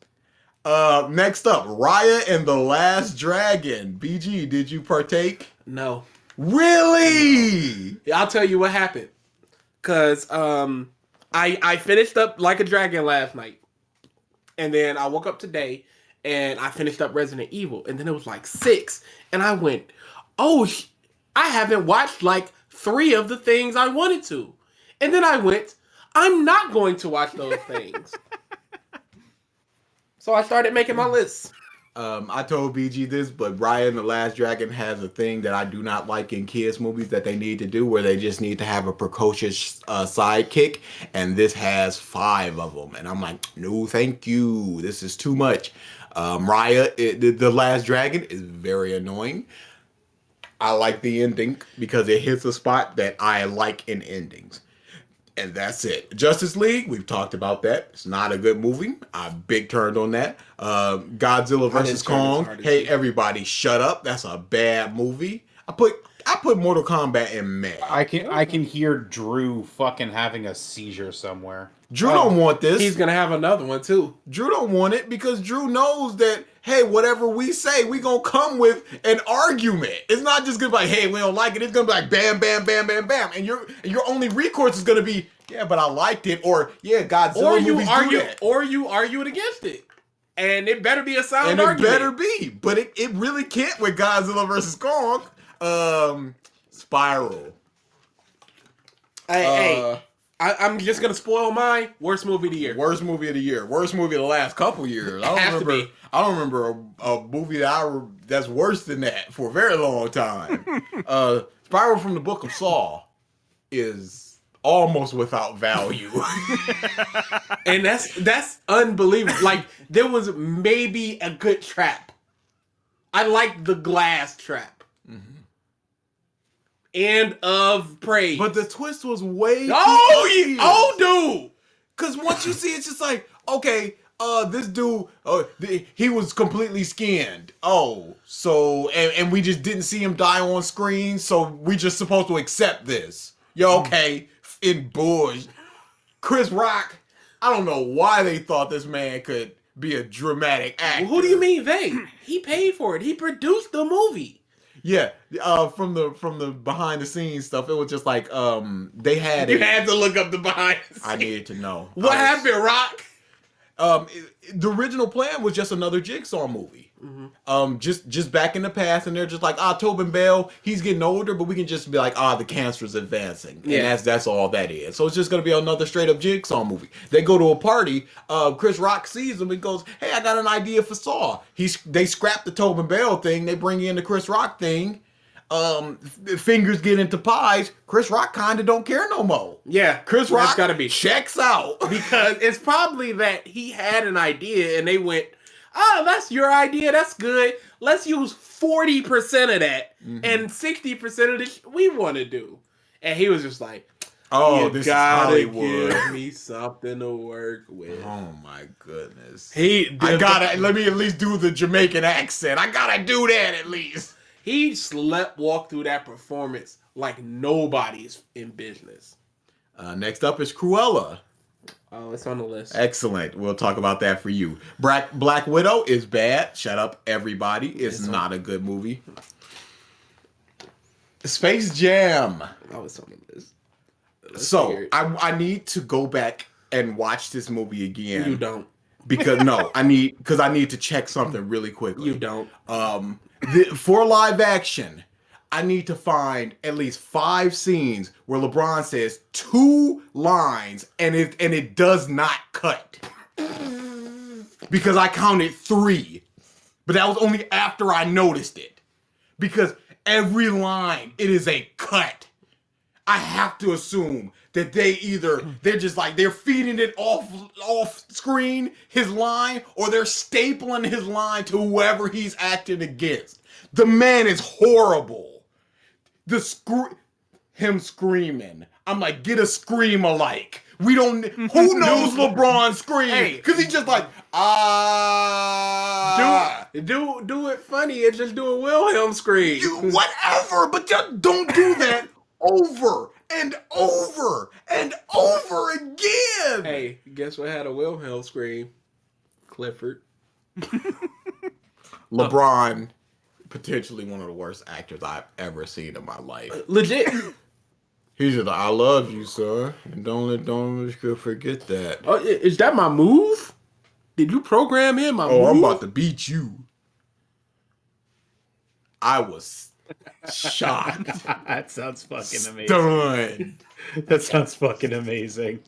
Next up, Raya and the Last Dragon. BG, did you partake? No. Really? I'll tell you what happened. Cause I finished up Like a Dragon last night. And then I woke up today and I finished up Resident Evil. And then it was like 6. And I went, oh, I haven't watched like 3 of the things I wanted to. And then I went, I'm not going to watch those things. So I started making my list. I told BG this, but Raya and the Last Dragon has a thing that I do not like in kids movies that they need to do, where they just need to have a precocious sidekick, and this has 5 of them, and I'm like, no, thank you, this is too much. Raya, the Last Dragon, is very annoying. I like the ending because it hits a spot that I like in endings. And that's it. Justice League, we've talked about that. It's not a good movie. I big turned on that. Godzilla vs. turn as Kong. hard as Hey, you. everybody, shut up. That's a bad movie. I put Mortal Kombat in meh. I can hear Drew fucking having a seizure somewhere. Drew don't want this. He's going to have another one too. Drew don't want it because Drew knows that, hey, whatever we say, we gonna come with an argument. It's not just gonna be like, hey, we don't like it. It's gonna be like bam, bam, bam, bam, bam. And your only recourse is gonna be, yeah, but I liked it, or yeah, Godzilla Or you movies do argue, that. or you argued against it. And it better be a sound And it argument. better be. But it really can't with Godzilla vs. Kong. Spiral. Hey, I'm just gonna spoil my worst movie of the year. Worst movie of the year. Worst movie of the last couple years. Has to be. I don't remember a movie that's worse than that for a very long time. Spiral from the Book of Saw is almost without value. And that's unbelievable. Like there was maybe a good trap. I like the glass trap. End of praise. But the twist was way oh, too dude. Because once you see it, it's just like, okay, this dude, he was completely skinned. Oh, so and we just didn't see him die on screen, so we just supposed to accept this. Yo, okay, in Bush, Chris Rock. I don't know why they thought this man could be a dramatic actor. Who do you mean they? He paid for it. He produced the movie. Yeah, from the behind the scenes stuff, it was just like they had You had to look up the behind. I needed to know What happened, Rock? The original plan was just another Jigsaw movie. Just back in the past, and they're just like, Tobin Bell, he's getting older, but we can just be like, the cancer's advancing, and that's all that is. So it's just gonna be another straight up Jigsaw movie. They go to a party, Chris Rock sees him and goes, "Hey, I got an idea for Saw." They scrap the Tobin Bell thing, they bring in the Chris Rock thing. Fingers get into pies. Chris Rock kind of don't care no more. Yeah, Chris Rock that's gotta be checks out because it's probably that he had an idea and they went, that's your idea. That's good. Let's use 40% of that and 60% of this we want to do. And he was just like, "Oh, you this gotta is Hollywood. give me something to work with." Oh my goodness. Let me at least do the Jamaican accent. I gotta do that at least. He walked through that performance like nobody's in business. Next up is Cruella. Oh, it's on the list. Excellent. We'll talk about that for you. Black Widow is bad. Shut up, everybody. It's not a good movie. Space Jam. Oh, it's on the list. So I need to go back and watch this movie again. You don't. Because I need to check something really quickly. You don't. For live action, I need to find at least 5 scenes where LeBron says 2 lines and it does not cut. Because I counted 3. But that was only after I noticed it. Because every line, it is a cut. I have to assume that they're just like, they're feeding it off screen, his line, or they're stapling his line to whoever he's acting against. The man is horrible. Him screaming. I'm like, get a scream alike. Who knows LeBron scream? Because he's just like, Do it funny and just do a Wilhelm scream. Whatever, but just don't do that over and over and over again. Hey, guess what had a Wilhelm scream? Clifford. LeBron, potentially one of the worst actors I've ever seen in my life. Legit. He's just like, I love you, sir. And don't forget that. Oh, is that my move? Did you program in my move? I'm about to beat you. I was shocked. That sounds fucking amazing. Stunned. That sounds fucking amazing.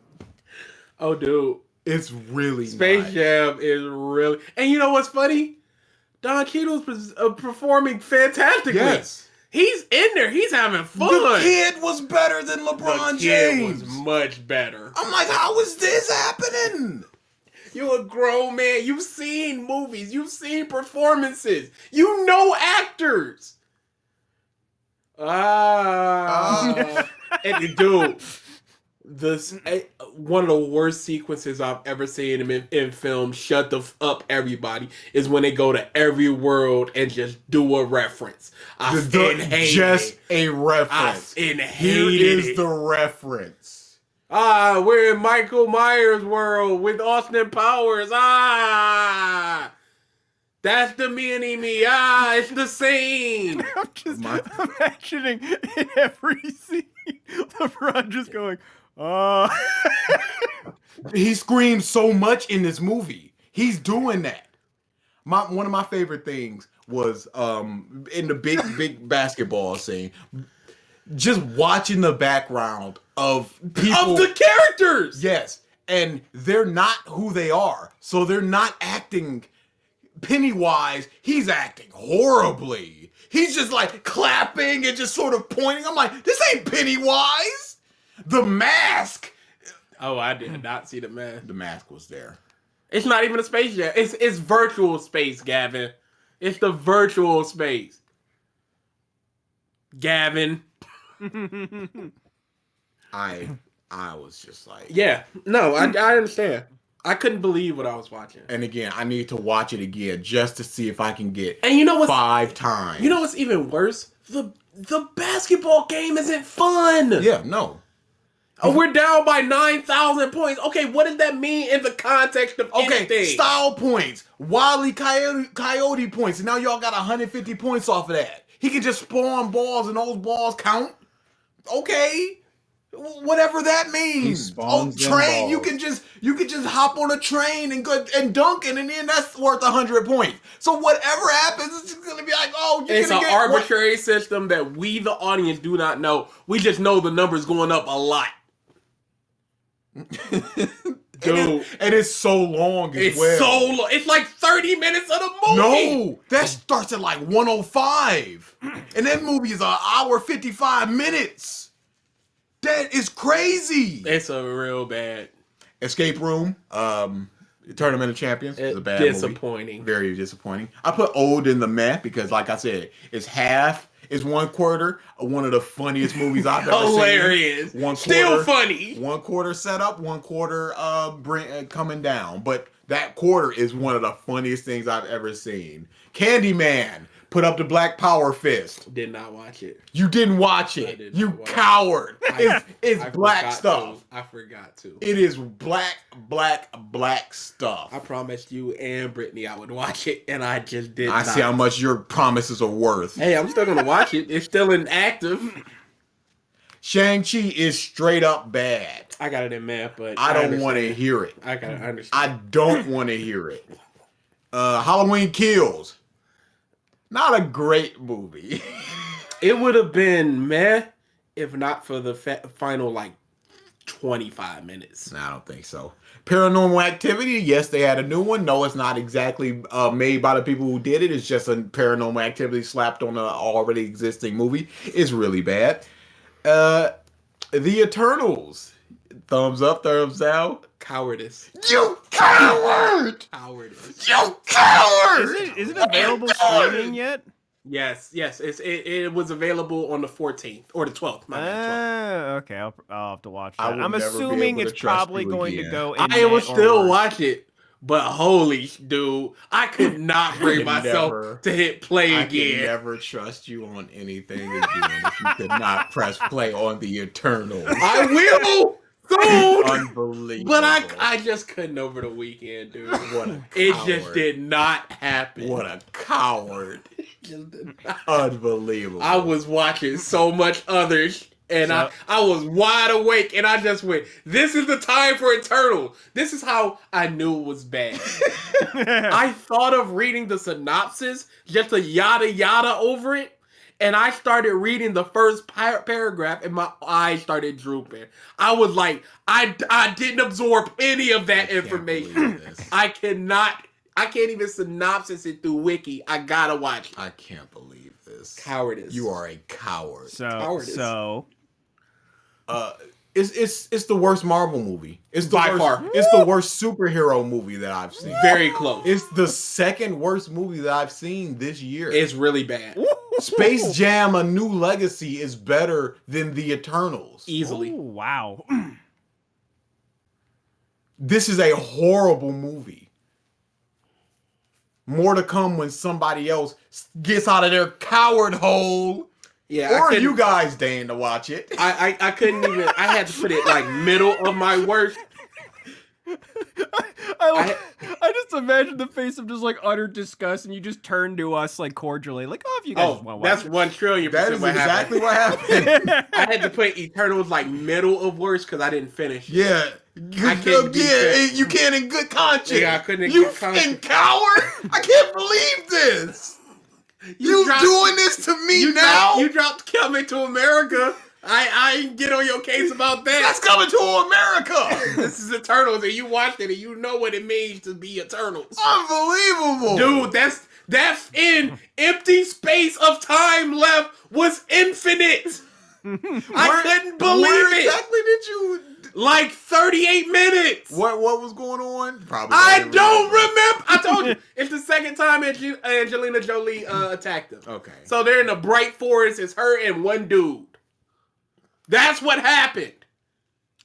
Oh, dude. It's really Space nice. Jam is really... And you know what's funny? Don Cheadle's performing fantastically. Yes. He's in there. He's having fun. The kid was better than LeBron The kid James. was much better. I'm like, how is this happening? You're a grown man. You've seen movies. You've seen performances. You know actors. And dude, one of the worst sequences I've ever seen in film, shut the up everybody, is when they go to every world and just do a reference. I Just a reference. Here Here is the reference. We're in Michael Myers world with Austin Powers. That's the mini-me. It's the same. I'm just imagining in every scene, LeBron just going, He screams so much in this movie. He's doing that. One of my favorite things was in the big basketball scene, just watching the background of people. Of the characters. Yes. And they're not who they are. So they're not acting Pennywise. He's acting horribly. He's just like clapping and just sort of pointing. I'm like, this ain't Pennywise. The Mask. Oh, I did not see the mask. The Mask was there. It's not even a space jam. It's virtual space, Gavin. It's the virtual space. Gavin. I was just like, Yeah. No, I understand. I couldn't believe what I was watching. And again, I need to watch it again just to see if I can get And you know what's 5 times. You know what's even worse? The basketball game isn't fun. Yeah, no. Oh, we're down by 9,000 points. Okay, what does that mean in the context of Okay, anything? style points, Wile E. Coyote points, and now y'all got 150 points off of that. He can just spawn balls, and those balls count. Okay, whatever that means. He spawns them train. balls. You can just hop on a train and go and dunk it, and then that's worth 100 points. So whatever happens, it's just gonna be like, oh, you're It's gonna an get arbitrary system that we, the audience, do not know. We just know the number's going up a lot. Dude, and it's so long as it's well. so long. It's like 30 minutes of the movie. No, that starts at like 105. And that movie is an hour 55 minutes. That is crazy. It's a real bad. Escape Room, Tournament of Champions is a bad disappointing. movie. Very disappointing. I put Old in the meh because, like I said, it's half. It's 1/4 of one of the funniest movies I've ever Hilarious. seen. 1/4, Still funny. 1/4 setup, 1/4 coming down. But that quarter is one of the funniest things I've ever seen. Candyman put up the Black Power fist. Did not watch it. You didn't watch I it. did You not watch it. coward. It's I black forgot stuff. to. I forgot to. It is black stuff. I promised you and Brittany I would watch it, and I just did I not. see how much your promises are worth. Hey, I'm still gonna watch it. It's still inactive. Shang-Chi is straight up bad. I got it in math, but I don't understand. want to hear it. I gotta understand. I don't want to hear it. Halloween Kills. Not a great movie. It would have been meh if not for the final like 25 minutes. I don't think so. Paranormal Activity, yes, they had a new one. No, it's not exactly made by the people who did it. It's just a Paranormal Activity slapped on an already existing movie. It's really bad. The Eternals. Thumbs up, thumbs out. Cowardice. You coward! Cowardice. You coward! Is it available streaming yet? Yes. It was available on the 14th or the 12th. My bad, 12th. Okay, I'll have to watch I that. would I'm never be assuming able to it's trust probably you going to again. go. I will or still worse. watch it, but holy dude, I could not bring can myself never- to hit play I can again. never trust you on anything again if you could not press play on the Eternals. I will soon. Unbelievable. But I just couldn't over the weekend, dude. What a It coward. just did not happen. What a coward. It just did not. Unbelievable. I was watching so much others, and So- I was wide awake, and I just went, this is the time for Eternal. This is how I knew it was bad. I thought of reading the synopsis, just a yada yada over it, and I started reading the first paragraph, and my eyes started drooping. I was like, I didn't absorb any of that information. I can't even synopsis it through Wiki. I gotta watch it. I can't believe this. Cowardice. You are a coward. Cowardice. So It's the worst Marvel movie. It's the By worst, far. It's the worst superhero movie that I've seen. Very close. It's the second worst movie that I've seen this year. It's really bad. Space Jam: A New Legacy is better than The Eternals. Easily. Ooh, wow. This is a horrible movie. More to come when somebody else gets out of their coward hole. Yeah. Or you guys deign to watch it. I couldn't even. I had to put it like middle of my worst. I just imagine the face of just like utter disgust, and you just turn to us like cordially, like, "Oh, if you guys want to watch That's it." 1,000,000,000,000% That is what exactly happened. what happened. I had to put Eternals like middle of worst because I didn't finish. Yeah. I can't be fair. You can't in good conscience. Yeah, I couldn't in You good conscience. fucking coward! I can't believe this. You dropped- doing this to me You now? You dropped Coming to America. I ain't get on your case about that. That's coming to America. This is Eternals, and you watched it, and you know what it means to be Eternals. Unbelievable, Dude, that's in empty space of time left was infinite. I couldn't believe Where it. exactly did you? Like 38 minutes. What was going on? Probably. I don't remember. I told you it's the second time Angelina Jolie attacked them. Okay. So they're in the bright forest. It's her and one dude. That's what happened.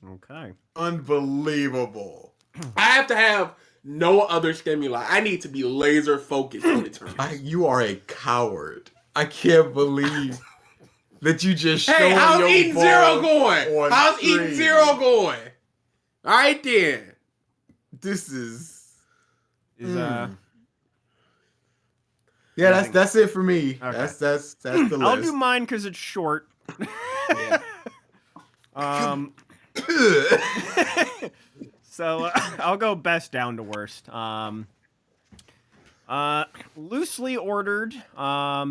Okay. Unbelievable. I have to have no other stimuli. I need to be laser focused when it turns. You are a coward. I can't believe that you just showed Hey, how's your Eating balls Zero going? on How's Eating stream. Zero going? All right then. This is Is yeah. That's it for me. Okay. That's the list. I'll do mine because it's short. So I'll go best down to worst. Loosely ordered.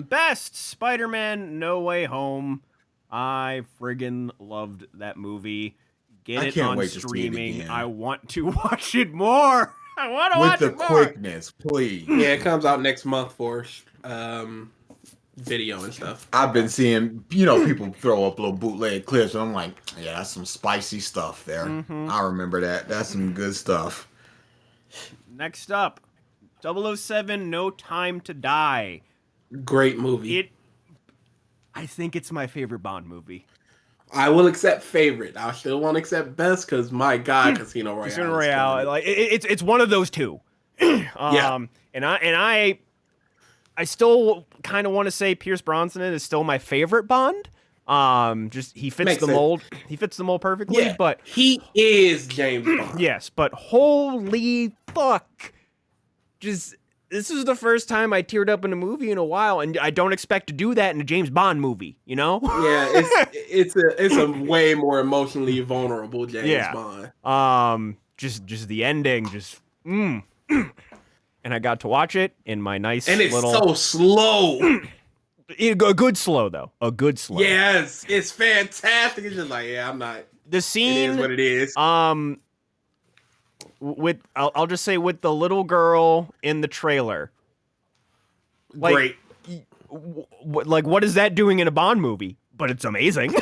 Best Spider-Man No Way Home. I friggin' loved that movie. Get I it can't on wait to see it streaming. again. I want to watch it more. I want to with watch the it more. quickness, please. Yeah, it comes out next month for video and stuff. I've been seeing, people throw up little bootleg clips, and I'm like, yeah, that's some spicy stuff there. Mhm. I remember that. That's some good stuff. Next up, 007 No Time to Die. Great movie. I think it's my favorite Bond movie. I will accept favorite. I still won't accept best because my God, Casino Royale. Casino is Royale, killing me. like it's one of those two. Yeah. And I still kind of want to say Pierce Brosnan is still my favorite Bond. Just he fits Makes the sense. mold. He fits the mold perfectly. Yeah, But he is James Bond. yes, but holy fuck, just. This is the first time I teared up in a movie in a while, and I don't expect to do that in a James Bond movie, you know? Yeah, it's a way more emotionally vulnerable James Bond. Just the ending, and I got to watch it in my nice And it's little. so slow. A good slow though, a good slow. Yes, it's fantastic. It's just like, yeah, I'm not. The It scene, is what it is. with I'll just say with the little girl in the trailer. Like, Great. What is that doing in a Bond movie? But it's amazing.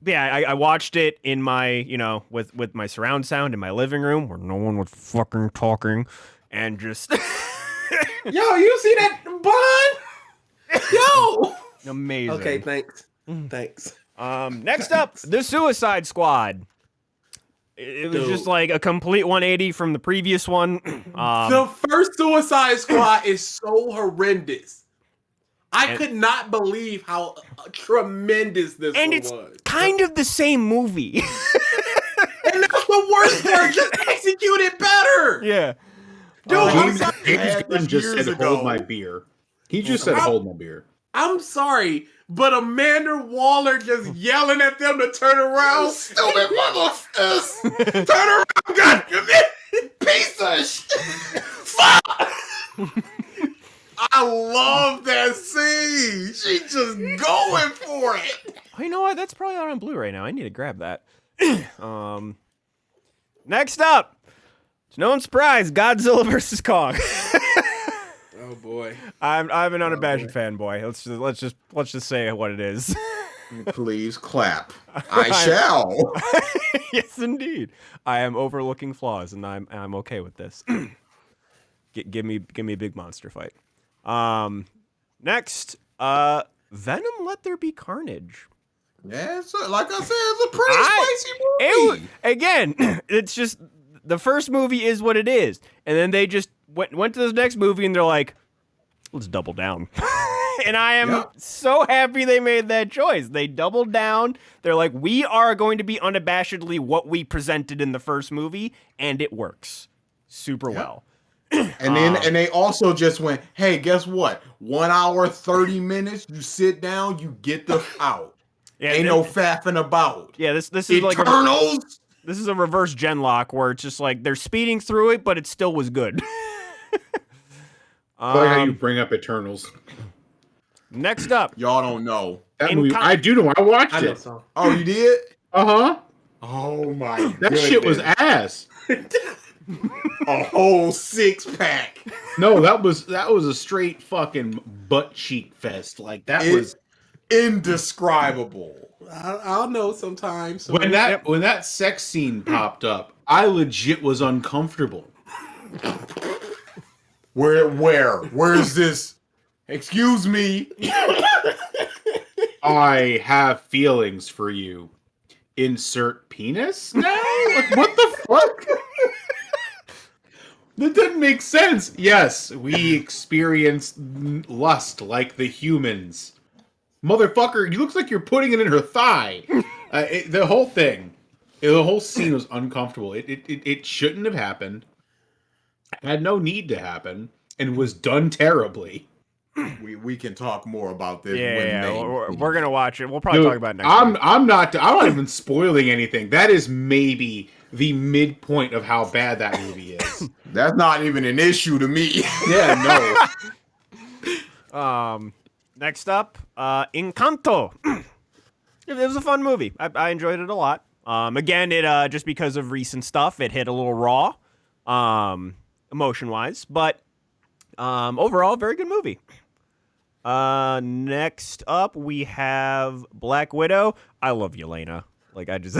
Yeah, I watched it in my, with my surround sound in my living room where no one was fucking talking, and just Yo, you see that Bond? Yo. amazing. Okay, thanks. Thanks. Next up, The Suicide Squad. It was Dude. just like a complete 180 from the previous one. The first Suicide Squad is so horrendous. I could not believe how tremendous this and one it's was. kind of the same movie. And that's the worst part. Just execute it better. Yeah. Dude, I'm James, sorry. James had Gunn this just years said, ago. "Hold my beer." He just said, "Hold my beer." I'm sorry, but Amanda Waller just yelling at them to turn around. Stupid motherfuckers! Turn around, goddammit! Piece of shit! Fuck! I love that scene. She just going for it. Oh, you know what? That's probably out on Blu-ray now. I need to grab that. Next up, it's no surprise, Godzilla vs Kong. Oh boy. I'm an unabashed fanboy. Let's just say what it is. Please clap. I shall. Yes, indeed. I am overlooking flaws, and I'm okay with this. Give me a big monster fight. Next, Venom: Let There Be Carnage. Yeah, like I said, it's a pretty spicy movie. Again, it's just the first movie is what it is, and then they just went to this next movie and they're like, let's double down. And I am so happy they made that choice. They doubled down. They're like, we are going to be unabashedly what we presented in the first movie, and it works super well. And they also just went, hey, guess what? 1 hour, 30 minutes, you sit down, you get the out. Yeah, Ain't no faffing about. Yeah, this is like Eternals. this is a reverse Genlock where it's just like they're speeding through it, but it still was good. I like how you bring up Eternals. Next up, Y'all don't know. That In movie, con- I do know. I watched I know it. some. Oh, you did? Uh huh. Oh my That shit was ass. a whole 6-pack. No, that was a straight fucking butt cheek fest. Like that was Indescribable. I'll know sometimes. when that sex scene popped up. I legit was uncomfortable. Where's this? Excuse me. I have feelings for you. Insert penis now? Like, what the fuck? That didn't make sense. Yes, we experience lust like the humans. Motherfucker, you looks like you're putting it in her thigh. The whole thing, the whole scene was uncomfortable. It shouldn't have happened. Had no need to happen, and was done terribly. We can talk more about this. Yeah, we're gonna watch it. We'll probably talk about it next week. I'm not even spoiling anything. That is maybe the midpoint of how bad that movie is. That's not even an issue to me. Yeah, no. Next up, Encanto. It was a fun movie. I enjoyed it a lot. Again, it just because of recent stuff, it hit a little raw, emotion-wise, but overall, very good movie. Next up, we have Black Widow. I love Yelena. Like, I just...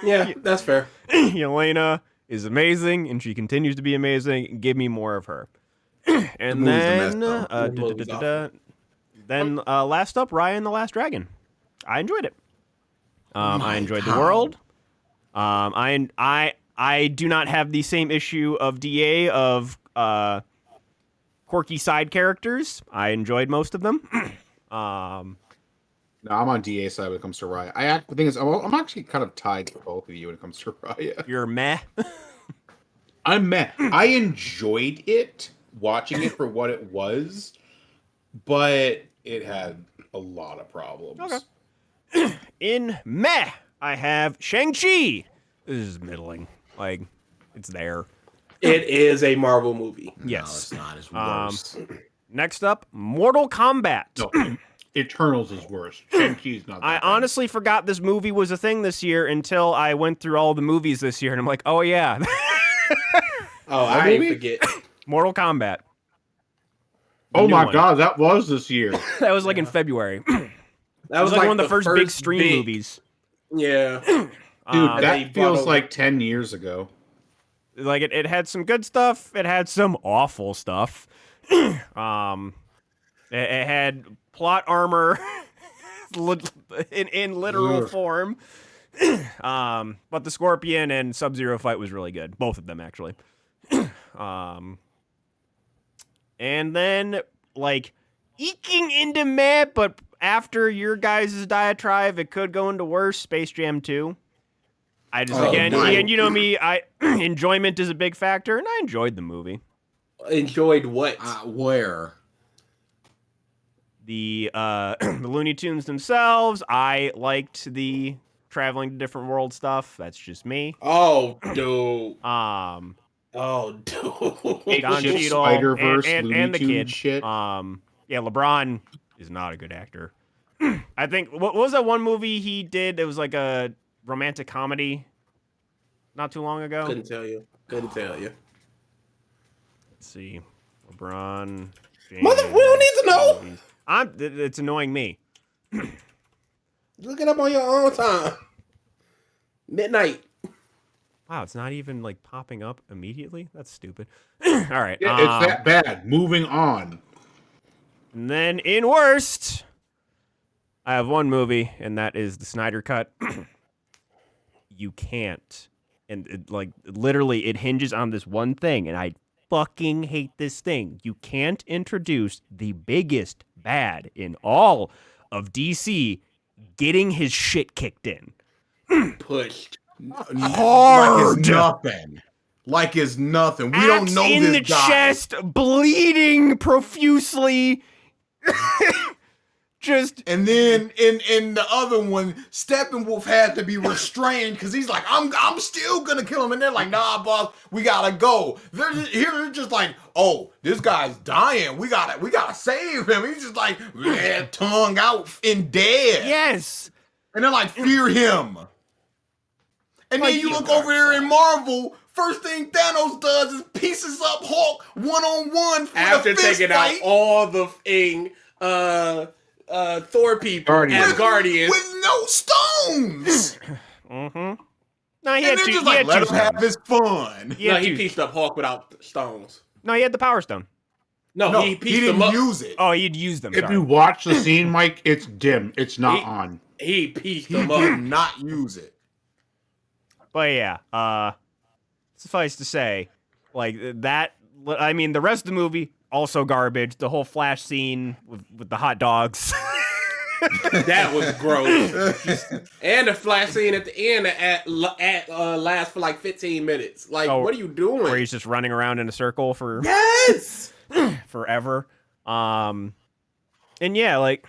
Yeah, that's fair. Yelena is amazing, and she continues to be amazing. Give me more of her. And movie's a then, mess, though. then last up, Raya and the Last Dragon. I enjoyed it. I enjoyed the world. I do not have the same issue of DA of quirky side characters. I enjoyed most of them. No, I'm on DA side when it comes to Raya. The thing is, I'm actually kind of tied to both of you when it comes to Raya. You're meh. I'm meh. I enjoyed it, watching it for what it was, but it had a lot of problems. Okay. In meh, I have Shang-Chi. This is middling. Like, it's there. It is a Marvel movie. Yes. No, it's not. It's worse. Next up, Mortal Kombat. No, Eternals is worse. Shang-Chi's not that I bad. honestly forgot this movie was a thing this year until I went through all the movies this year, and I'm like, oh yeah, Oh, I didn't forget. Mortal Kombat. Oh New my one. god, that was this year. That was like in February. That It was like one of the first big stream movies. Yeah. Dude, they that brought feels over- like 10 years ago. Like it had some good stuff. It had some awful stuff. It had plot armor in literal Ugh. form. But the Scorpion and Sub-Zero fight was really good. Both of them, actually. And then, like, eking into meh, but after your guys' diatribe, it could go into worse. Space Jam 2. I just, Oh, again, my. Ian, you know me, enjoyment is a big factor, and I enjoyed the movie. Enjoyed what? Where? The Looney Tunes themselves, I liked the traveling to different world stuff. That's just me. Oh, dude. Oh, dude. Don Shit, Cheadle Spider-Verse, and Looney the Tunes kid. shit. Yeah, LeBron is not a good actor. I think what was that one movie he did? It was like a romantic comedy, not too long ago. Couldn't tell you. Let's see, LeBron. James, Mother, we don't need to know. movies. It's annoying me. Look it up on your own time. Midnight. Wow, it's not even like popping up immediately. That's stupid. All right. Yeah, it's that bad. Moving on. And then in worst, I have one movie, and that is the Snyder Cut. You can't. And literally, it hinges on this one thing, and I fucking hate this thing. You can't introduce the biggest bad in all of DC getting his shit kicked in. Pushed. Hard. Like it's nothing. Like it's nothing. We don't Axe know in this the guy. chest, bleeding profusely. Just And then in the other one, Steppenwolf had to be restrained because he's like, I'm still gonna kill him. And they're like, nah, boss, we gotta go. They're just like, oh, this guy's dying. We gotta save him. He's just like, tongue out and dead. yes. And they're like, fear him. And Like, then you look over there in Marvel. First thing Thanos does is pieces up Hulk 1-on-1 for After the fist taking fight out all the Thor people Guardians. as Guardians. with no stones. Mm-hmm. No, he And had they're two. just He like, had let two him have stones. his fun. He had No, he two- pieced up Hulk without stones. No, he had the Power Stone. No, he pieced them didn't up. use it. Oh, you'd use them. If Sorry. you watch the scene, Mike, it's dim. It's not He- on. He pieced He them did up. not use it. But yeah, suffice to say, like that. I mean, the rest of the movie also garbage. The whole Flash scene with the hot dogs. That was gross. And the flash scene at the end lasts for like 15 minutes. Like, Oh, what are you doing? Where he's just running around in a circle for Yes. forever. And yeah, like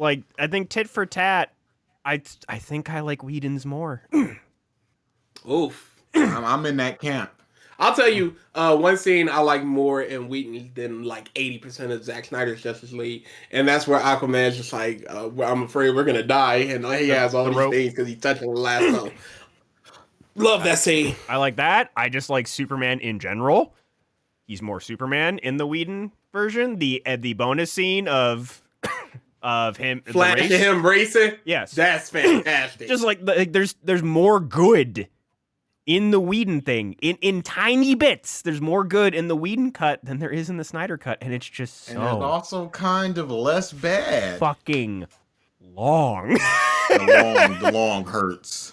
I think tit for tat. I think I like Whedon's more. Oof. I'm in that camp. I'll tell you, one scene I like more in Whedon than like 80% of Zack Snyder's Justice League, and that's where Aquaman's just like, I'm afraid we're gonna die, and he has all The these rope. things because he's touching the last stone. Love that scene. I like that. I just like Superman in general. He's more Superman in the Whedon version. The bonus scene of him the Flash race. to him racing. Yes. That's fantastic. Just like there's more good in the Whedon thing. In tiny bits. There's more good in the Whedon cut than there is in the Snyder cut, and it's just And it's so also kind of less bad. fucking long. The long hurts.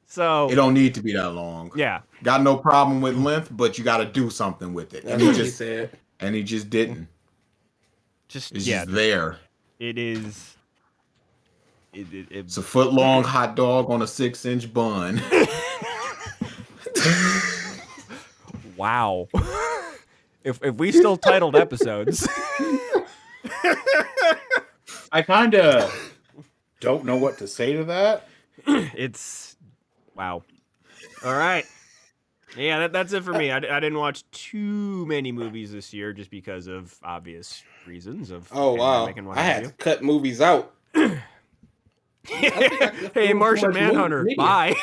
So It don't need to be that long. yeah. Got no problem with length, but you got to do something with it. That's what he said. And he just didn't. Just It's yeah. just there. It is It's a foot long hot dog on a 6-inch bun. wow. If we still titled episodes. I kind of don't know what to say to that. It's wow. All right. Yeah, that's it for me. I didn't watch too many movies this year just because of obvious reasons of Oh wow! pandemic and what I have had you. to cut movies out. Hey, Martian much Manhunter. media. Bye.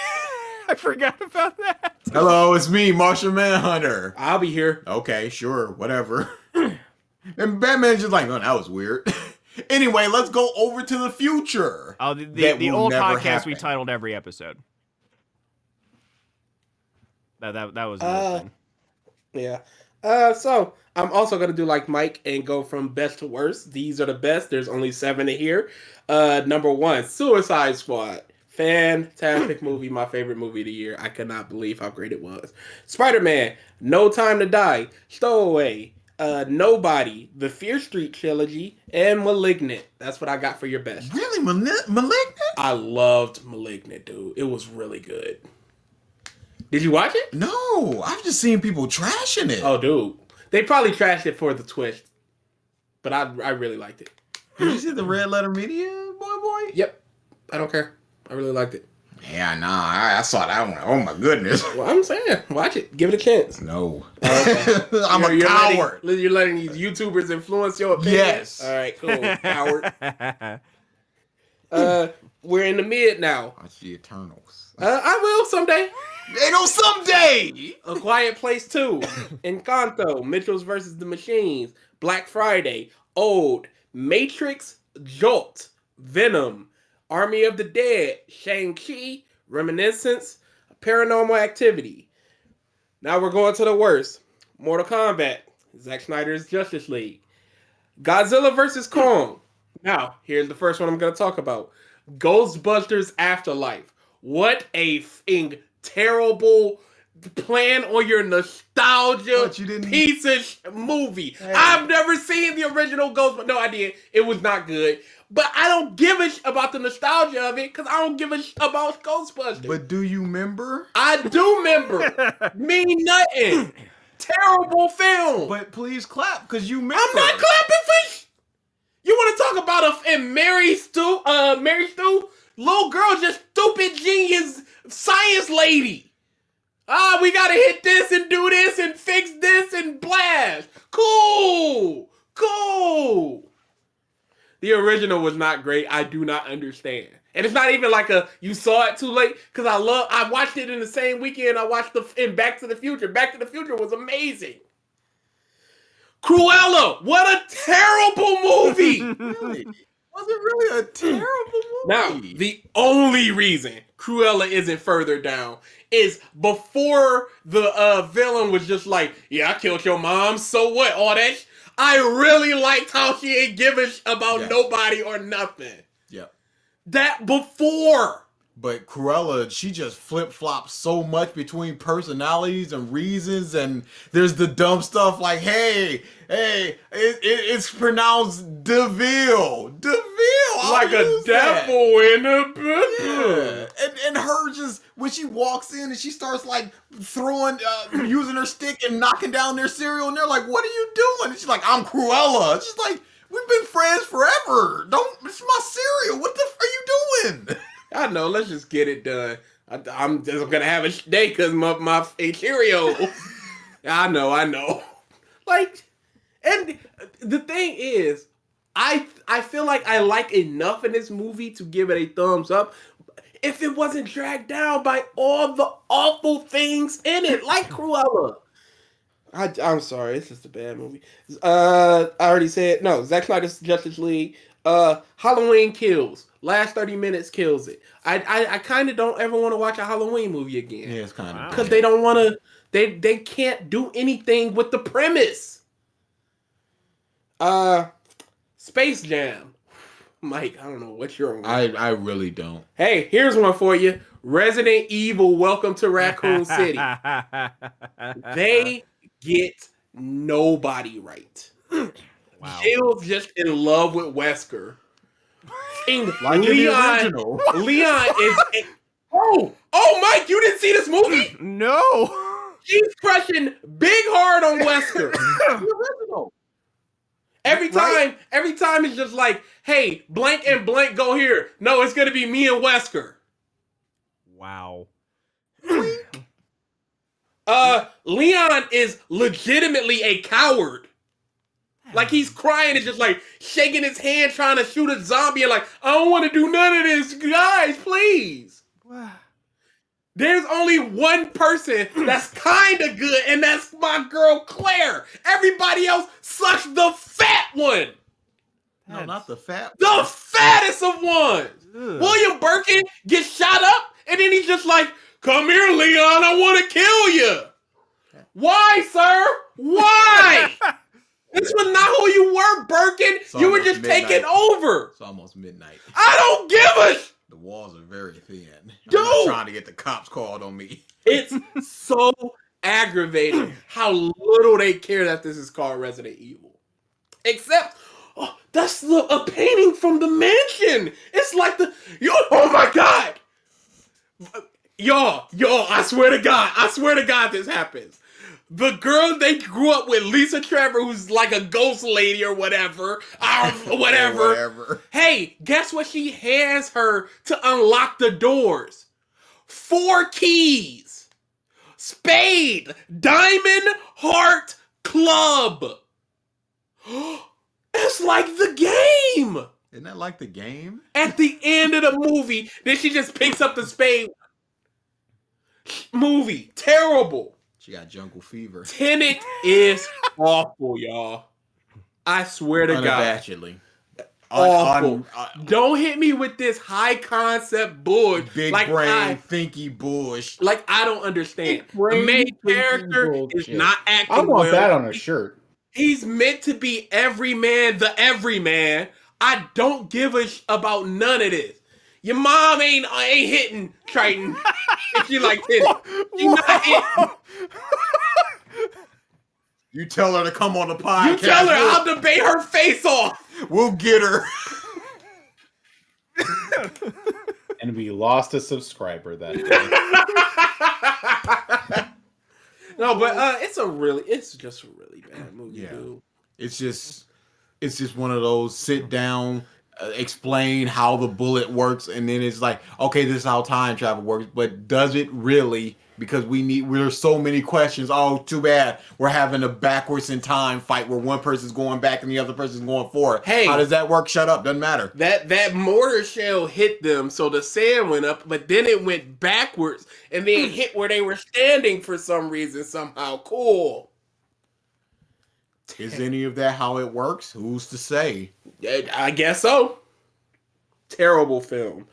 I forgot about that. Hello, it's me, Martian Manhunter. I'll be here. Okay, sure, whatever. And Batman's just like, oh, that was weird. Anyway, let's go over to the future. Oh, the That will old never podcast we happen. titled every episode. That was the Uh, thing. Yeah. So I'm also gonna do like Mike and go from best to worst. These are the best. There's only 7 in here. Number 1, Suicide Squad. Fantastic movie. My favorite movie of the year. I could not believe how great it was. Spider-Man. No Time to Die. Stowaway. Nobody. The Fear Street trilogy and Malignant. That's what I got for your best. Really, Malignant? I loved Malignant, dude. It was really good. Did you watch it? No, I've just seen people trashing it. Oh, dude. They probably trashed it for the twist. But I really liked it. Did you see the Red Letter Media, boy? Yep. I don't care. I really liked it. Yeah, nah, I saw that one. Oh my goodness. Well, I'm saying, watch it. Give it a chance. No. Okay. I'm a You're coward. You're letting these YouTubers influence your opinion? Yes. All right, cool. Coward. We're in the mid now. Watch the Eternals. I will someday. Ain't no someday. A Quiet Place 2, Encanto, Mitchells versus the Machines, Black Friday, Old, Matrix, Jolt, Venom, Army of the Dead, Shang-Chi, Reminiscence, Paranormal Activity. Now we're going to the worst. Mortal Kombat, Zack Snyder's Justice League, Godzilla vs. Kong. Now, here's the first one I'm going to talk about. Ghostbusters Afterlife. What a terrible plan on your nostalgia What, you didn't- piece of movie. I've never seen the original Ghostbusters. No, I did. It was not good. But I don't give a about the nostalgia of it because I don't give a about Ghostbusters. But do you remember? I do remember. Mean nothing. Terrible film. But please clap, because you remember. I'm not clapping for you. Want to talk about Mary Stu? Mary Stu, little girl, just stupid genius science lady. We gotta hit this and do this and fix this and blast. Cool. The original was not great. I do not understand. And it's not even like you saw it too late because I watched it in the same weekend I watched in Back to the Future. Back to the Future was amazing. Cruella, what a terrible movie. Really? What Was it really a terrible Now, movie? the only reason Cruella isn't further down is before the villain was just like, yeah, I killed your mom, so what? All that. I really liked how she ain't giving about Yes. nobody or nothing. Yep. That before. But Cruella, she just flip flops so much between personalities and reasons, and there's the dumb stuff like, hey, it's pronounced Deville, I'll Like a use that. devil in a Yeah, book. and her just when she walks in and she starts like throwing, using her stick and knocking down their cereal, and they're like, "What are you doing?" And she's like, "I'm Cruella." She's like, "We've been friends forever. It's my cereal. What the f are you doing?" I know, let's just get it done. I'm just gonna have a day because my cereal. I know. Like, and the thing is, I feel like I like enough in this movie to give it a thumbs up. If it wasn't dragged down by all the awful things in it, like Cruella. I'm sorry, it's just a bad movie. I already said no. Zack Snyder's Justice League. Halloween Kills. Last 30 minutes kills it. I kind of don't ever want to watch a Halloween movie again. Yeah, it's kind of Because they don't want to. They can't do anything with the premise. Space Jam. Mike, I don't know what you're on. I really don't. Hey, here's one for you. Resident Evil, Welcome to Raccoon City. They get nobody right. Wow. Jill's just in love with Wesker. And Like in the Leon original. is... Oh, Mike, you didn't see this movie? No. She's crushing big hard on Wesker. The original. Every Right. time it's just like, hey, blank and blank go here. No, it's gonna be me and Wesker. Wow. Leon is legitimately a coward. Like he's crying and just like shaking his hand trying to shoot a zombie and like, I don't want to do none of this, guys, please. There's only one person that's kind of good, and that's my girl Claire. Everybody else sucks the fat one. No, not the fat. The fattest of ones. Ugh. William Birkin gets shot up, and then he's just like, come here, Leon, I want to kill you. Why, sir? Why? This was not who you were, Birkin. It's You were almost just midnight. taking over. It's almost midnight. I don't give a The walls are very thin. Dude! I'm not trying to get the cops called on me. It's so aggravating how little they care that this is called Resident Evil. Except, that's a painting from the mansion. It's like oh my God. Y'all, I swear to God this happens. The girl they grew up with, Lisa Trevor, who's like a ghost lady or whatever, Whatever. Hey, guess what she hands her to unlock the doors? 4 keys. Spade, diamond, heart, club. It's like the game. Isn't that like the game? At the end of the movie, then she just picks up the spade. Movie, terrible. She got jungle fever. Tenet is awful, y'all. I swear to God. Unabashedly. Awful. Don't hit me with this high concept bullshit. Big like brain, thinky bush. Like I don't understand. Big brain, The main thinking character is bullshit. not acting I want well. that on a shirt. He's meant to be everyman, the everyman. I don't give a about none of this. Your mom ain't hitting Triton. If you like hitting, she not hitting. You tell her to come on the podcast. You tell her I'll debate her face off. We'll get her. And we lost a subscriber that day. No, but it's just a really bad movie, Yeah. dude. It's just one of those sit down, explain how the bullet works, and then it's like, okay, this is how time travel works, but does it really? Because there's so many questions. Oh, too bad we're having a backwards in time fight where one person's going back and the other person's going forward. Hey. How does that work? Shut up. Doesn't matter. That mortar shell hit them, so the sand went up, but then it went backwards and then hit where they were standing for some reason somehow. Cool. Is any of that how it works? Who's to say? I guess so. terrible film.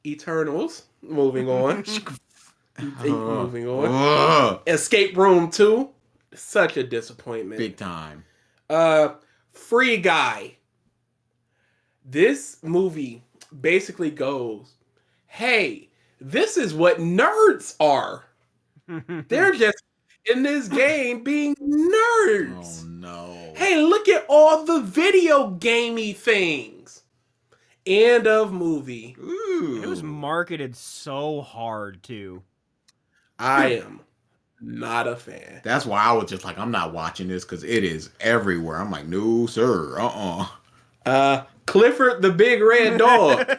Eternals. Moving on. Moving on. Escape Room 2. Such a disappointment. Big time. Free Guy. This movie basically goes, hey, this is what nerds are. They're just in this game being nerds. Oh no. Hey, look at all the video gamey things. End of movie. Ooh. It was marketed so hard too. I am not a fan. That's why I was just like, I'm not watching this because it is everywhere. I'm like, no, sir. Clifford the Big Red Dog.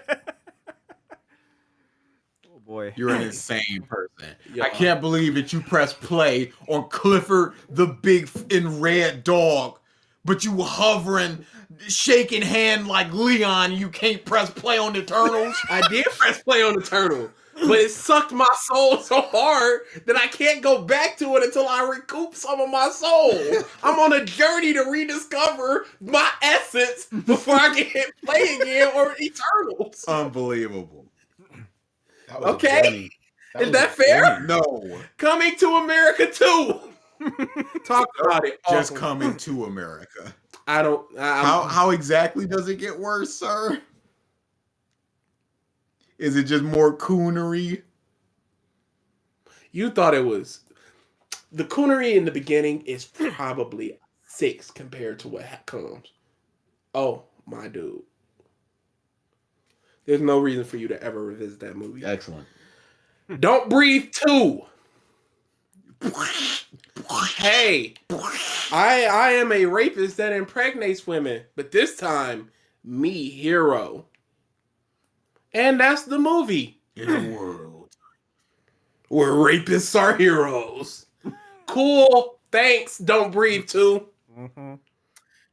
Oh boy. You're an insane person. Yeah. I can't believe that you press play on Clifford the Big and Red Dog, but you hovering, shaking hand like Leon. You can't press play on the Turtles. I did press play on the turtle, but it sucked my soul so hard that I can't go back to it until I recoup some of my soul. I'm on a journey to rediscover my essence before I can hit play again or Eternals. Unbelievable. That was a Okay. journey. Is was that a fair? journey. No, Coming to America too. Talk about it. just Awful. coming to America. I don't. How exactly does it get worse, sir? Is it just more coonery? You thought it was the coonery in the beginning is probably 6 compared to what comes. Oh my dude. There's no reason for you to ever revisit that movie. Excellent. Don't Breathe 2. Hey, I am a rapist that impregnates women, but this time, me hero. And that's the movie. In a world. Where rapists are heroes. Cool. Thanks. Don't Breathe 2. Mm-hmm.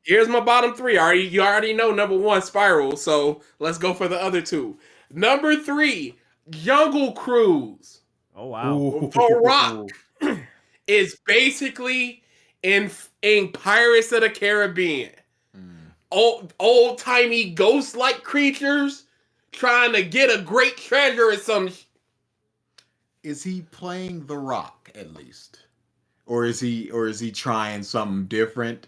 Here's my bottom 3. You already know number 1, Spiral. So let's go for the other 2. Number 3, Jungle Cruise. Oh wow. The Rock is basically in Pirates of the Caribbean. Old timey ghost like creatures trying to get a great treasure or some. Is he playing The Rock at least, or is he trying something different?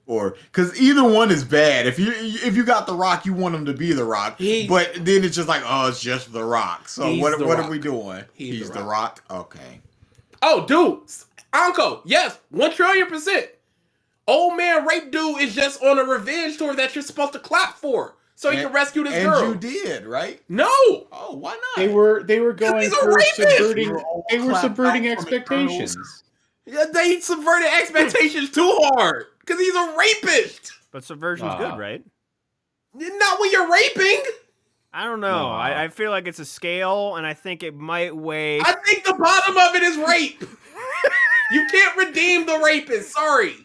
Or because either one is bad. If you got The Rock, you want him to be The Rock. But then it's just like, oh, it's just The Rock. So what are we doing? He's The Rock. Okay. Oh, dude, Uncle, yes, 1,000,000,000%. Old man rape dude is just on a revenge tour that you're supposed to clap for, so he can rescue this girl. And you did, right? No. Oh, why not? They were going he's a for rapist! subverting. They were Clap subverting back from the expectations. Yeah, they subverted expectations too hard because he's a rapist. But subversion's good, right? Not when you're raping. I don't know. I feel like it's a scale, and I think it might weigh. I think the bottom of it is rape. You can't redeem the rapist. Sorry.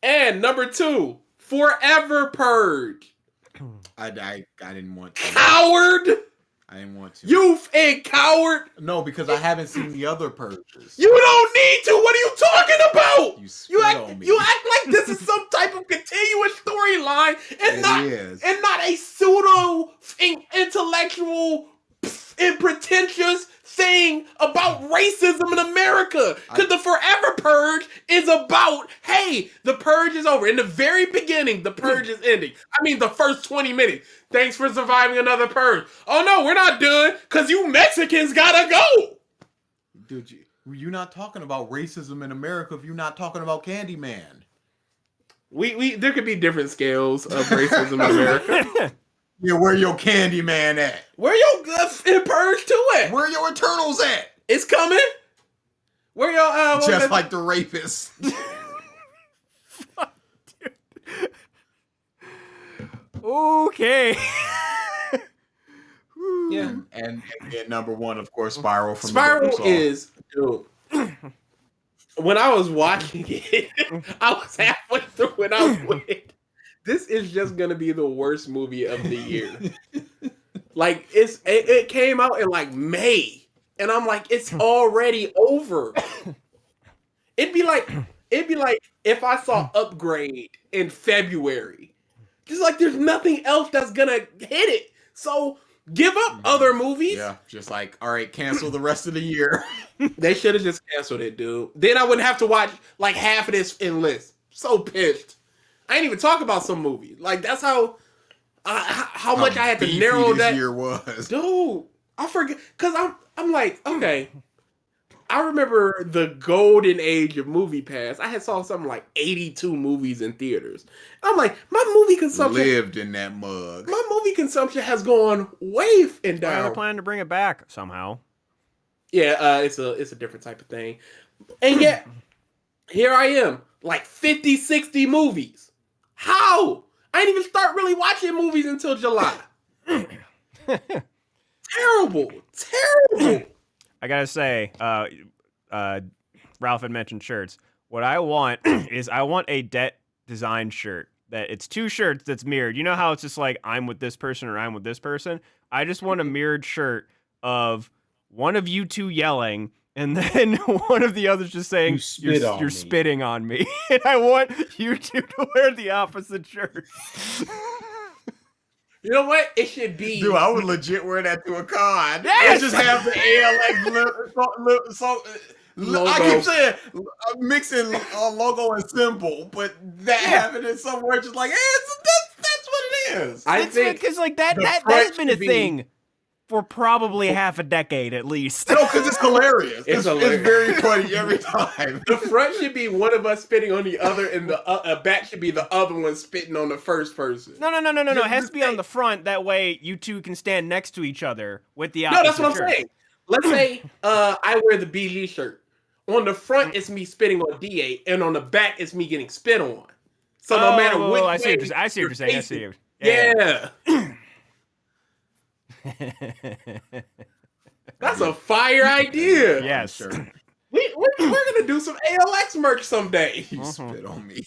And number 2, Forever Purge. I didn't want to. Coward. I didn't want to. Youth and coward. No, because I haven't seen the other purges. You don't need to. What are you talking about? You spit on me. You act like this is some type of continuous storyline and It is. not a pseudo intellectual and pretentious thing about racism in America. Because the Forever Purge is about, hey, the purge is over. In the very beginning, the purge is ending. I mean, the first 20 minutes. Thanks for surviving another purge. Oh no, we're not done because you Mexicans gotta go. Dude, you're not talking about racism in America if you're not talking about Candyman. We there could be different scales of racism in America. Yeah, where your Candyman at? Where your in purge to it? Where your Eternals at? It's coming. Where your Just like the rapists. Okay. yeah. And number 1, of course, Spiral from Spiral the is dude. When I was watching it, I was halfway through and I went, this is just gonna be the worst movie of the year. Like it came out in like May, and I'm like, it's already over. It'd be like it'd be like if I saw Upgrade in February. Just like there's nothing else that's gonna hit it. So give up other movies. Yeah, just like, all right, cancel the rest of the year. They should have just canceled it, dude. Then I wouldn't have to watch like half of this in list. So pissed. I ain't even talk about some movies. Like that's how much I had to beefy narrow this that. year was. Dude, I forget because I'm like, okay. I remember the golden age of Movie Pass. I had saw something like 82 movies in theaters. I'm like, my movie consumption Lived in that mug. my movie consumption has gone way and They're down. planning to bring it back somehow. Yeah, it's a different type of thing. And yet, here I am, like 50, 60 movies. How? I didn't even start really watching movies until July. Terrible. Terrible. I gotta say, Ralph had mentioned shirts. What I want is I want a debt design shirt that it's two shirts that's mirrored. You know how it's just like I'm with this person or I'm with this person? I just want a mirrored shirt of one of you two yelling and then one of the others just saying, you're spitting on me. And I want you two to wear the opposite shirt. You know what? It should be. Dude, I would legit wear that to a con. Yes! And just have the Logo. I keep saying mixing logo and symbol, but that having it somewhere just like, that's what it is. I It's think because like that the has front been a should be- thing for probably half a decade at least. No, because it's hilarious. It's hilarious. It's very funny every time. the front should be one of us spitting on the other, and the back should be the other one spitting on the first person. No. It has to be on say- the front. That way you two can stand next to each other with the No, opposite that's what I'm shirts. saying. Let's say I wear the BG shirt. On the front, it's me spitting on DA, and on the back, it's me getting spit on. So no matter which I see way what you're saying. I see. Yeah. That's a fire idea. Yes. Sure. We're gonna do some ALX merch someday. You spit on me.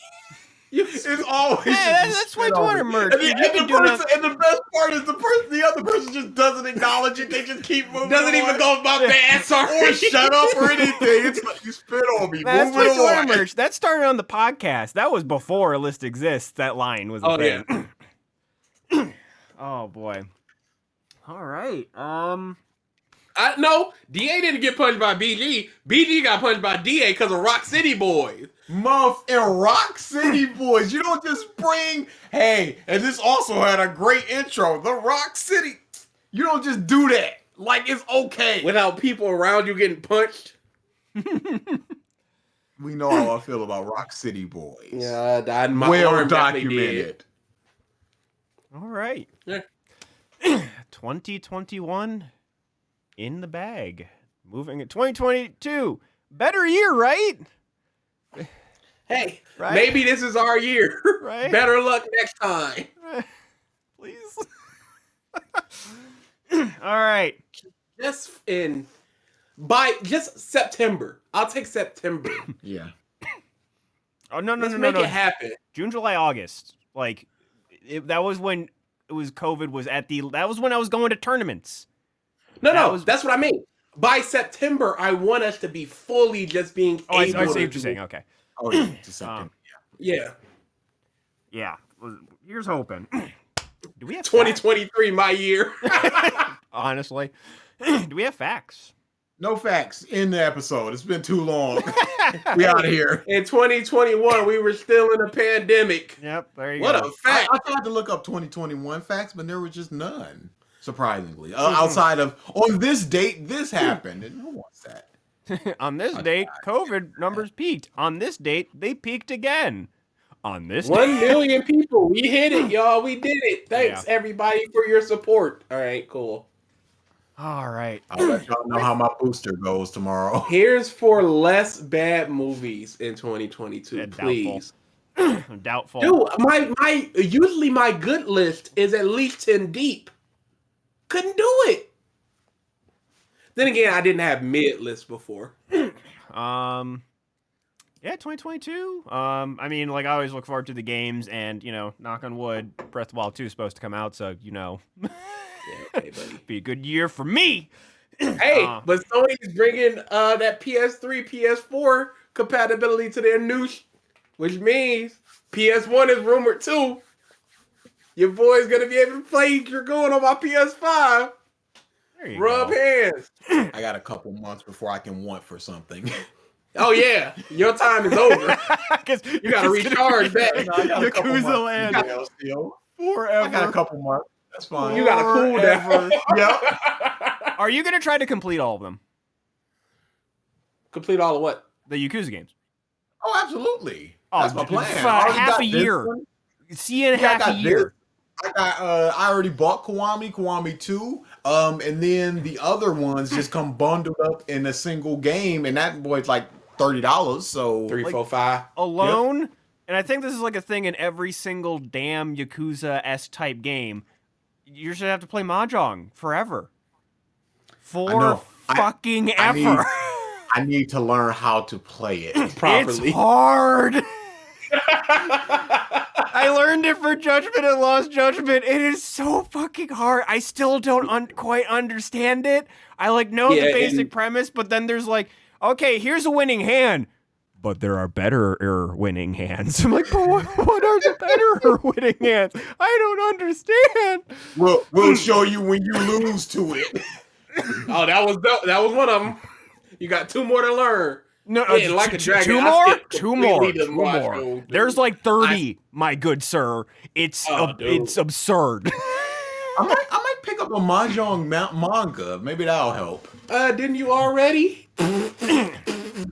You- It's always Yeah, just that's spit way on Twitter me. merch. And, You've and been the doing person, and the best part is the other person just doesn't acknowledge it. They just keep moving. Doesn't even on. go my bad. Sorry. or shut up or anything. It's like you spit on me. That's Move it Twitter on. merch. That started on the podcast. That was before a list exists. That line was a Oh, thing. Oh boy. All right. No, DA didn't get punched by BG. BG got punched by DA because of Rock City Boys. Muff and Rock City Boys. You don't just bring, hey, and this also had a great intro. The Rock City. You don't just do that. Like it's okay. Without people around you getting punched. We know how I feel about Rock City Boys. Yeah, my Well arm definitely did. documented. All right. Yeah. 2021 in the bag. Moving at 2022. Better year, right? Hey, Right? maybe this is our year. Right? Better luck next time. Please. All right. Just September. I'll take September. Yeah. Oh no Let's make it happen. June, July, August. Like that was when it was COVID was at the. That was when I was going to tournaments. No, that's what I mean. By September, I want us to be fully just being Oh, I able see what to you're do- saying. Okay. Oh, yeah. Just a second. Yeah. Yeah. Well, here's hoping. Do we have 2023, my year. facts? Honestly, do we have facts? No facts in the episode. It's been too long. We out of here. In 2021, we were still in a pandemic. Yep. There you What go. a fact. I tried to look up 2021 facts, but there was just none. Surprisingly, outside of on this date, this happened, and who wants that? On this date, COVID numbers peaked. On this date, they peaked again. On this 1 date. million people. We hit it, y'all. We did it. Thanks, everybody, for your support. All right, cool. All right. I'll let y'all know how my booster goes tomorrow. Here's for less bad movies in 2022, Yeah, doubtful. please. Doubtful. Dude, my usually my good list is at least 10 deep. Couldn't do it. Then again, I didn't have mid list before. Yeah, 2022. I mean, like I always look forward to the games, and knock on wood, Breath of the Wild 2 is supposed to come out, so Yeah, okay, buddy. be a good year for me. Hey, but Sony's bringing that PS3, PS4 compatibility to their new, which means PS1 is rumored too. Your boy's gonna be able to play Dragoon on my PS5. There you Rub go. hands. I got a couple months before I can want for something. Oh yeah, your time is over. 'Cause You gotta recharge that. I got a couple Yakuza months. Land. You got still. Forever. I got a couple months. That's fine. You gotta cool down. Yep. Are you gonna try to complete all of them? Complete all of what? The Yakuza games. Oh, absolutely. Oh, That's my plan. for I already half got a this year. one. See in Yeah, I half a got year. this. I already bought Kiwami 2, and then the other ones just come bundled up in a single game, and that boy's like $30. So 3, Like- 4, 5. Alone, and I think this is like a thing in every single damn Yakuza-esque type game. You should have to play Mahjong forever. know. Fucking I ever. I need to learn how to play it. Properly. It's hard. I learned it for Judgment and Lost Judgment. It is so fucking hard. I still don't quite understand it. I know Yeah, the basic and- premise, but then there's okay, here's a winning hand. But there are better winning hands. I'm like, but what are the better winning hands? I don't understand. We'll show you when you lose to it. Oh, that was one of them. You got 2 more to learn. No, Yeah, like a dragon, two I more, skipped two more, completely two the last more. one, dude. There's 30, my good sir. It's Oh, dude. it's absurd. I might pick up a Mahjong manga. Maybe that'll help. Didn't you already?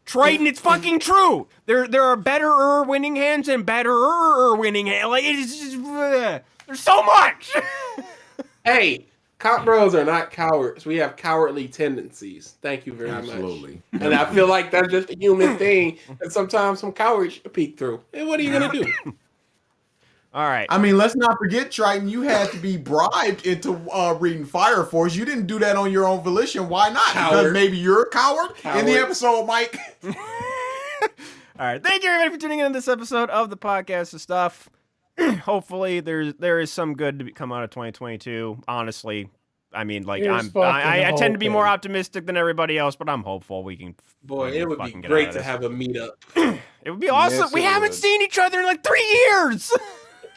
Triton, it's fucking true. There are better winning hands and better winning hands. It's just there's so much. Hey, cop bros are not cowards. We have cowardly tendencies. Thank you very Absolutely. much. And I feel like that's just a human thing. And sometimes some cowards peek through. And what are you gonna do? All right. I mean, let's not forget, Triton, you had to be bribed into reading Fire Force. You didn't do that on your own volition. Why not? Coward. Because maybe you're a coward. In the Coward. episode, Mike. All right. Thank you everybody for tuning in to this episode of the podcast and stuff. Hopefully there is some good to come out of 2022. Honestly, I mean, Here's I tend to be more hoping. optimistic than everybody else, but I'm hopeful we can. Boy, we can it would be fucking get great out to of have a meetup. this. It would be awesome. Yes, We it haven't would. seen each other in 3 years.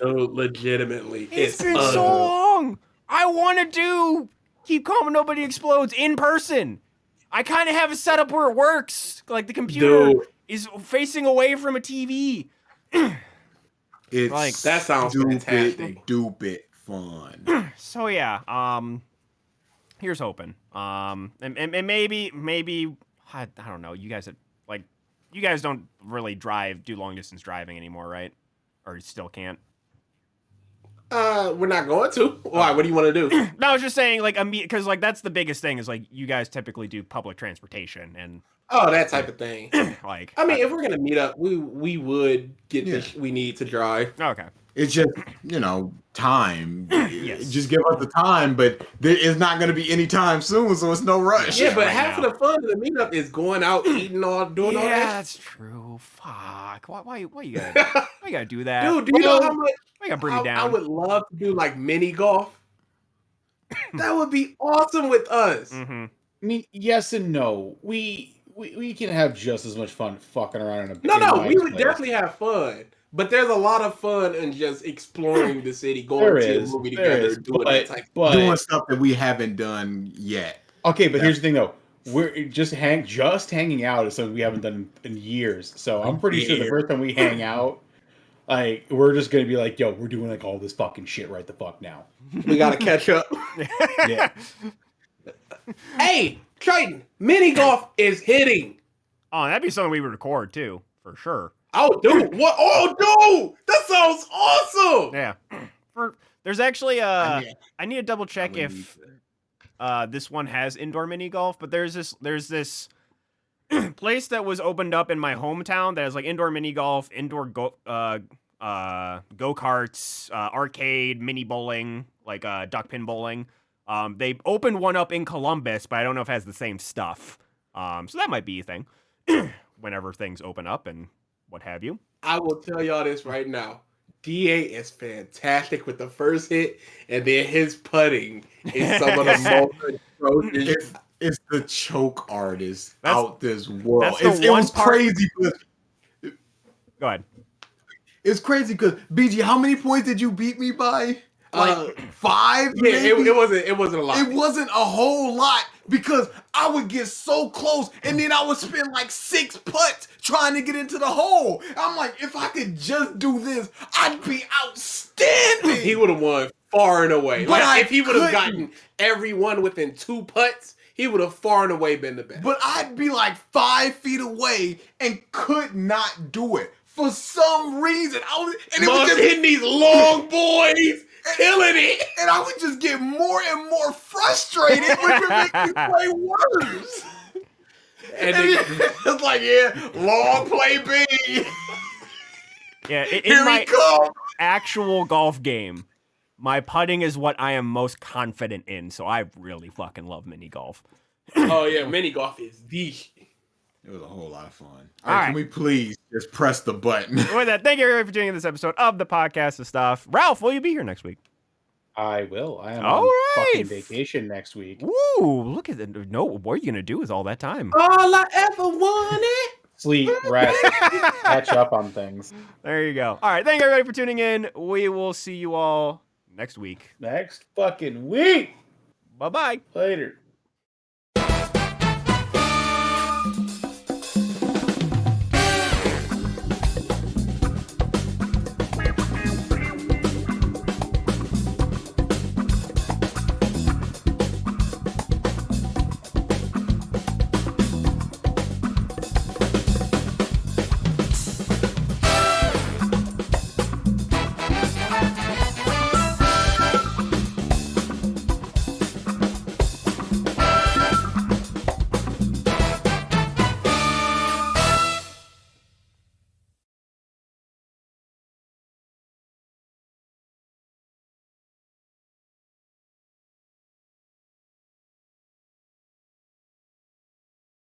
Dude, legitimately. It's been so long. I want to Keep Calm and Nobody Explodes in person. I kind of have a setup where it works. Like the computer Dude. is facing away from a TV. It's That sounds fantastic. stupid fun. So yeah, here's hoping. And maybe I don't know. You guys you guys don't really do long distance driving anymore, right? Or you still can't? We're not going to. Why? What do you want to do? No, I was just saying because that's the biggest thing is you guys typically do public transportation and Oh, that type of thing. like. I mean, if we're gonna meet up, we would get Yeah. we need to drive. Okay. It's just, time. Yes. Just give us the time, but there is not going to be any time soon, so it's no rush. Yeah, but right half now. of the fun of the meetup is going out, eating doing all Yeah, that. that's true. Fuck. Why you gotta do that? Dude, do you know how much Why you gotta bring me down? I would love to do mini golf? That would be awesome with us. Mm-hmm. I mean, yes and no. We can have just as much fun fucking around in a No, in we Mike's would place. definitely have fun. But there's a lot of fun in just exploring the city, going There to is, a movie there together, is, doing but, that type. Doing stuff that we haven't done yet. okay, but here's the thing though. We're just hanging out is something we haven't done in years. So I'm pretty sure the Yeah. first time we hang out, we're just gonna be like, yo, we're doing all this fucking shit right the fuck now. We gotta catch up. Yeah. Hey, Triton, mini golf is hitting. Oh, that'd be something we would record too, for sure. Oh, dude, what? Oh, dude, that sounds awesome. Yeah. There's actually I need to double check I would if this one has indoor mini golf, but there's this place that was opened up in my hometown that has indoor mini golf, indoor go-karts, arcade, mini bowling, duck pin bowling. They opened one up in Columbus, but I don't know if it has the same stuff. So that might be a thing whenever things open up and what have you. I will tell y'all this right now. DA is fantastic with the first hit, and then his putting is some of the most atrocious It's the choke artist That's- out this world. that's the It one was part- crazy. Go ahead. It's crazy because BG, how many points did you beat me by? Like 5? Yeah, maybe? it wasn't a lot. It wasn't a whole lot because I would get so close and then I would spend like 6 putts trying to get into the hole. I'm like, if I could just do this, I'd be outstanding. He would have won far and away. But Like I if he would have couldn't. gotten everyone within 2 putts, he would have far and away been the best. But I'd be like 5 feet away and could not do it for some reason. And it was Muggs just hitting these long boys, killing it. and I would just get more and more frustrated, which would make me play worse. And And then, it's like, yeah, long play B. Yeah, in Here my we come. actual golf game, my putting is what I am most confident in. So I really fucking love mini golf. oh yeah, mini golf is the shit. It was a whole lot of fun. All right. Can we please just press the button? With that, thank you everybody for tuning in this episode of the podcast of stuff. Ralph, will you be here next week? I will. I am All on right. fucking vacation next week. Woo! Look at that. No, what are you gonna do with all that time? All I ever wanted. Sleep, rest, catch up on things. There you go. All right, thank you everybody for tuning in. We will see you all next week. Next fucking week. Bye bye. Later.